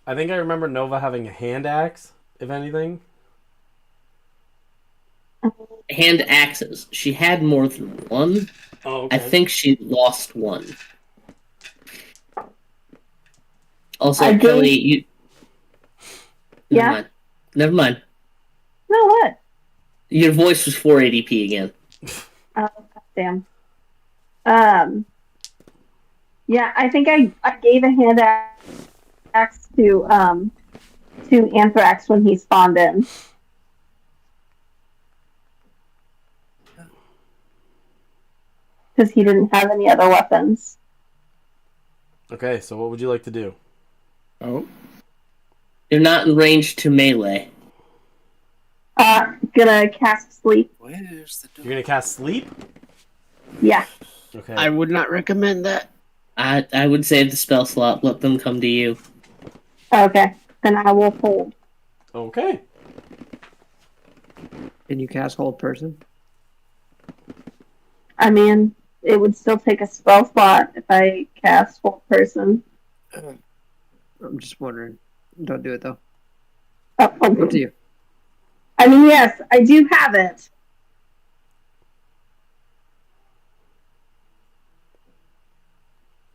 I think I remember Nova having a hand axe, if anything. Hand axes. She had more than one. Oh, okay. I think she lost one. Also, I Kelly, think- you. Yeah? Mind. Never mind. No, what? Your voice was 480p again. Oh, damn. Yeah, I think I gave a hand axe to Anthrax when he spawned in. Because he didn't have any other weapons. Okay, so what would you like to do? Oh. You're not in range to melee. Gonna cast sleep. Where's the door? You're gonna cast sleep? Yeah. Okay. I would not recommend that. I would save the spell slot. Let them come to you. Okay. Then I will hold. Okay. Can you cast hold person? I mean, it would still take a spell slot if I cast hold person. I'm just wondering. Don't do it though. Oh, Up to you. I mean, yes, I do have it.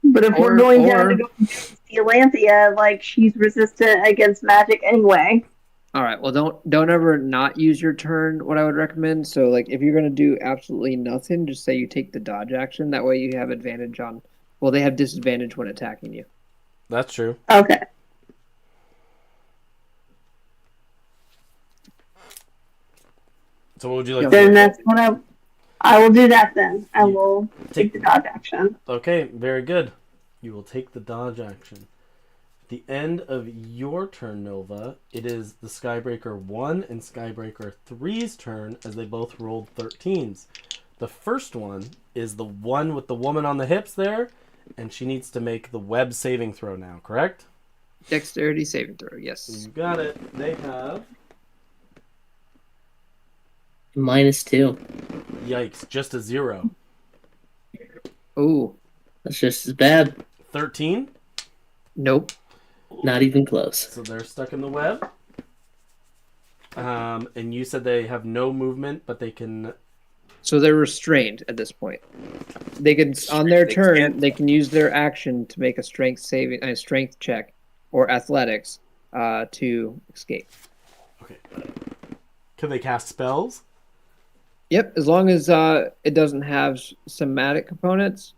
But if we're going down to go against Elanthea, like, she's resistant against magic anyway. All right. Well, don't ever not use your turn. What I would recommend. So, like, if you're gonna do absolutely nothing, just say you take the dodge action. That way, you have advantage on. Well, they have disadvantage when attacking you. That's true. Okay. So what would you like to Then do? that's what I will do that then. I will take the dodge action. Okay, very good. You will take the dodge action. At the end of your turn, Nova, it is the Skybreaker 1 and Skybreaker 3's turn as they both rolled 13s. The first one is the one with the woman on the hips there. And she needs to make the web saving throw now, correct? Dexterity saving throw, yes. You got it. They have... -2. Yikes, just a 0. Ooh, That's just as bad. 13. nope. Not even close. So they're stuck in the web. And you said they have no movement, but they can... So they're restrained at this point. They can, on their They turn, can't- they can use their action to make a strength check, or athletics, to escape. Okay. Can they cast spells? Yep, as long as it doesn't have somatic components.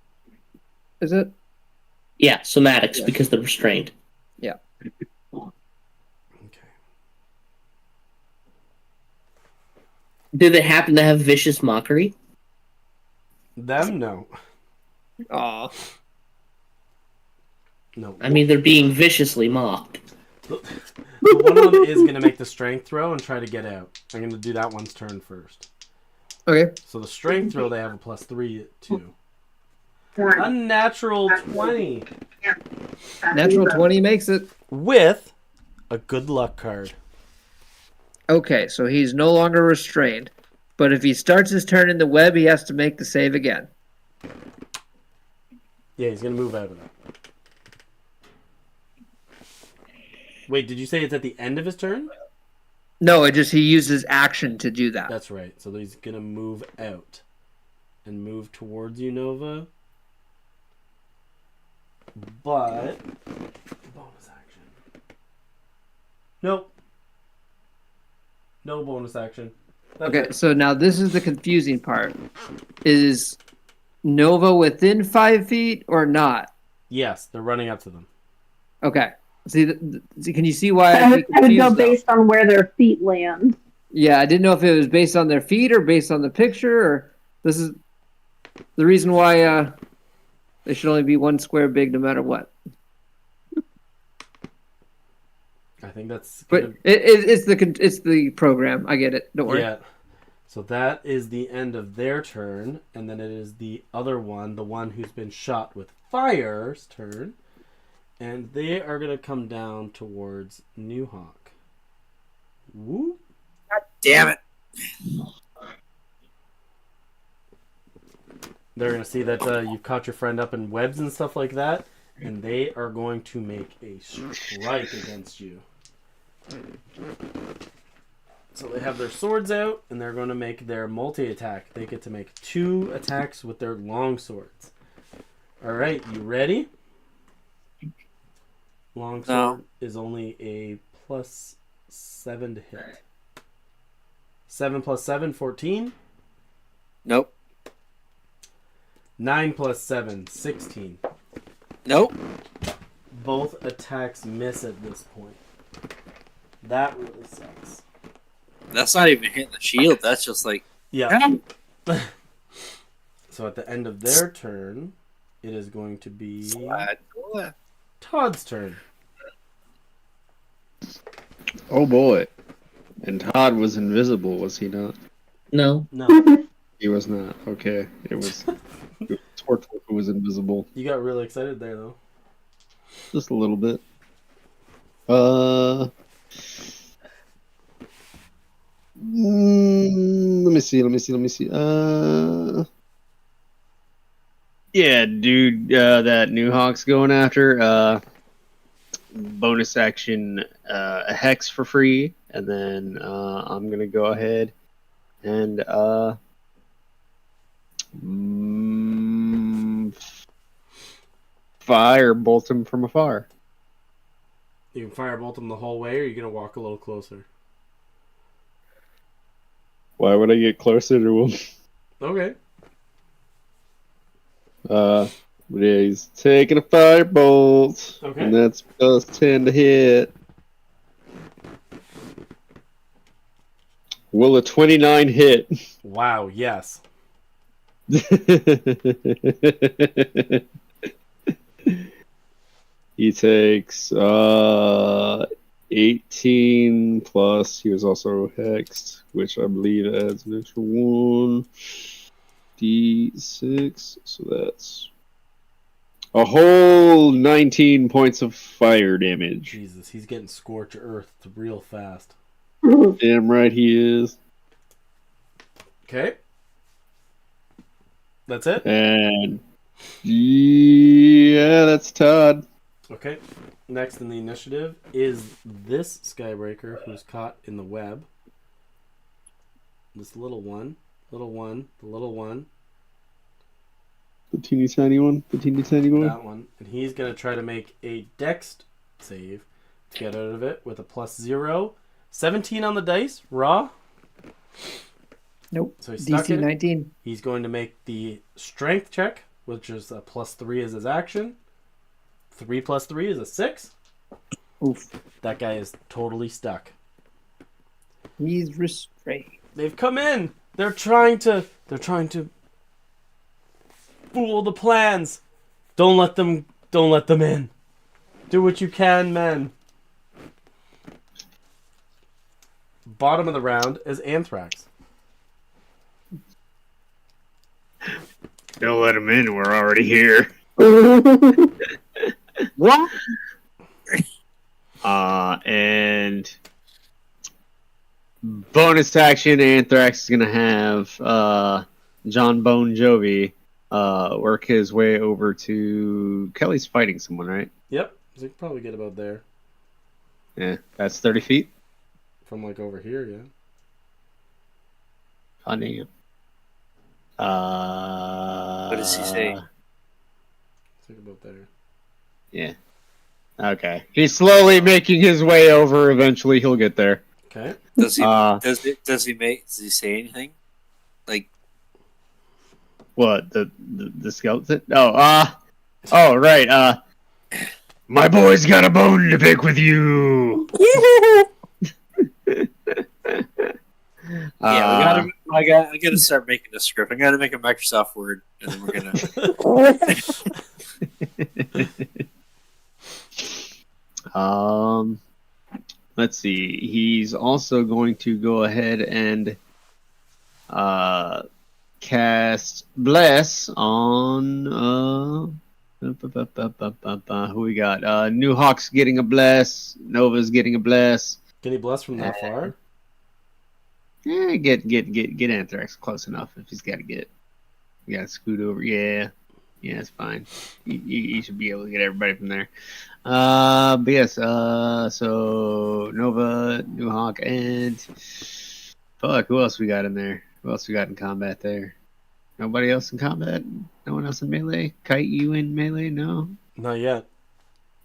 Is it? Yeah, somatics Yeah. because they're restrained. Okay. Do they happen to have vicious mockery? Them? No. Aw. No. I mean, they're being viciously mocked. The one of them is going to make the strength throw and try to get out. I'm going to do that one's turn first. Okay. So the strength throw, they have a +3 to. Unnatural 20. Natural 20 makes it. With a good luck card. Okay, so he's no longer restrained. But if he starts his turn in the web, he has to make the save again. Yeah, he's going to move out of that. Wait, did you say it's at the end of his turn? No, he uses action to do that. That's right. So he's going to move out. And move towards you, Nova. But... bonus action. Nope. No bonus action. That's Okay, it. so now this is the confusing part. Is Nova within 5 feet or not? Yes, they're running up to them. Okay. See, can you see why I I'd be would go confused? though? based on where their feet land. Yeah, I didn't know if it was based on their feet or based on the picture, or this is the reason why they should only be 1 square big no matter what. I think that's... But it's the program. I get it. Don't worry. Yeah. So that is the end of their turn, and then it is the other one, the one who's been shot with fire's turn, and they are going to come down towards New Hawk. Woo! Damn it. They're going to see that you've caught your friend up in webs and stuff like that, and they are going to make a strike against you. So they have their swords out, and they're going to make their multi-attack. They get to make 2 attacks with their long swords. Alright, you ready? Long sword is only a +7 to hit. 7 + 7, 14. Nope. 9 + 7, 16. Nope. Both attacks miss at this point. That really sucks. That's not even hitting the shield. That's just like... Yeah. So at the end of their turn, it is going to be Slide. Todd's turn. Oh boy. And Todd was invisible, was he not? No. No. He was not. Okay. It was Tortwork who was invisible. You got really excited there, though. Just a little bit. Let me see. Yeah, dude, that New Hawk's going after. Bonus action, a hex for free, and then I'm gonna go ahead and firebolt him from afar. You can firebolt him the whole way, or you're going to walk a little closer. Why would I get closer to him? Okay. But yeah, he's taking a firebolt. Okay. And that's +10 to hit. Will a 29 hit? Wow, yes. He takes 18 plus, he was also hexed, which I believe adds an extra 1d6, so that's A whole 19 points of fire damage. Jesus, he's getting scorch earth real fast. Damn right he is. Okay. That's it? And yeah, that's Todd. Okay. Next in the initiative is this Skybreaker who's caught in the web. This little one. The little one. The teeny tiny one. That one. And he's going to try to make a dex save to get out of it with a +0. 17 on the dice, raw. Nope. So he's stuck DC in it. 19. He's going to make the strength check, which is a +3 as his action. 3 + 3 is a 6. Oof. That guy is totally stuck. He's restrained. They've come in. They're trying to fool the plans. Don't let them in. Do what you can, men. Bottom of the round is Anthrax. Don't let him in. We're already here. What? And bonus action, Anthrax is gonna have John Bon Jovi work his way over to Kelly's fighting someone, right? Yep. So you can probably get about there. Yeah, that's 30 feet. From like over here, yeah. Oh, damn. What does he say? Think about there. Yeah. Okay. He's slowly making his way over. Eventually, he'll get there. Okay. Does he? Does he say anything? Like What? The skeleton? Oh, oh, right. My boy's got a bone to pick with you. Yeah, I gotta start making a script. I gotta make a Microsoft Word, and then we're gonna. Let's see. He's also going to go ahead and cast Bless on who we got? New Hawk's getting a Bless. Nova's getting a Bless. Can he bless from that far? Yeah, get Anthrax close enough if he's got to get. You got to scoot over. Yeah, it's fine. You should be able to get everybody from there. But yes. So Nova, New Hawk, and fuck. Who else we got in there? Who else we got in combat there? Nobody else in combat? No one else in melee? Kite, you in melee? No. Not yet.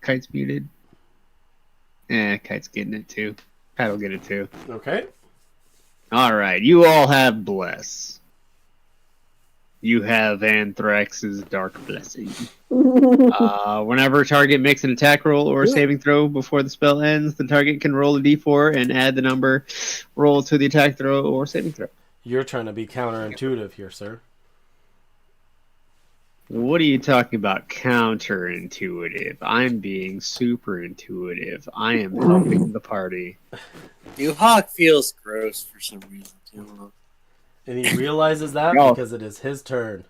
Kite's muted. Kite's getting it too. Kite'll get it too. Okay. Alright, you all have Bless. You have Anthrax's Dark Blessing. Whenever a target makes an attack roll or a saving throw before the spell ends, the target can roll a d4 and add the number roll to the attack throw or saving throw. You're trying to be counterintuitive here, sir. What are you talking about counterintuitive? I'm being super intuitive. I am helping the party. New Hawk feels gross for some reason. I don't know. And he realizes that No. because it is his turn.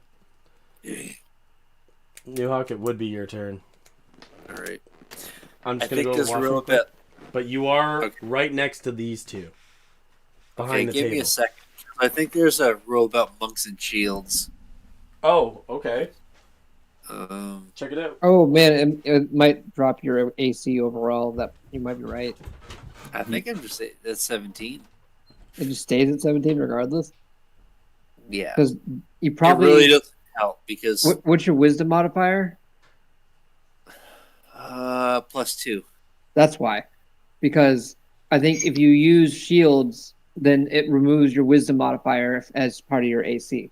New Hawk, it would be your turn. All right. I'm I just going to think go this to real Washington. bit. But you are Okay. right next to these two. Okay, Behind the give table. me a second. I think there's a rule about monks and shields. Oh, okay. Check it out. Oh man, it might drop your AC overall. That you might be right. I think I'm just at 17. It just stays at 17 regardless. Yeah. Because you probably it really doesn't help because What's your wisdom modifier? +2. That's why. Because I think if you use shields, then it removes your wisdom modifier as part of your AC.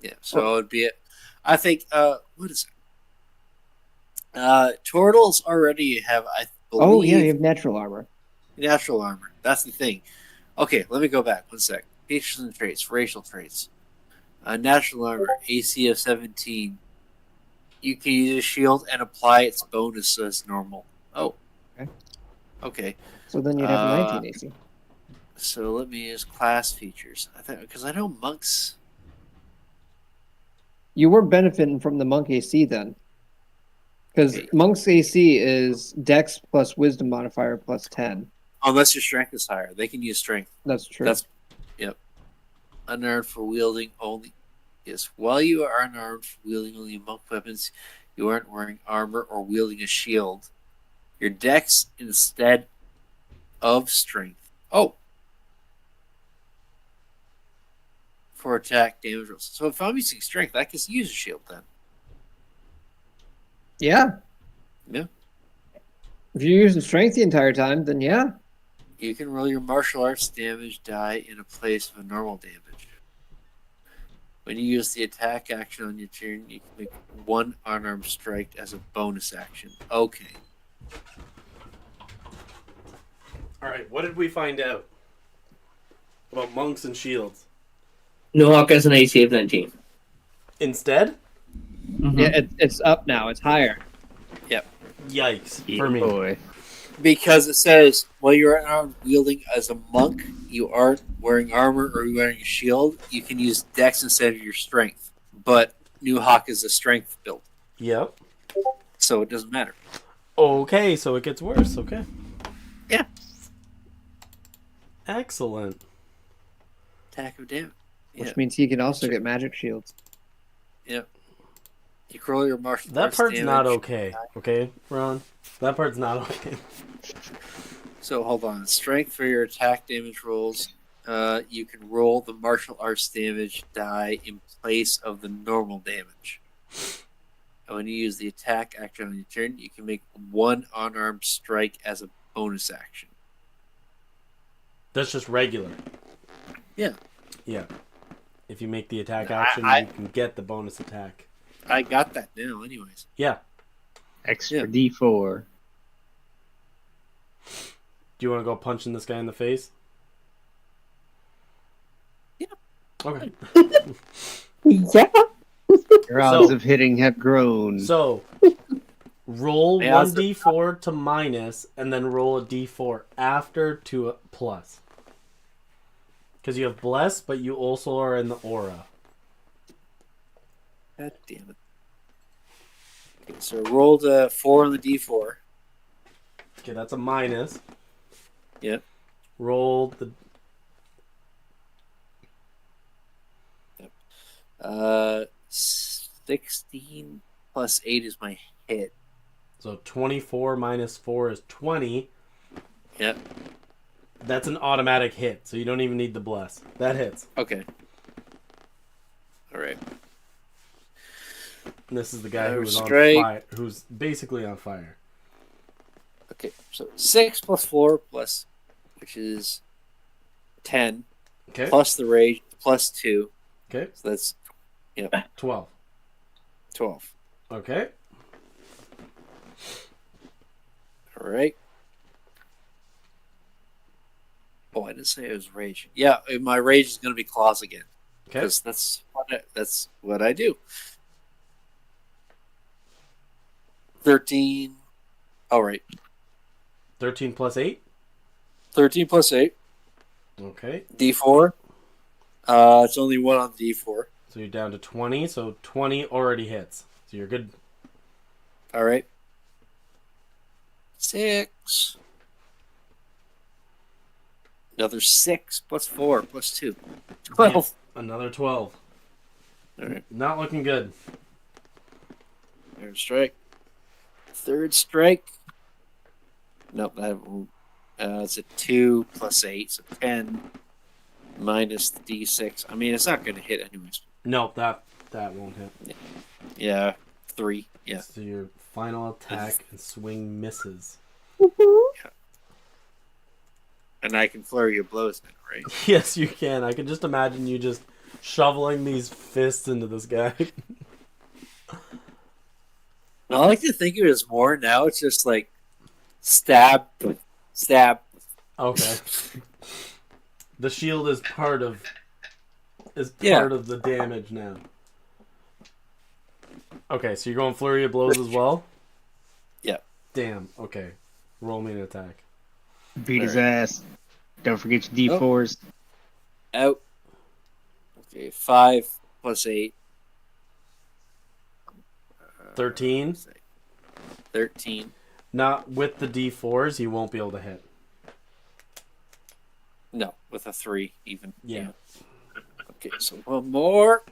Yeah, so it would be it. I think what is it? Turtles already have, I believe, Oh yeah, you have natural armor. natural armor. That's the thing. Okay, let me go back 1 sec. Features and traits, racial traits. Natural armor, AC of 17. You can use a shield and apply its bonus as normal. Oh. Okay. So then you'd have 19 AC. So let me use class features. I think because I know monks. You were benefiting from the monk AC then. Because Okay. monk's AC is Dex plus Wisdom modifier plus 10. Unless your strength is higher, they can use strength. That's true. That's unarmed for wielding only. Yes, while you are unarmed for wielding only monk weapons, you aren't wearing armor or wielding a shield. Your dex instead of strength. Oh, for attack damage rolls. So if I'm using strength, I can use a shield then. Yeah. Yeah. If you're using strength the entire time, then yeah. You can roll your martial arts damage die in a place of a normal damage. When you use the attack action on your turn, you can make one unarmed strike as a bonus action. Okay. Alright, what did we find out about monks and shields? Nuhawk has an AC of 19. Instead? Mhm. Yeah, it's up now. It's higher. Yikes. Yeah, For me. boy. Because it says, while you're unarmed wielding as a monk, you aren't wearing armor or wearing a shield, you can use dex instead of your strength. But New Hawk is a strength build, Yep. so it doesn't matter. Okay, so it gets worse. Okay. Yeah. Excellent. Attack of damage. Which Yeah. means he can also get magic shields. You can roll your martial That arts part's damage. not okay. Okay, Ron? That part's not okay. So hold on. Strength for your attack damage rolls. You can roll the martial arts damage die in place of the normal damage. And when you use the attack action on your turn, you can make one unarmed strike as a bonus action. That's just regular. Yeah. Yeah. If you make the attack I- action, I- you can get the bonus attack. I got that now, anyways. Yeah. Extra Yeah. D4. Do you want to go punching this guy in the face? Yeah. Okay. Yeah. Your odds So- of hitting have grown. So, roll Yeah, one d4 to minus, and then roll a d4 after to a plus. Because you have bless, but you also are in the aura. God damn it. Okay, so I rolled a 4 on the d4. Okay, that's a minus. Yep. Roll the 16 plus 8 is my hit. so 24 minus 4 is 20. Yep. That's an automatic hit, so you don't even need the bless. That hits. Okay. Alright. And this is the guy who was on Strike. fire, who's basically on fire. Okay, so 6 plus 4 plus, which is 10, Okay. plus the rage, plus 2. Okay. So that's 12. 12. Okay. Alright. Oh, I didn't say it was rage. Yeah, my rage is going to be claws again. Okay. Because that's what I do. 13. All right. 13 plus 8. 13 plus 8. Okay. D4. It's only 1 on D4. So you're down to 20. So 20 already hits. So you're good. All right. 6. Another 6 plus 4 plus 2. 12. Yes, another 12. All right. Not looking good. Third strike. Third strike. Nope, it's a 2 plus 8, so 10 minus the D6. I mean, it's not going to hit anyways. No, that won't hit. Yeah, 3. Yeah. So your final attack and swing misses. And I can flurry of blows now, right? Yes, you can. I can just imagine you just shoveling these fists into this guy. I like to think of it as more now. It's just like stab, stab. Okay. The shield is part of Yeah. the damage now. Okay, so you're going flurry of blows as well? Yeah. Damn. Okay. Roll me an attack. Beat his ass. Don't forget your D4s. Out. Okay, 5 plus 8. 13. 13. Not with the D4s, you won't be able to hit. No, with a 3 even. Yeah. Okay, so one more.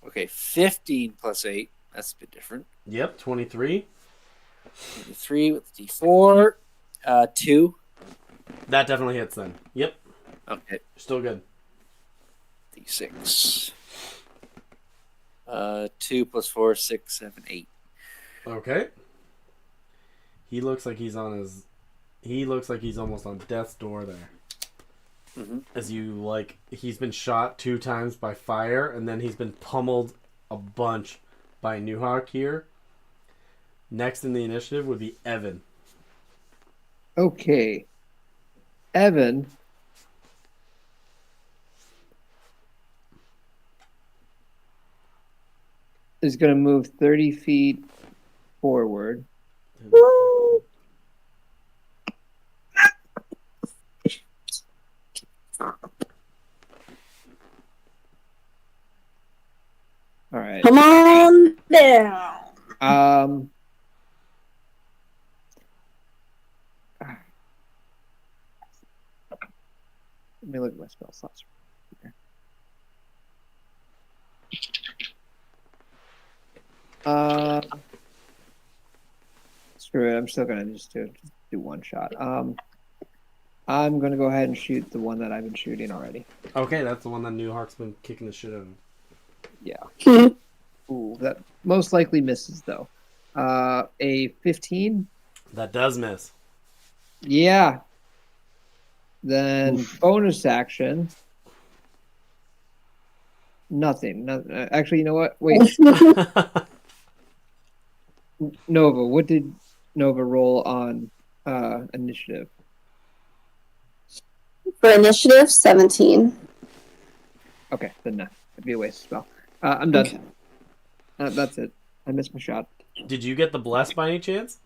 Okay, 15 plus 8. That's a bit different. Yep, 23. 23 with the D4. 2. That definitely hits then. Yep, Okay, still good. D6. 2 plus 4, 6, 7, 8. Okay. He looks like he's on his... He looks like he's almost on death's door there. Mm-hmm. As you, like... He's been shot 2 times by fire, and then he's been pummeled a bunch by Newhawk here. Next in the initiative would be Evan. Okay. Evan is going to move 30 feet forward. All right. Come on down. Let me look at my spell slots. Screw it. I'm still gonna just do one shot. I'm gonna go ahead and shoot the one that I've been shooting already. Okay, that's the one that Newhawk's been kicking the shit out of. Yeah. Ooh, that most likely misses though. A 15. That does miss. Yeah. Then bonus action. Nothing. Actually, you know what? Wait. Nova, what did Nova roll on initiative? For initiative, 17. Okay, then no. It'd be a waste of spell. I'm done. Okay. That's it. I missed my shot. Did you get the bless by any chance?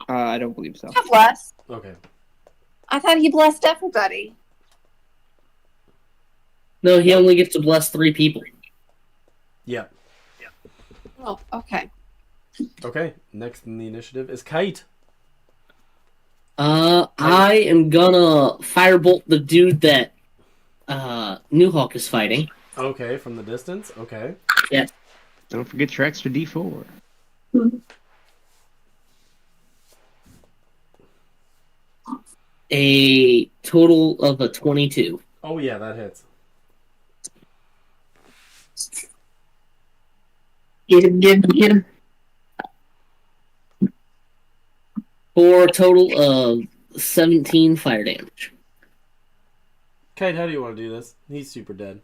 I don't believe so. Bless. Okay. I thought he blessed everybody. No, he only gets to bless 3 people. Yeah. Oh, okay. Okay, next in the initiative is Kite. I am gonna firebolt the dude that Newhawk is fighting. Okay, from the distance. Okay. Yeah. Don't forget your extra D4. A total of a 22. Oh yeah, that hits. Get him. For a total of 17 fire damage. Kite, how do you want to do this? He's super dead.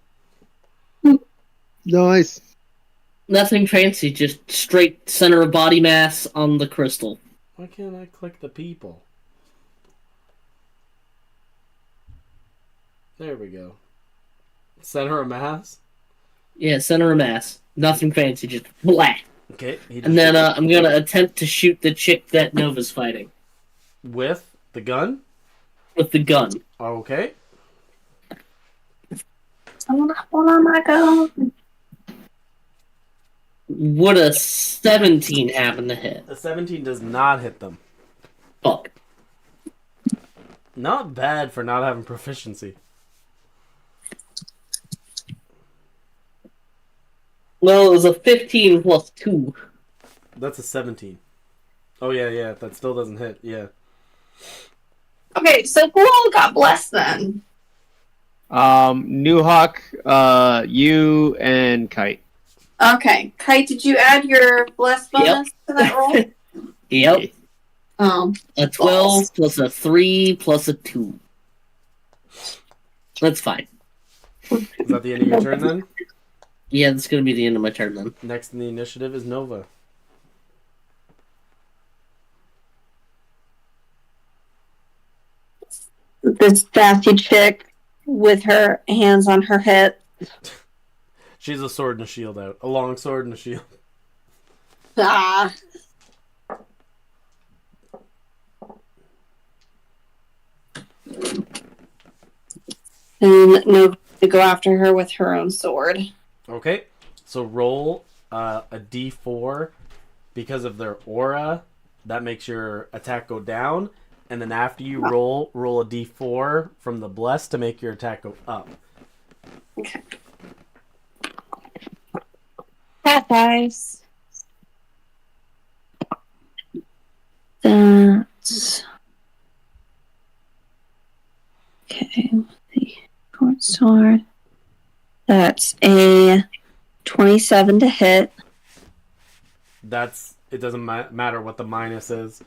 Nice. Nothing fancy, just straight center of body mass on the crystal. Why can't I click the people? There we go. Center of mass? Yeah, center of mass. Nothing fancy, just blah. Okay. And then I'm gonna attempt to shoot the chick that Nova's fighting. With the gun? With the gun. Okay. Hold on, Michael. Would a 17 happen to hit? A 17 does not hit them. Fuck. Not bad for not having proficiency. Well, it was a 15 plus 2. That's a 17. Oh, yeah, that still doesn't hit, yeah. Okay, so who all got blessed then? Newhawk, you and Kite. Okay, Kite, did you add your blessed bonus to that roll? Yep. Oh. A 12 plus a 3 plus a 2. That's fine. Is that the end of your turn, then? Yeah, that's going to be the end of my turn, then. Next in the initiative is Nova. This sassy chick with her hands on her hip. She's a sword and a shield out. A long sword and a shield. Ah. And no to go after her with her own sword. Okay. So roll a d4 because of their aura. That makes your attack go down. And then after you roll a d4 from the bless to make your attack go up. Okay. That dice. That's okay. The short sword. That's a 27 to hit. It doesn't matter what the minus is.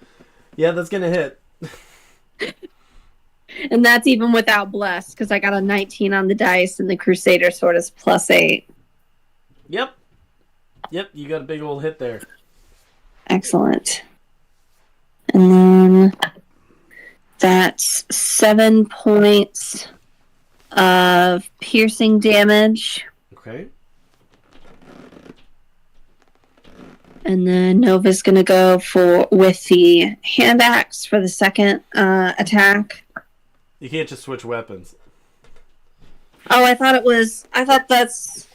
Yeah, that's gonna hit. And that's even without bless, because I got a 19 on the dice, and the Crusader sword is +8. Yep, you got a big old hit there. Excellent. And then that's 7 points of piercing damage. Okay. And then Nova's going to go with the hand axe for the second attack. You can't just switch weapons. Oh, I thought that's...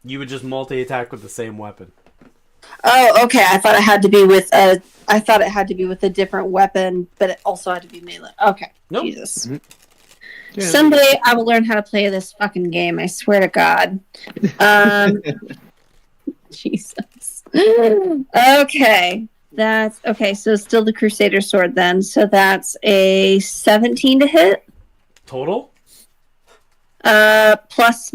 You would just multi-attack with the same weapon. Oh, okay. I thought it had to be with a different weapon, but it also had to be melee. Okay. Nope. Jesus. Mm-hmm. Yeah. Someday I will learn how to play this fucking game. I swear to God. Jesus. Okay. That's okay. So still the Crusader sword then. So that's a 17 to hit. Total? Plus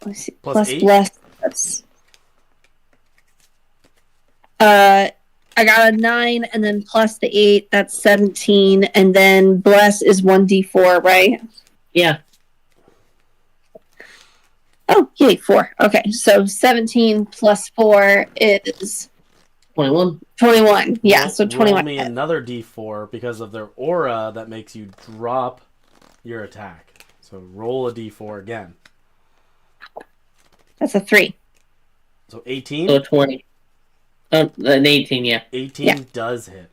let's see. Plus 8? bless. That's I got a 9 and then plus the 8, that's 17, and then bless is 1d4, right? Yeah. Oh, yay, 4. Okay, so 17 plus 4 is 21. 21. Yeah, so 21. Roll me another d4 because of their aura that makes you drop your attack. So roll a d4 again. That's a 3. So 18? So 20. An 18, yeah. 18 does hit.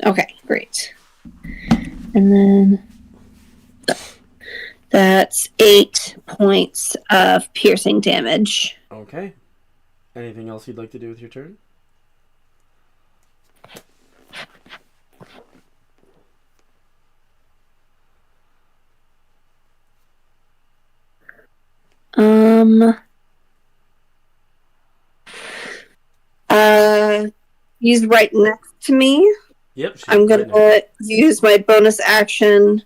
Okay, great. And then that's 8 points of piercing damage. Okay. Anything else you'd like to do with your turn? He's right next to me. Yep. I'm gonna use my bonus action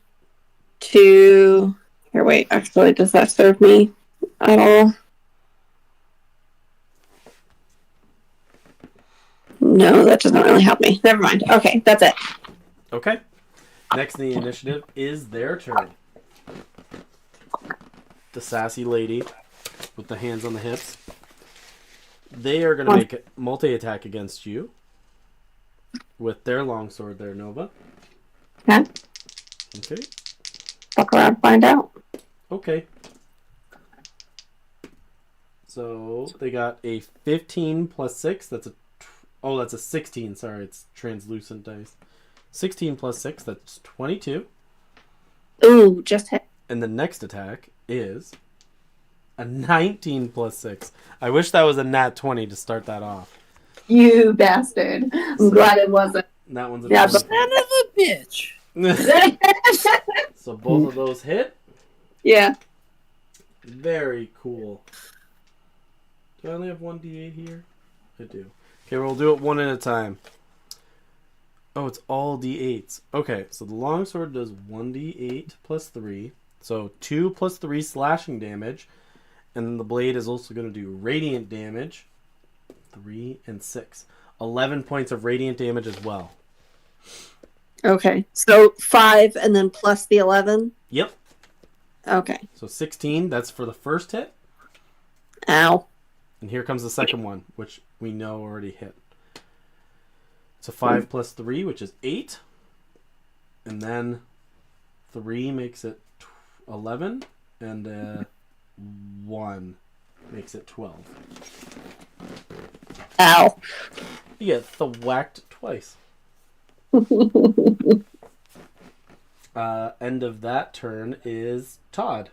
to... Here, wait. Actually, does that serve me at all? No, that doesn't really help me. Never mind. Okay, that's it. Okay. Next in the initiative is their turn. The sassy lady with the hands on the hips. They are going to make a multi-attack against you with their longsword there, Nova. Yeah. Okay. Fuck around, find out. Okay. So they got a 15 plus 6. That's a 16. Sorry, it's translucent dice. 16 plus 6. That's 22. Ooh, just hit. And the next attack is a 19 plus 6. I wish that was a nat 20 to start that off. You bastard. I'm glad it wasn't. That one's a Yeah, 20. Son of a bitch. So both of those hit. Yeah. Very cool. Do I only have one d8 here? I do. Okay, we'll do it one at a time. Oh, it's all d8s. Okay, so the longsword does 1d8 plus 3. So 2 plus 3 slashing damage. And then the blade is also going to do radiant damage. 3 and 6. 11 points of radiant damage as well. Okay, so 5 and then plus the 11? Yep. Okay. So 16, that's for the first hit. Ow. And here comes the second one, which we know already hit. It's a 5 plus 3, which is 8. And then 3 makes it 11. And 1 makes it 12. Ow. You get thwacked twice. End of that turn is Todd.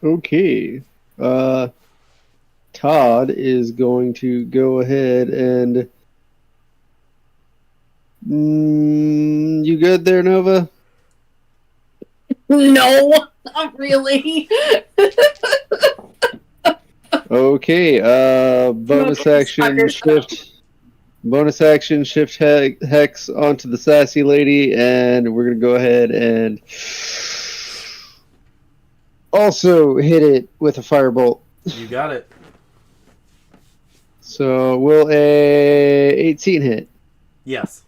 Okay. Todd is going to go ahead and. You good there, Nova? No, not really. Okay. Bonus action shift. Bonus action shift hex onto the sassy lady, and we're gonna go ahead and also hit it with a firebolt. You got it. So will a 18 hit? Yes.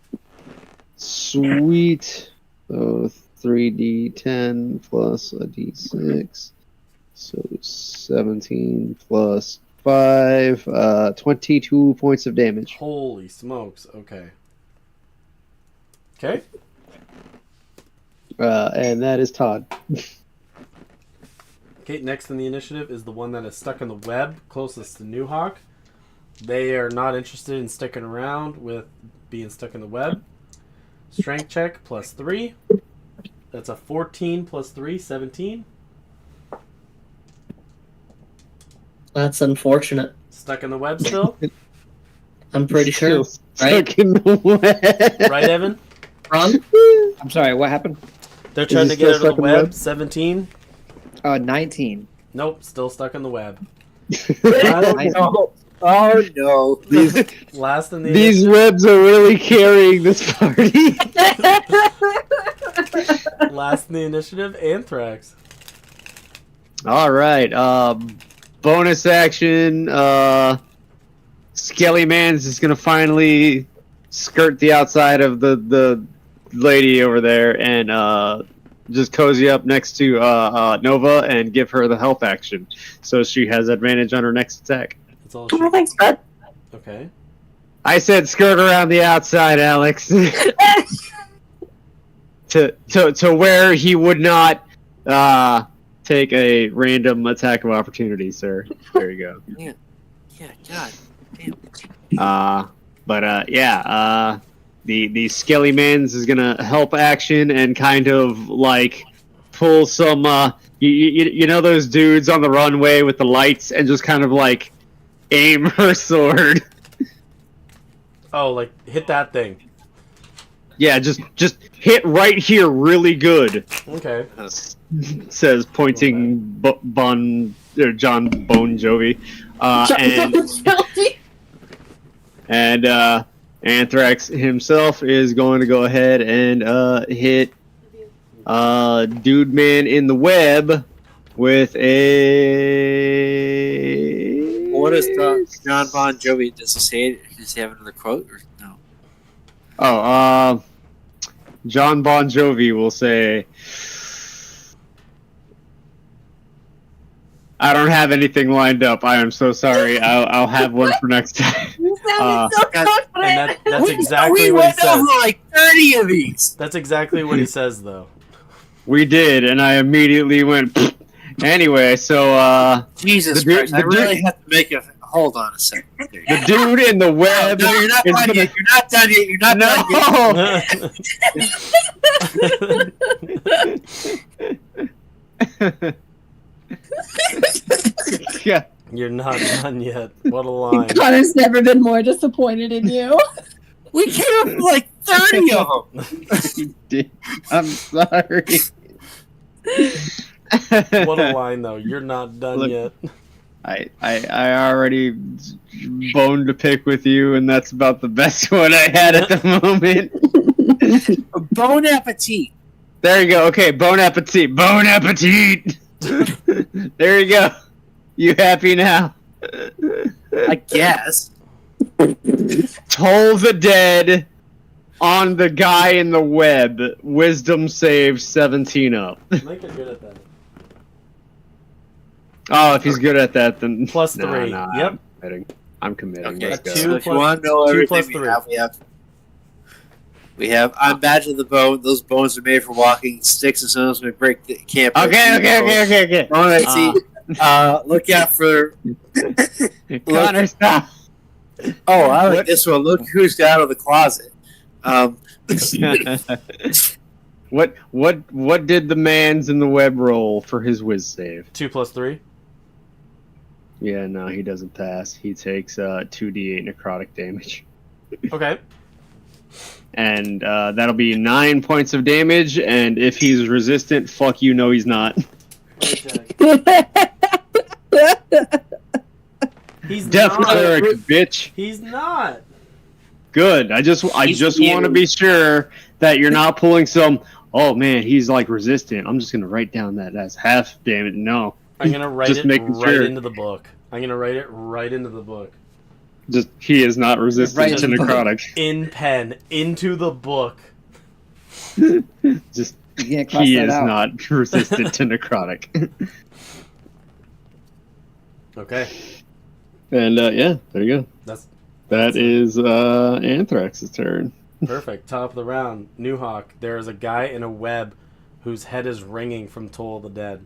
Sweet. So 3d10 plus a d6. So 17 plus 5. 22 points of damage. Holy smokes. Okay. Okay. And that is Todd. Okay, next in the initiative is the one that is stuck in the web closest to New Hawk. They are not interested in sticking around with being stuck in the web. Strength check plus 3. That's a 14 plus 3, 17. That's unfortunate. Stuck in the web still? I'm pretty sure. Stuck in the web. Right, Evan? Ron? I'm sorry, what happened? They're trying he to get still out of the stuck in the web. web? 17. 19. Nope, still stuck in the web. Oh no! Last in the These webs are really carrying this party. last in the initiative, Anthrax. All right. Bonus action. Skelly Man's is gonna finally skirt the outside of the lady over there and just cozy up next to Nova and give her the help action, so she has advantage on her next attack. That's all she... Oh, thanks, bud. Okay. I said skirt around the outside, Alex. to where he would not take a random attack of opportunity, sir. There you go. Yeah, God damn. The Skelly Mans is gonna help action and kind of like pull some you know those dudes on the runway with the lights and just kind of like aim her sword. Oh, like, hit that thing. Yeah, just hit right here really good. Okay. Says pointing John Bon Jovi. And Anthrax himself is going to go ahead and hit Dude Man in the web with a... What is John Bon Jovi? Does he say it? Does he have another quote or no? Oh, John Bon Jovi will say, I don't have anything lined up. I am so sorry. I'll have one for next time. So confident. And that's exactly We what he went says. over like 30 of these. That's exactly what he says, though. We did, and I immediately went. Anyway, so Jesus the dude- Christ! I the really have to make a. Hold on a second. the dude in the web. No, you're not is done gonna- yet. You're not done yet. You're not done yet. Yeah. You're not done yet. What a line. Connor's never been more disappointed in you. We came up with like 30 of them. I'm sorry. What a line, though. You're not done Look, yet. I already boned to pick with you, and that's about the best one I had at the moment. Bon appetit. There you go. Okay, bon appetit. Bon appetit. There you go. You happy now? I guess. Toll the dead on the guy in the web. Wisdom save 17 up. Make it good at that. Oh, if he's good at that, then Plus No, 3. no, Yep. I'm committing. Okay. Let's go. Two So if you plus- want to know 2 everything plus we 3. have, I'm Badge of the Bone. Those bones are made for walking. Sticks and stones may break the camp. Okay. All right, see. Look out for. Connor, stop. Oh, I like What? this one. Look who's out of the closet. What did the man's in the web roll for his whiz save? 2 + 3. Yeah, no, he doesn't pass. He takes 2d8 necrotic damage. Okay. And that'll be 9 points of damage, and if he's resistant, fuck you, no he's not. He's Death not. cleric, bitch. He's not. Good. I just want to be sure that you're not pulling some, oh man, he's like resistant. I'm just going to write down that as half damage. No. I'm going to write Just it making right sure. into the book. I'm going to write it right into the book. Just he is not resistant Right to in the book. necrotic. In pen. Into the book. Just You can't cross he that is out. not resistant to necrotic. Okay. And yeah, there you go. That is Anthrax's turn. Perfect. Top of the round. Newhawk. There is a guy in a web whose head is ringing from Toll of the Dead.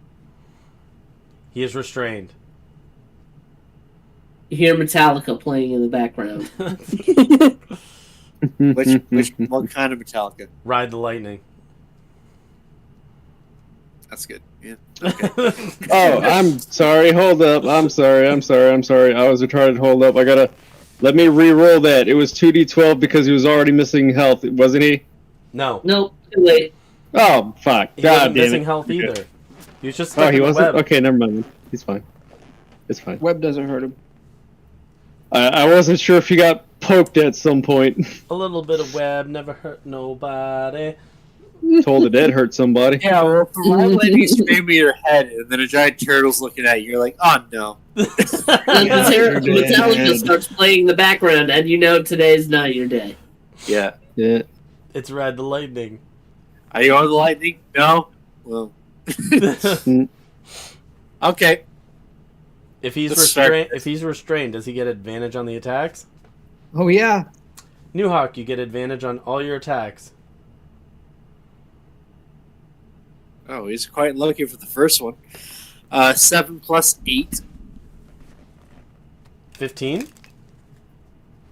He is restrained. You hear Metallica playing in the background. What kind of Metallica? Ride the Lightning. That's good. Yeah. Oh, I'm sorry. Hold up. I'm sorry. I was retarded. Hold up. Let me re-roll that. It was 2d12 because he was already missing health, wasn't he? No. Nope, too late. Oh, fuck. He God wasn't damn missing it. health Okay. either. He was just stuck Oh, he in the wasn't? web. Okay, never mind. He's fine. It's fine. Web doesn't hurt him. I wasn't sure if he got poked at some point. A little bit of web never hurt nobody. Told the Dead hurt somebody. Yeah, well, for my lady screaming your head, and then a giant turtle's looking at you, you're like, oh no. Then Metallica starts playing in the background, and you know today's not your day. Yeah. Yeah. It's Ride the Lightning. Are you on the lightning? No? Well. Okay. If he's Let's start. restrained, does he get advantage on the attacks? Oh yeah. Newhawk, you get advantage on all your attacks. Oh, he's quite lucky for the first one. 7 + 8. 15?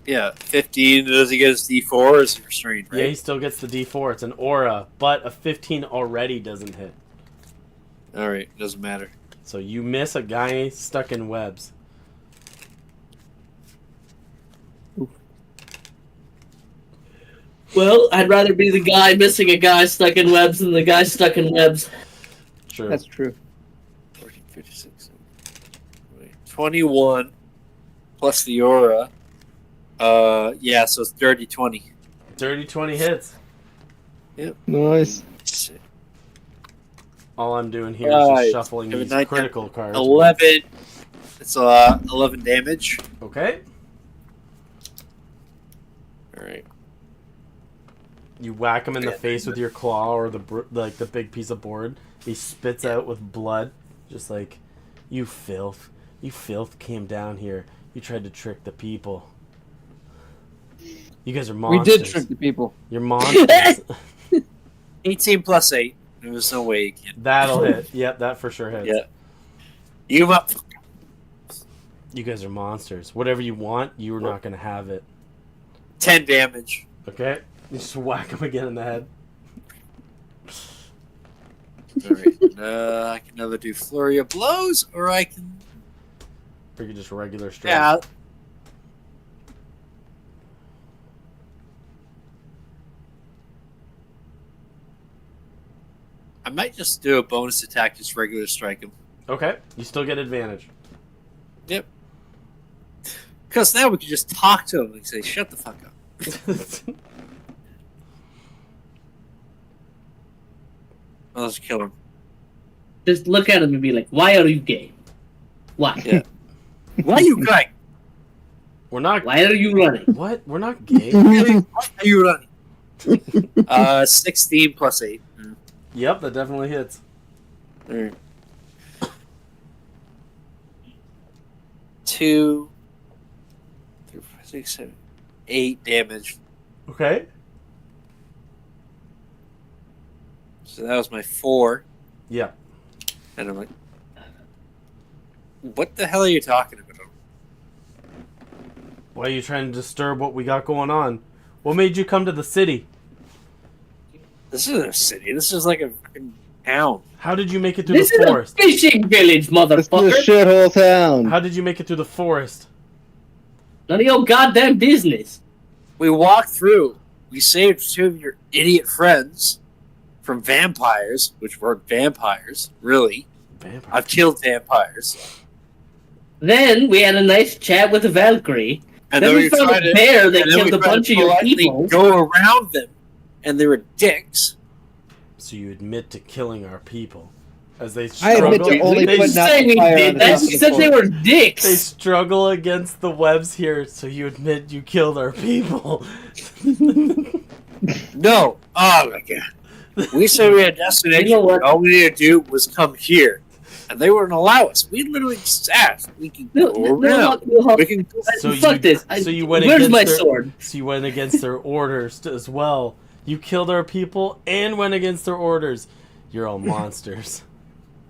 Yeah, 15. Does he get his D4 or is he restrained, right? Yeah, he still gets the D4. It's an aura, but a 15 already doesn't hit. Alright, doesn't matter. So you miss a guy stuck in webs. Well, I'd rather be the guy missing a guy stuck in webs than the guy stuck in webs. True. That's true. 14, 56, 21 plus the aura. Yeah, so it's 30, 20. 30, 20 hits. Yep. Nice. All I'm doing here is just Right. shuffling these 9, critical cards. 11. It's 11 damage. Okay. Alright. You whack him in the face with your claw or the big piece of board. He spits out with blood, just like, you filth came down here. You tried to trick the people. You guys are We monsters. did trick the people. You're monsters. 18 + 8. There's no way you can. That'll hit. Yep, that for sure hits. Yeah. You up. You guys are monsters. Whatever you want, you are not going to have it. 10 damage. Okay? You just whack him again in the head. Alright. I can either do Flurry of Blows, or I can... Or you just regular strike. Yeah. I might just do a bonus attack, just regular strike him. Okay. You still get advantage. Yep. Because now we can just talk to him and say, shut the fuck up. I'll just kill him. Just look at him and be like, why are you gay? Why? Yeah. Why are you going? We're not... Why are you running? What? We're not gay? Why are you running? 16 + 8. Yep, that definitely hits. Alright. 2, 3, 4, 6, 7, 8 damage. Okay. So that was my 4. Yeah. And I'm like, what the hell are you talking about? Why are you trying to disturb what we got going on? What made you come to the city? This isn't a city. This is like a fucking town. How did you make it through This the is forest? a fishing village, This is a motherfucker. shithole town. How did you make it through the forest? None of your goddamn business. We walked through. We saved 2 of your idiot friends from vampires, which weren't vampires, really. Vampire. I've killed vampires. Then we had a nice chat with the Valkyrie. And Then we found tried a to- bear that and then we killed a tried to bunch of your politely people. go around them, and they were dicks. So you admit to killing our people. As they I struggle, admit to only they, putting out Saying the we fire did on the that. top of You the said they fort. were dicks. they struggle against the webs here, so you admit you killed our people. No. Oh my god. We said we had a destination. You know what? All we needed to do was come here. And they wouldn't allow us. We literally just asked. We can No, go no, around. no, We can So fuck you, this. So you went Where's against my their, sword? So you went against their orders as well. You killed our people and went against their orders. You're all monsters.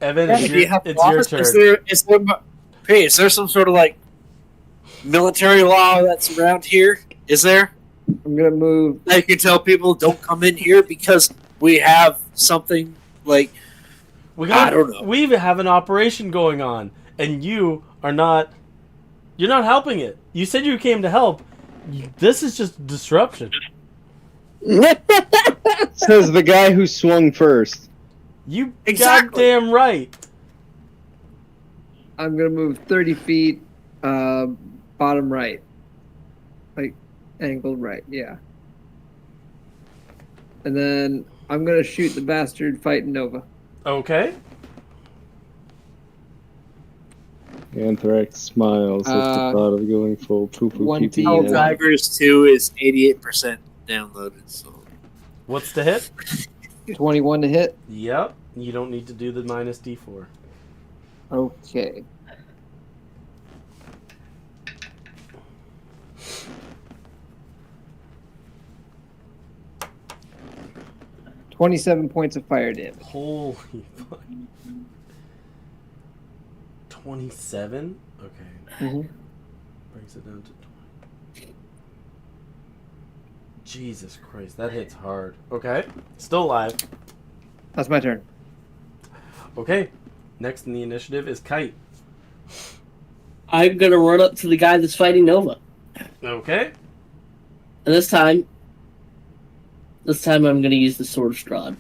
Evan, it's Do you your, have it's your laws? turn. Is there some sort of like military law that's around here? Is there? I'm gonna move. That you can tell people don't come in here because we have something like I don't know. We have an operation going on, and you are not. You're not helping it. You said you came to help. This is just disruption. Says the guy who swung first. You Exactly. goddamn right. I'm gonna move 30 feet, bottom right, like angled right. Yeah. And then I'm gonna shoot the bastard fighting Nova. Okay. Anthrax smiles at the thought of going full poo-poo 20. pee-pee. Hell and- Divers 2 is 88% downloaded. So What's the hit? 21 to hit. Yep. You don't need to do the minus D4. Okay. $27 points of fire damage. Holy fuck. 27? Okay. Mhm. Brings it down to 20. Jesus Christ, that hits hard. Okay. Still alive. That's my turn. Okay. Next in the initiative is Kite. I'm gonna run up to the guy that's fighting Nova. Okay. And this time I'm gonna use the sword strahd.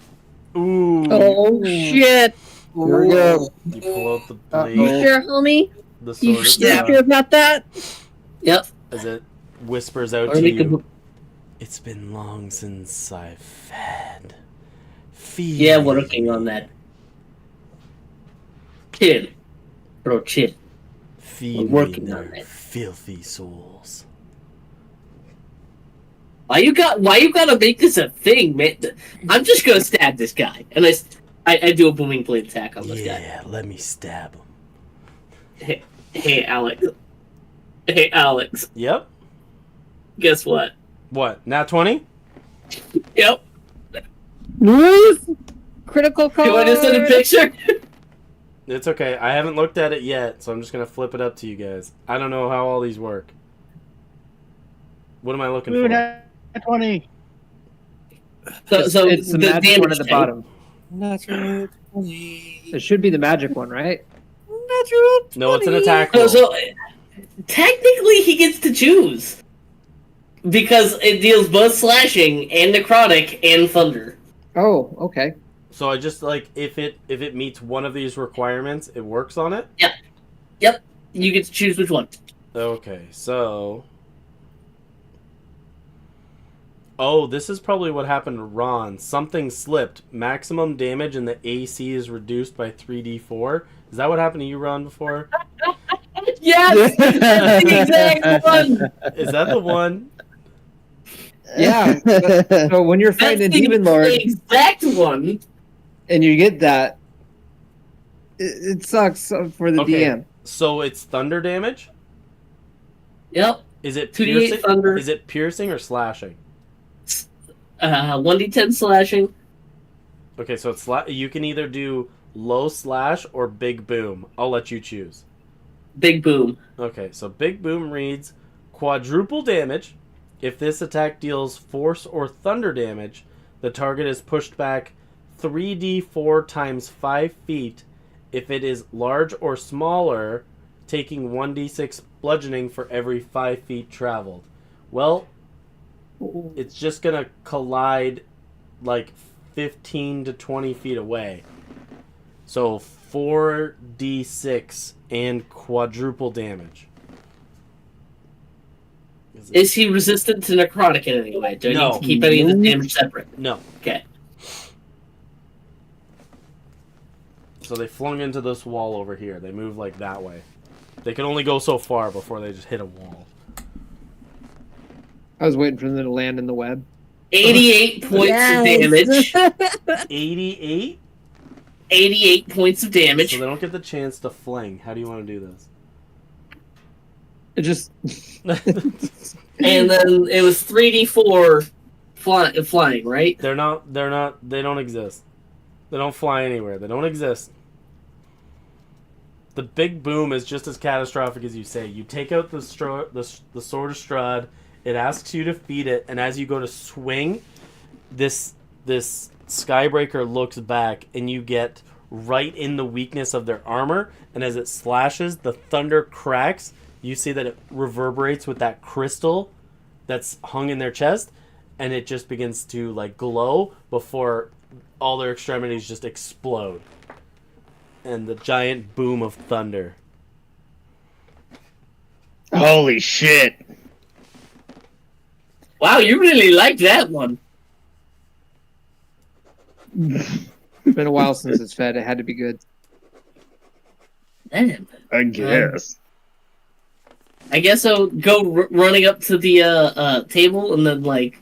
Ooh. Oh shit! Here we go. You pull out the blade. You sure, homie? The sword You is sure about that? Yep. as it whispers out Or to make you. It's been long since I've fed. Feed Yeah, we're me. working on that. Chill. Bro, chill. Feed We're me working on their it. filthy souls. Why you gotta make this a thing, man? I'm just gonna stab this guy. And I do a booming blade attack on this guy. Yeah, let me stab him. Hey, Alex. Hey, Alex. Yep. Guess what? What? Nat 20? Yep. Critical card. You want to send a picture? It's okay. I haven't looked at it yet, so I'm just going to flip it up to you guys. I don't know how all these work. What am I looking Ooh, for? nat 20. So It's the magic one at the damage bottom. natural 20. It should be the magic one, right? Natural No, it's an 20. attack thing. roll. So technically, he gets to choose because it deals both slashing and necrotic and thunder. Oh, okay. So I just, like, if it meets one of these requirements, it works on it? Yep. You get to choose which one. Okay, so... Oh, this is probably what happened to Ron. Something slipped. Maximum damage and the AC is reduced by 3d4. Is that what happened to you, Ron, before? Yes, that's the exact one. Is that the one? Yeah. So when you're That's fighting a the demon lord exact one. and you get that, it sucks for the Okay. DM. So it's thunder damage? Yep. Is it 2d8 piercing? thunder. Is it piercing or slashing? 1d10 slashing. Okay, so it's you can either do low slash or big boom. I'll let you choose. Big boom. Okay, so big boom reads quadruple damage. If this attack deals force or thunder damage, The target is pushed back 3d4 times 5 feet if it is large or smaller, taking 1d6 bludgeoning for every 5 feet traveled. Well, it's just going to collide like 15 to 20 feet away. So 4d6 and quadruple damage. Is he resistant to necrotic in any way? Do I No. need to keep any of the damage separate? No. Okay. So they flung into this wall over here. They move like that way. They can only go so far before they just hit a wall. I was waiting for them to land in the web. 88 points of damage. 88? 88 points of damage. So they don't get the chance to fling. How do you want to do this? It just... And then it was 3d4 flying, right? They don't exist. They don't fly anywhere. They don't exist. The big boom is just as catastrophic as you say. You take out the Sword of Strahd, it asks you to feed it, and as you go to swing, this Skybreaker looks back, and you get right in the weakness of their armor, and as it slashes, the thunder cracks. You see that it reverberates with that crystal that's hung in their chest, and it just begins to like glow before all their extremities just explode. And the giant boom of thunder. Holy shit. Wow, you really liked that one. It's been a while since it's fed. It had to be good. Man. I guess. I guess I'll go running up to the table and then, like,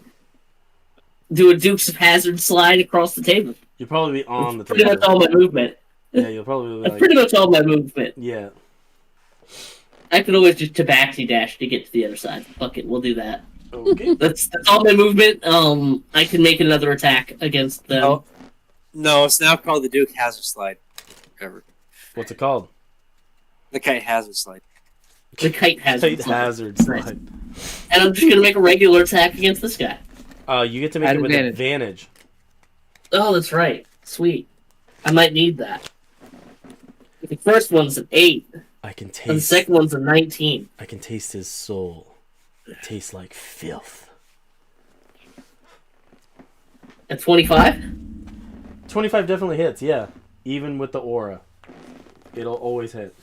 do a Dukes of Hazzard slide across the table. You'll probably be on the Pretty table. much all my movement. Yeah, you'll probably be That's like... pretty much all my movement. Yeah. I could always just tabaxi dash to get to the other side. Fuck it, we'll do that. Okay. That's all my movement. I can make another attack against them. No, it's now called the Duke Hazard Slide. Whatever. What's it called? The Kite Hazard Slide. The Kite Hazard Slide. Hazard Slide. And I'm just gonna make a regular attack against this guy. You get to make it with advantage. Oh, that's right. Sweet. I might need that. The first one's an 8. I can taste... And the second one's a 19. I can taste his soul. It tastes like filth. At 25? 25 definitely hits, yeah. Even with the aura. It'll always hit.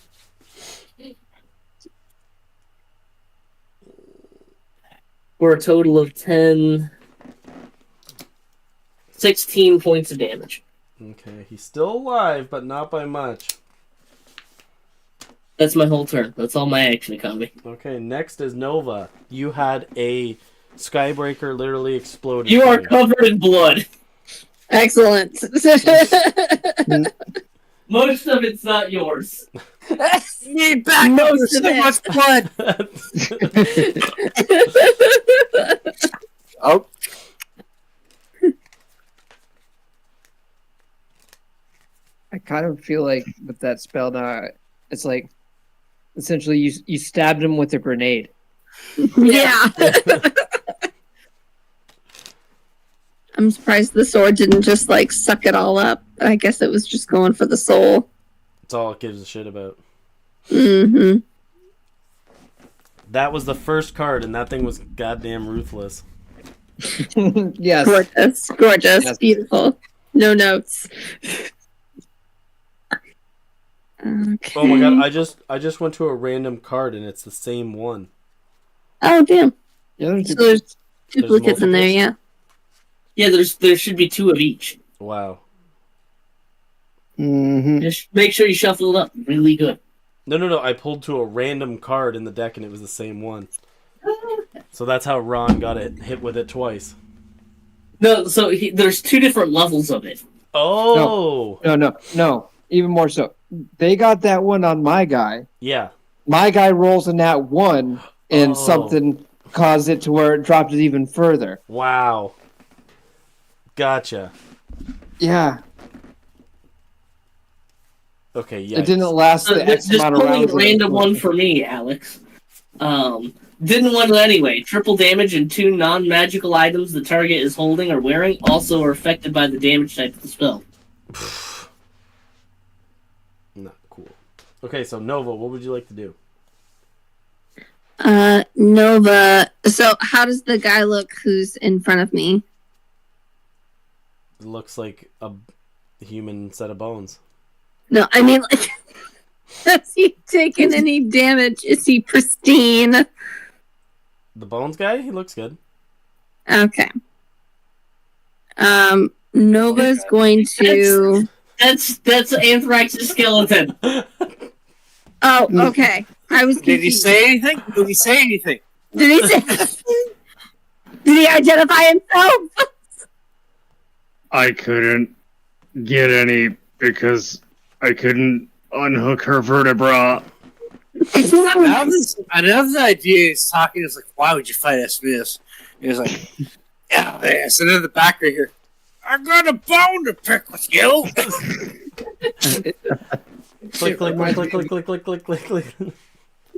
For a total of 16 points of damage. Okay, he's still alive, but not by much. That's my whole turn. That's all my action economy. Okay, next is Nova. You had a Skybreaker literally explode. You are covered in blood. Excellent. Most of it's not yours. Need back! Most There's of so it. much blood! Oh. I kind of feel like with that spell now, it's like essentially you stabbed him with a grenade. Yeah. I'm surprised the sword didn't just like suck it all up. I guess it was just going for the soul. That's all it gives a shit about. Mm-hmm. That was the first card, and that thing was goddamn ruthless. Yes. Gorgeous. Gorgeous. Yes. Beautiful. No notes. Okay. Oh my god! I just went to a random card, and it's the same one. Oh damn. Yeah, So there's duplicates in there, multiples? yeah. Yeah, there should be 2 of each. Wow. Mm-hmm. Just make sure you shuffle it up really good. No. I pulled to a random card in the deck, and it was the same one. So that's how Ron got it hit with it twice. No, so there's 2 different levels of it. Oh. No. Even more so. They got that one on my guy. Yeah. My guy rolls in that one, and Oh. something caused it to where it dropped it even further. Wow. Gotcha. Yeah. Okay, yeah. It didn't last the X Just amount of pulling rounds. a random one for me, Alex. Didn't want it anyway. Triple damage and 2 non-magical items the target is holding or wearing also are affected by the damage type of the spell. Not cool. Okay, so Nova, what would you like to do? Nova. So how does the guy look who's in front of me? It looks like a human set of bones. No, I mean, like, has he taken any damage? Is he pristine? The bones guy? He looks good. Okay. Nova's going to... That's Anthrax's skeleton. Oh, okay. I was confused. Did he say anything? Did he say anything? Did he say... Did he identify himself? I couldn't get any because I couldn't unhook her vertebra. Another idea is talking is like, why would you fight us for this? He was like, yeah, this. And in the back right here, I got a bone to pick with you. Click, click, click, click, click, click, click, click, click, click.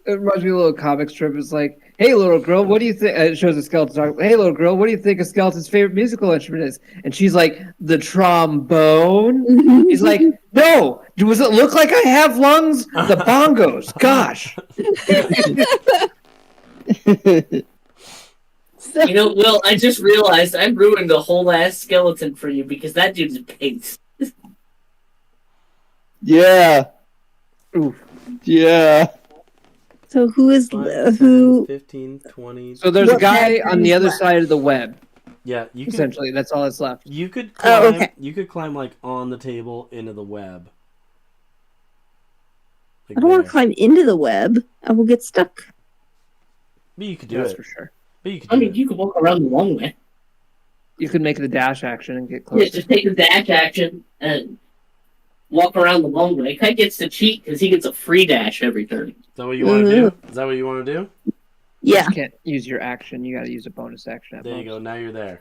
It reminds me of a little comic strip. It's like, hey, little girl, what do you think? It shows a skeleton talking. Hey, little girl, what do you think a skeleton's favorite musical instrument is? And she's like, the trombone. He's like, no. Does it look like I have lungs? The bongos. Gosh. You know, Will, I just realized I ruined a whole ass skeleton for you because that dude's a pace. Yeah. Oof. Yeah. So who is... 5, who... 10, 15, 20... So there's a What guy on the other left? side of the web. Yeah, you can... Essentially, that's all that's left. You could climb, Oh, okay. You could climb, like, on the table into the web. Like I don't want there. to climb into the web. I will get stuck. But you could do That's it. for sure. But you could I do mean, it. you could walk around the long way. You could make the dash action and get Yeah, close. just take the dash action and walk around the long way. Kite gets to cheat because he gets a free dash every turn. Is that what you want to do? Is that what you want to do? Yeah. You can't use your action. You got to use a bonus action. At There you most. go. Now you're there.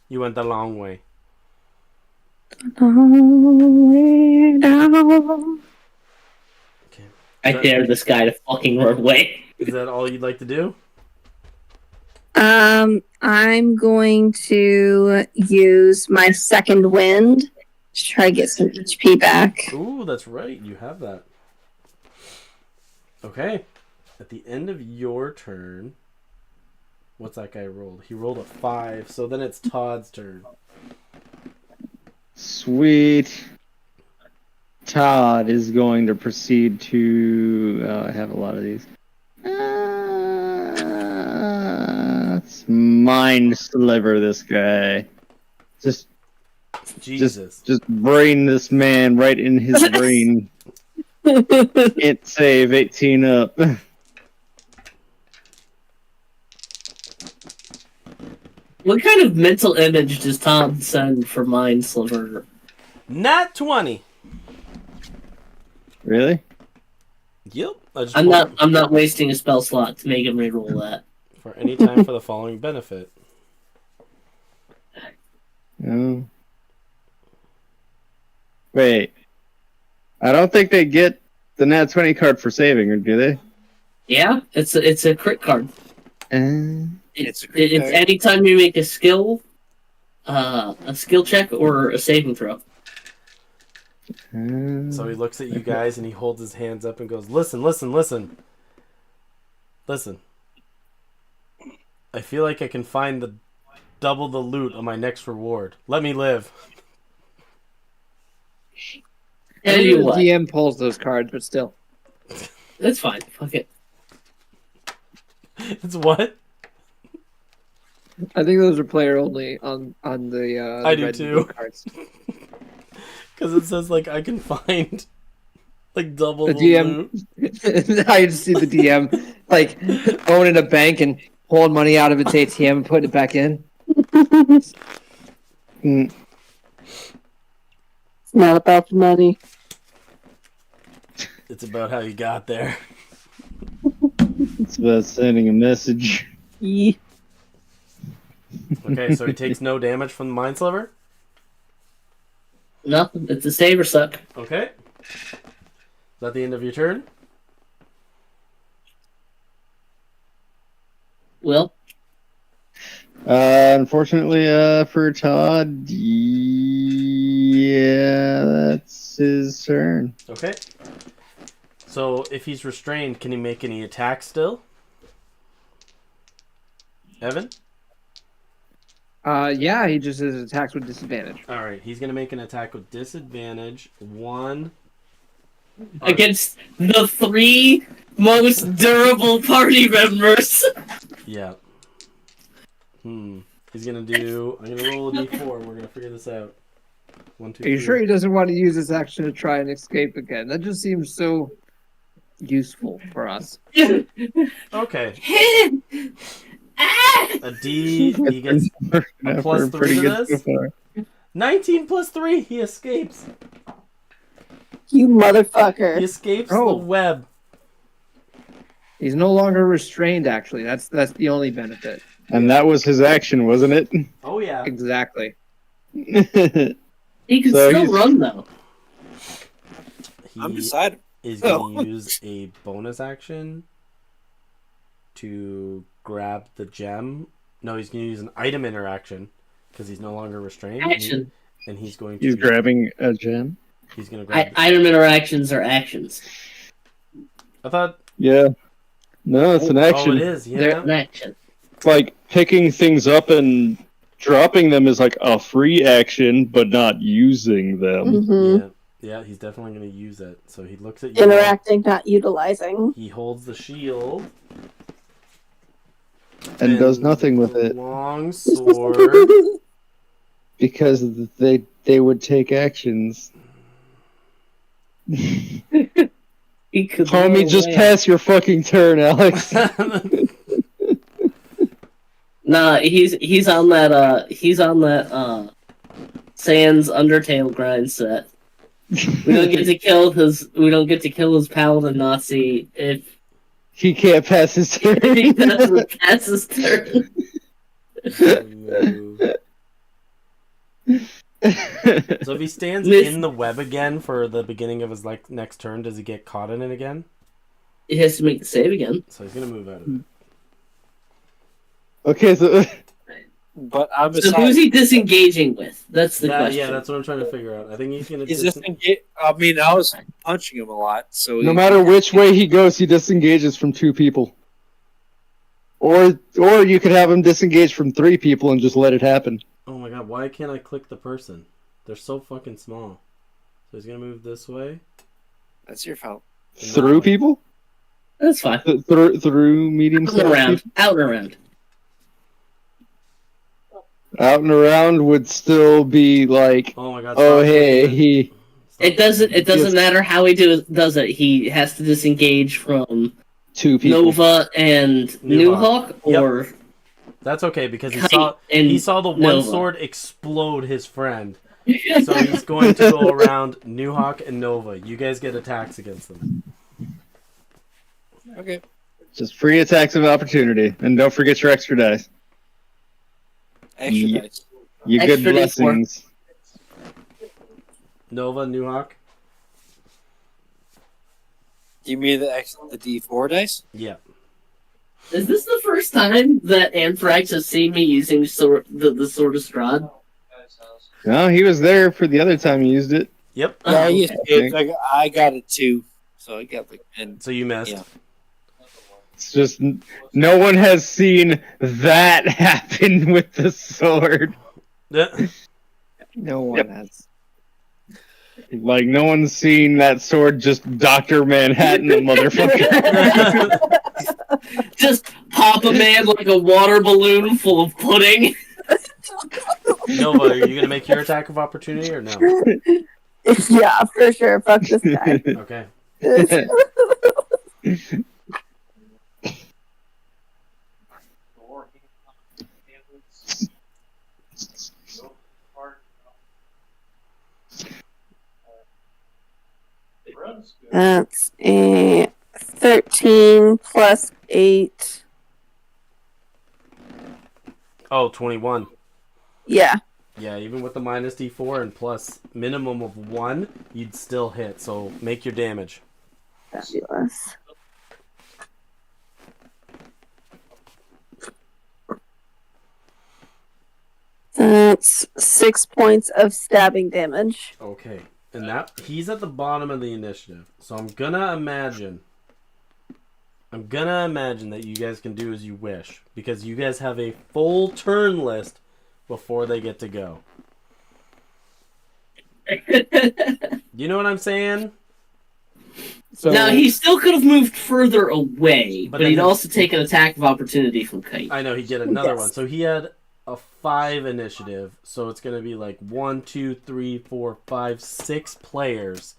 You went the long way. Okay. I dare this guy to fucking run away. Is that all you'd like to do? I'm going to use my second wind to try to get some HP back. Ooh, that's right. You have that. Okay. At the end of your turn, what's that guy rolled? He rolled a 5, so then it's Todd's turn. Sweet. Todd is going to proceed to. I have a lot of these. Let's mind sliver this guy. Just Jesus. Just brain this man right in his brain. Can't save 18 up. What kind of mental image does Tom send for Mind Sliver? Nat 20. Really? Yep. I'm not wasting a spell slot to make him reroll that. For any time for the following benefit. Oh. Wait. I don't think they get the Nat 20 card for saving, or do they? Yeah, it's a crit card. It's a It's anytime you make a skill check or a saving throw. So he looks at you guys and he holds his hands up and goes, listen, listen, listen. Listen. I feel like I can find the double the loot on my next reward. Let me live. I Tell think you the what, DM pulls those cards, but still. that's fine. Fuck it. It's what? I think those are player only on the I do red and too. blue cards. Because it says, like, I can find, like, double The the DM loot. I just see the DM like owning a bank and pulling money out of its ATM and putting it back in. Mm. It's not about the money. It's about how you got there. It's about sending a message. Yeah. Okay, so he takes no damage from the Mind Sliver? Nothing. It's a save or suck. Okay. that the end of your turn? Will? Unfortunately, for Todd, yeah, that's his turn. Okay. So if he's restrained, can he make any attacks still? Evan? Yeah, he just has attacks with disadvantage. All right, he's gonna make an attack with disadvantage. One Against the 3 most durable party members. Yeah. He's gonna do. I'm gonna roll a d4. We're gonna figure this out. 1, 2, Are you 3. sure he doesn't want to use this action to try and escape again? That just seems so useful for us. Okay. A D. He gets a plus 3 to this. 19 plus 3. He escapes. You motherfucker. He escapes the web. He's no longer restrained. Actually, that's the only benefit. And that was his action, wasn't it? Oh yeah. Exactly. He can So still he's- run though. I'm beside him. Is gonna use a bonus action to grab the gem. No, he's gonna use an item interaction because he's no longer restrained. Action. And he's going to. He's grabbing a gem. He's gonna grab. Item interactions are actions. I thought. Yeah. No, it's an action. Oh, it is. They're Yeah. an action. Like picking things up and dropping them is like a free action, but not using them. Mm-hmm. Yeah, he's definitely going to use it. So he looks at you. Interacting, not utilizing. He holds the shield. And does nothing with the it. Long sword. Because they would take actions. He could Homie, roll just away. pass your fucking turn, Alex. Nah, he's on that Sans Undertale grind set. We don't get to kill his paladin Nazi if He can't pass his turn. he doesn't pass his turn. So if he stands in the web again for the beginning of his next turn, does he get caught in it again? He has to make the save again. So he's gonna move out of it. Okay, so But I'm So beside who's him. he disengaging with? That's the question. Yeah, that's what I'm trying to figure out. I think he's gonna. He's I mean, I was punching him a lot, so no matter which way he goes, he disengages from 2 people. Or you could have him disengage from 3 people and just let it happen. Oh my god, why can't I click the person? They're so fucking small. So he's gonna move this way. That's your fault. Through people? That's fine. Through medium Out and around. Out and around. Out and around would still be like, oh my god, oh hey, he... It doesn't matter how he does it. He has to disengage from 2 people. Nova and Newhawk, or that's okay because he Kite saw the one Nova. sword explode his friend. So he's going to go around Newhawk and Nova. You guys get attacks against them. Okay. Just free attacks of opportunity. And don't forget your extra dice. Extra Ye- dice. You Extra good D4. blessings. Nova, Newhawk? Do you mean the D4 dice? Yeah. Is this the first time that Anthrax has seen me using the Sword of Strahd? No, he was there for the other time you used it. Yep. Yeah, okay. I got it too. So I got So you missed. Yeah. It's just no one has seen that happen with the sword. Yeah. No one has. Like no one's seen that sword just Dr. Manhattan the motherfucker. Just pop a man like a water balloon full of pudding. Nova, are you gonna make your attack of opportunity or no? Yeah, for sure. Fuck this guy. Okay. That's a 13 plus 8. Oh, 21. Yeah. Yeah, even with the minus D4 and plus minimum of 1, you'd still hit. So make your damage. Fabulous. That's 6 points of stabbing damage. Okay. And that he's at the bottom of the initiative. So I'm gonna imagine that you guys can do as you wish. Because you guys have a full turn list before they get to go. You know what I'm saying? So Now, he still could have moved further away, But but he'd then- also take an attack of opportunity from Kite. I know he did another Yes. one. So he had a 5 initiative. So it's going to be like 1, 2, 3, 4, 5, 6 players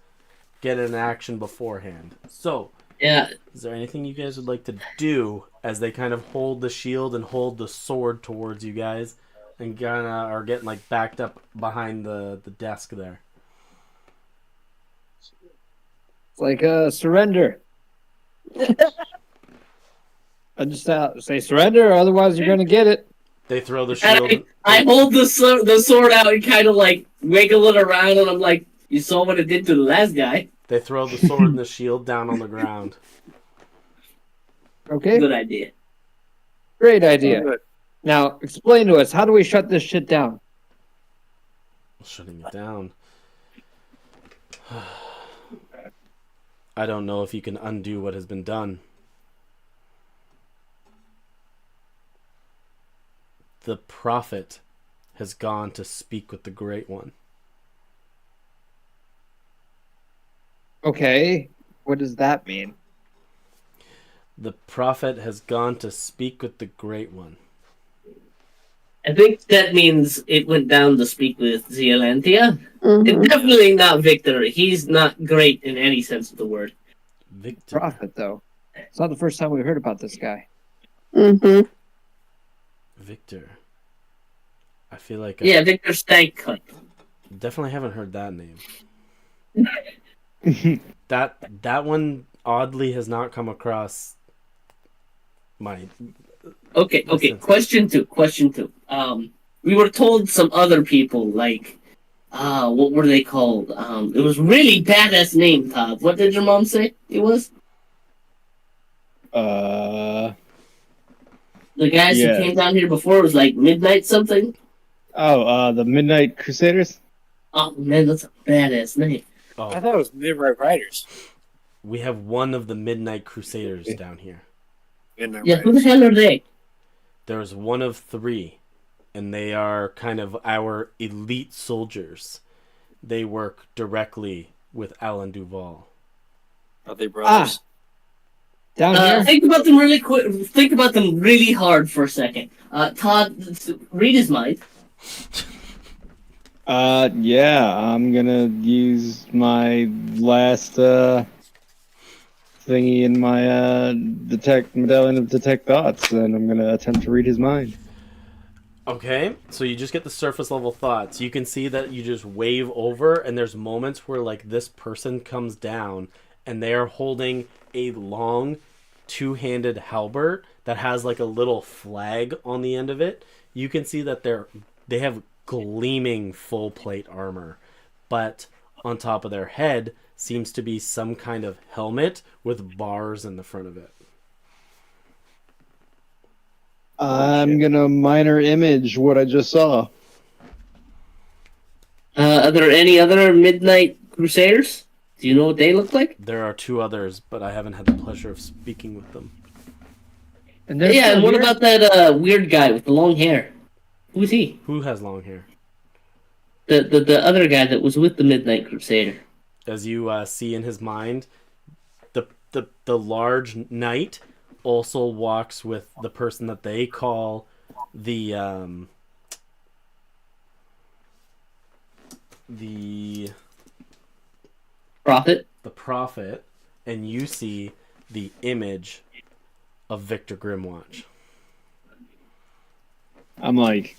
get an action beforehand. So, Yeah, is there anything you guys would like to do as they kind of hold the shield and hold the sword towards you guys and kind of are getting like backed up behind the desk there? it's like surrender. I just say surrender, otherwise you're gonna get it. They throw the shield. and I hold the sword out and kind of like wiggle it around, and I'm like, you saw what it did to the last guy. They throw the sword and the shield down on the ground. Okay, Good idea. great idea. Good. Now explain to us, how do we shut this shit down? Shutting it down. I don't know if you can undo what has been done. The prophet has gone to speak with the Great One. Okay, what does that mean? The prophet has gone to speak with the Great One. I think that means it went down to speak with Zealantia. Mhm. It's definitely not Victor. He's not great in any sense of the word. Victor. Prophet, though. It's not the first time we heard about this guy. Mhm. Victor. I feel like Yeah, Victor Stank. I definitely haven't heard that name. That one oddly has not come across my. Okay. Listen. Question two. We were told some other people, like, what were they called? It was really badass name, Todd. What did your mom say it was? Uh The guys Yeah. who came down here before was like Midnight something. the Midnight Crusaders? Oh man, that's a badass name. I Oh, thought it was Midnight Riders. we have one of the Midnight Crusaders down here. Midnight Yeah, who the Riders. hell are they? There's one of 3, and they are kind of our elite soldiers. They work directly with Alan Duval. Are they brothers? Down here? Think about them really quick. Think about them really hard for a second. Todd, read his mind. Yeah, I'm gonna use my last thingy in my detect medallion of detect thoughts, and I'm gonna attempt to read his mind. Okay, so you just get the surface level thoughts. You can see that you just wave over, and there's moments where like this person comes down, and they are holding a long, 2-handed halberd that has like a little flag on the end of it. You can see that they have gleaming full plate armor, but on top of their head seems to be some kind of helmet with bars in the front of it. I'm gonna minor image what I just saw. Are there any other Midnight Crusaders? Do you know what they look like? There are 2 others, but I haven't had the pleasure of speaking with them. And they're Yeah, still and what here? about that weird guy with the long hair? Who's he? Who has long hair? The other guy that was with the Midnight Crusader. As you see in his mind, the large knight also walks with the person that they call the Prophet? the prophet, and you see the image of Victor Grimwatch. I'm like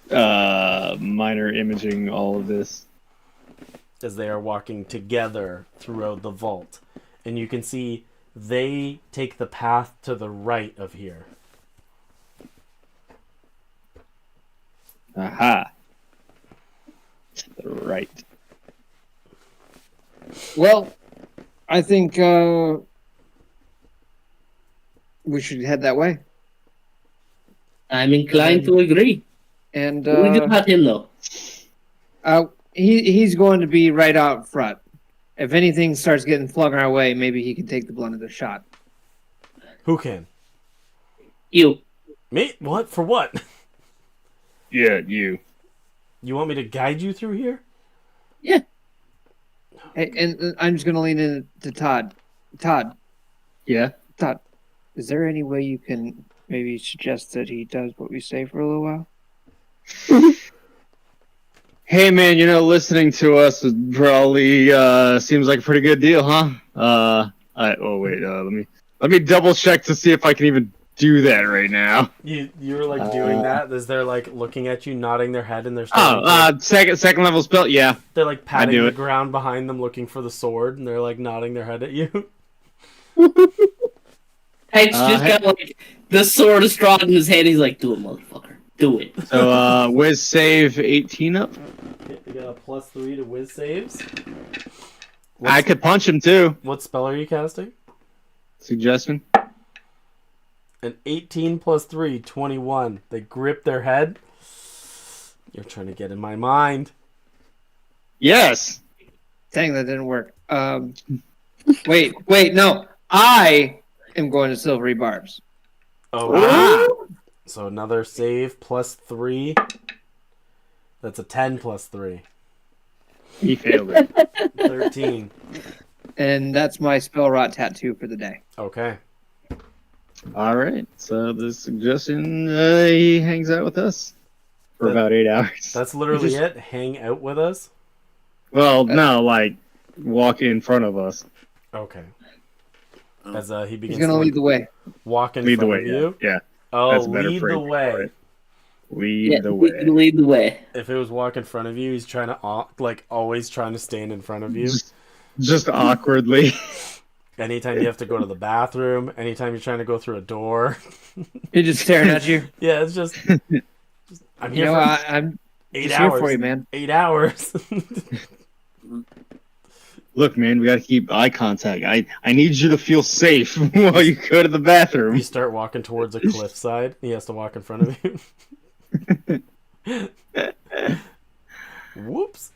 minor imaging all of this. As they are walking together throughout the vault, and you can see they take the path to the right of here. Aha. To the right. Well, I think we should head that way. I'm inclined to agree. And We do have him though. He's going to be right out front. If anything starts getting flung our way, maybe he can take the blunt of the shot. Who can? You. Me? What? For what? Yeah, you. You want me to guide you through here? Yeah. Hey, and I'm just going to lean in to Todd. Todd. Yeah? Todd, is there any way you can maybe suggest that he does what we say for a little while? Hey man, listening to us probably seems like a pretty good deal, huh? Let me double check to see if I can even do that right now. You're like doing that as they're like looking at you, nodding their head, and they're starting second level spell, yeah. They're like patting do the it. ground behind them, looking for the sword, and they're like nodding their head at you. Hank's just got like the sword is drawn in his hand. He's like, "Do it, motherfucker, do it." So whiz save 18 up. You got a +3 to whiz saves. I could punch him too. What spell are you casting? Suggestion. An 18 + 3, 21. They grip their head. You're trying to get in my mind. Yes. Dang, that didn't work. Wait, no. I am going to Silvery Barbs. Oh. So another save +3. That's a 10 + 3. He failed it. 13. And that's my spell rot tattoo for the day. Okay. All right. So the suggestion, he hangs out with us for about 8 hours. That's literally it? Hang out with us? Well, no, like walk in front of us. Okay. As he begins He's going to lead the way. Walk in Lead the front way, of you? yeah. Oh, That's a better lead the phrase for way. it. Lead the we way. can lead the way. If it was walk in front of you, he's trying to, like, always trying to stand in front of you. Just awkwardly. Anytime you have to go to the bathroom, anytime you're trying to go through a door. He's just staring at you. Yeah, it's just I'm here for I'm 8 just hours. here for you, man. 8 hours. Look, man, we gotta keep eye contact. I need you to feel safe while you go to the bathroom. You start walking towards a cliffside. He has to walk in front of you. Whoops.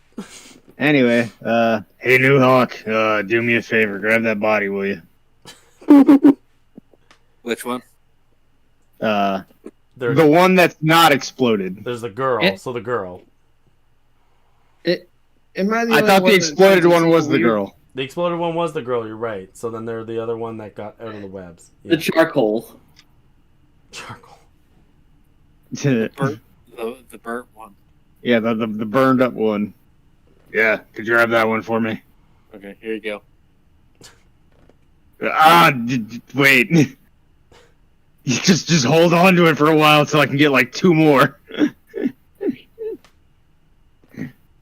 Anyway, hey, New Hawk, do me a favor. Grab that body, will you? Which one? The one that's not exploded. There's the girl. So the girl. I thought the exploded one was the girl. The exploded one was the girl, you're right. So then there's the other one that got out of the webs. Yeah. The charcoal. Charcoal. The burnt one. Yeah, the burned up one. Yeah, could you grab that one for me? Okay, here you go. Wait. just hold on to it for a while until I can get like 2 more.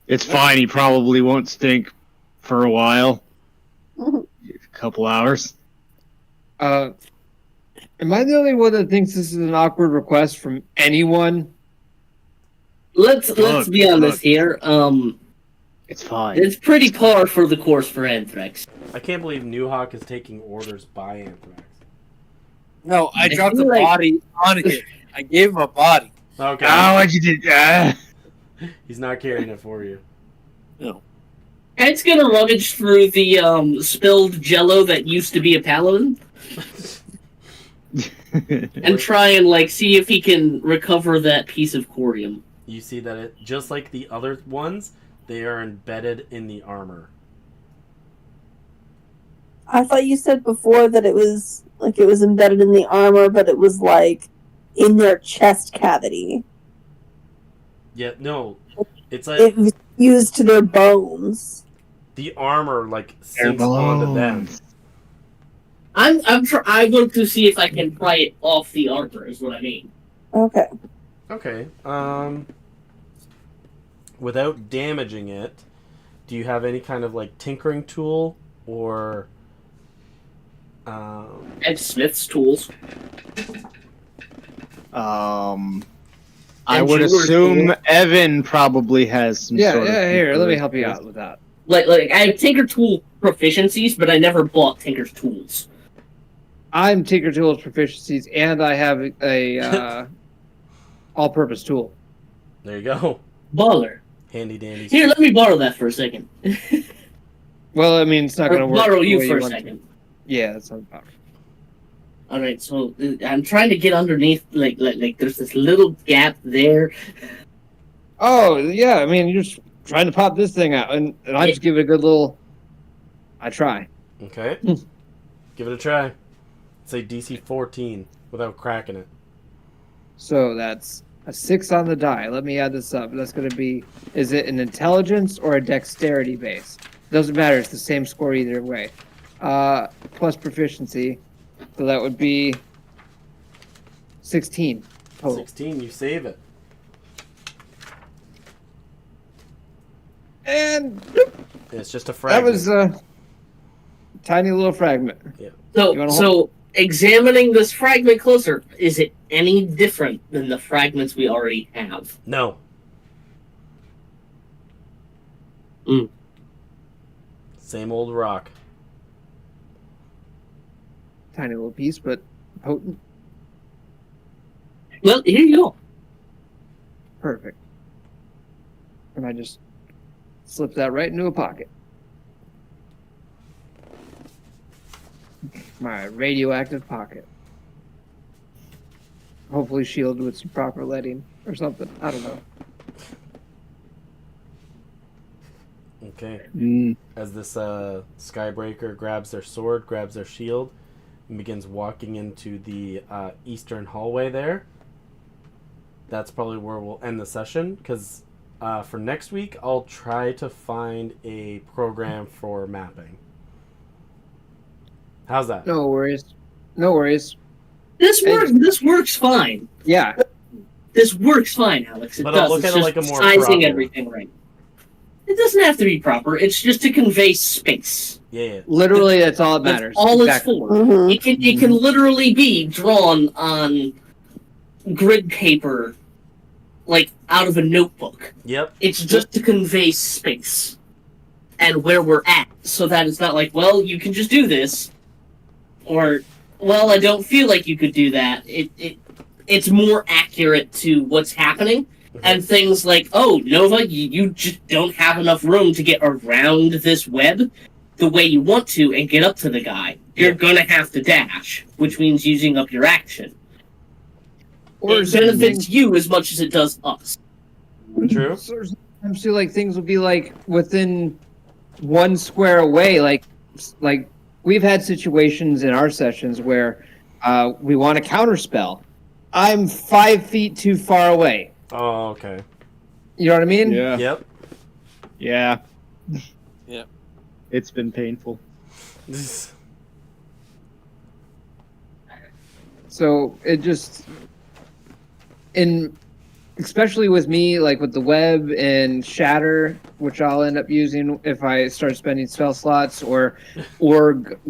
It's fine. He probably won't stink for a while. A couple hours. Am I the only one that thinks this is an awkward request from anyone? Let's be honest here. It's fine. It's pretty par for the course for Anthrax. I can't believe New Hawk is taking orders by Anthrax. No, I dropped a body on him. I gave him a body. Okay. Oh, what you did? He's not carrying it for you. No. Ed's gonna rummage through the spilled jello that used to be a paladin. And try and see if he can recover that piece of corium. You see that it, just like the other ones, they are embedded in the armor. I thought you said before that it was embedded in the armor, but it was in their chest cavity. Yeah, no. It's like It was fused to their bones. the armor sinks onto them. I'm going to see if I can pry it off the armor. Is what I mean. Okay. Okay. Without damaging it, do you have any kind of tinkering tool or? Ed Smith's tools. I would assume Evan probably has some sort of... Here, let me help you out with that. Like I have Tinker Tool proficiencies, but I never bought Tinker's tools. I'm Tinker Tool's proficiencies, and I have a all-purpose tool. There you go. Baller. Handy dandy. Here, let me borrow that for a second. Well, I mean, it's not going to Or work. borrow the you way for a want second. to. Yeah, that's not about. All right, so I'm trying to get underneath. Like there's this little gap there. Oh, yeah, I mean, you're just trying to pop this thing out, and I just give it a good little... I try. Okay. Give it a try. Say DC 14 without cracking it. So that's a 6 on the die. Let me add this up. That's going to be... Is it an intelligence or a dexterity base? Doesn't matter. It's the same score either way. Plus proficiency. So that would be 16 total. 16, you save it. And It's just a that fragment. was a tiny little fragment. Yeah. So examining this fragment closer, is it any different than the fragments we already have? No. Mm. Same old rock. Tiny little piece, but potent. Well, here you go. Perfect. And I just slip that right into a pocket. My radioactive pocket. Hopefully shielded with some proper leading or something. I don't know. Okay. As this Skybreaker grabs their sword, grabs their shield, and begins walking into the eastern hallway there. That's probably where we'll end the session, because for next week, I'll try to find a program for mapping. How's that? No worries. No worries. This works. This works fine. Yeah. This works fine, Alex. It But does. I'll look It's at it just like a more sizing proper. everything right. It doesn't have to be proper. It's just to convey space. Yeah. Literally, that's all that matters. That's all Exactly. it's for. It can literally be drawn on grid paper, like out of a notebook. Yep. It's just to convey space and where we're at, so that it's not like, well, you can just do this, or, well, I don't feel like you could do that. It's more accurate to what's happening. And things like, oh, Nova, you just don't have enough room to get around this web the way you want to and get up to the guy. You're gonna have to dash, which means using up your action. Or It benefits you as much as it does us. True. Sometimes too, like things will be like within 1 square away. Like we've had situations in our sessions where we want a counterspell. I'm 5 feet too far away. Oh, okay. You know what I mean? Yeah. Yep. Yeah. Yeah. It's been painful. So it just, especially with me, like with the web and shatter, which I'll end up using if I start spending spell slots, or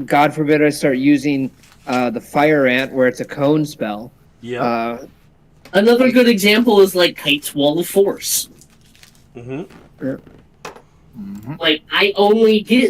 God forbid I start using the fire ant where it's a cone spell. Yeah. Another good example is like Kite's Wall of Force. Mm-hmm. Like, I only get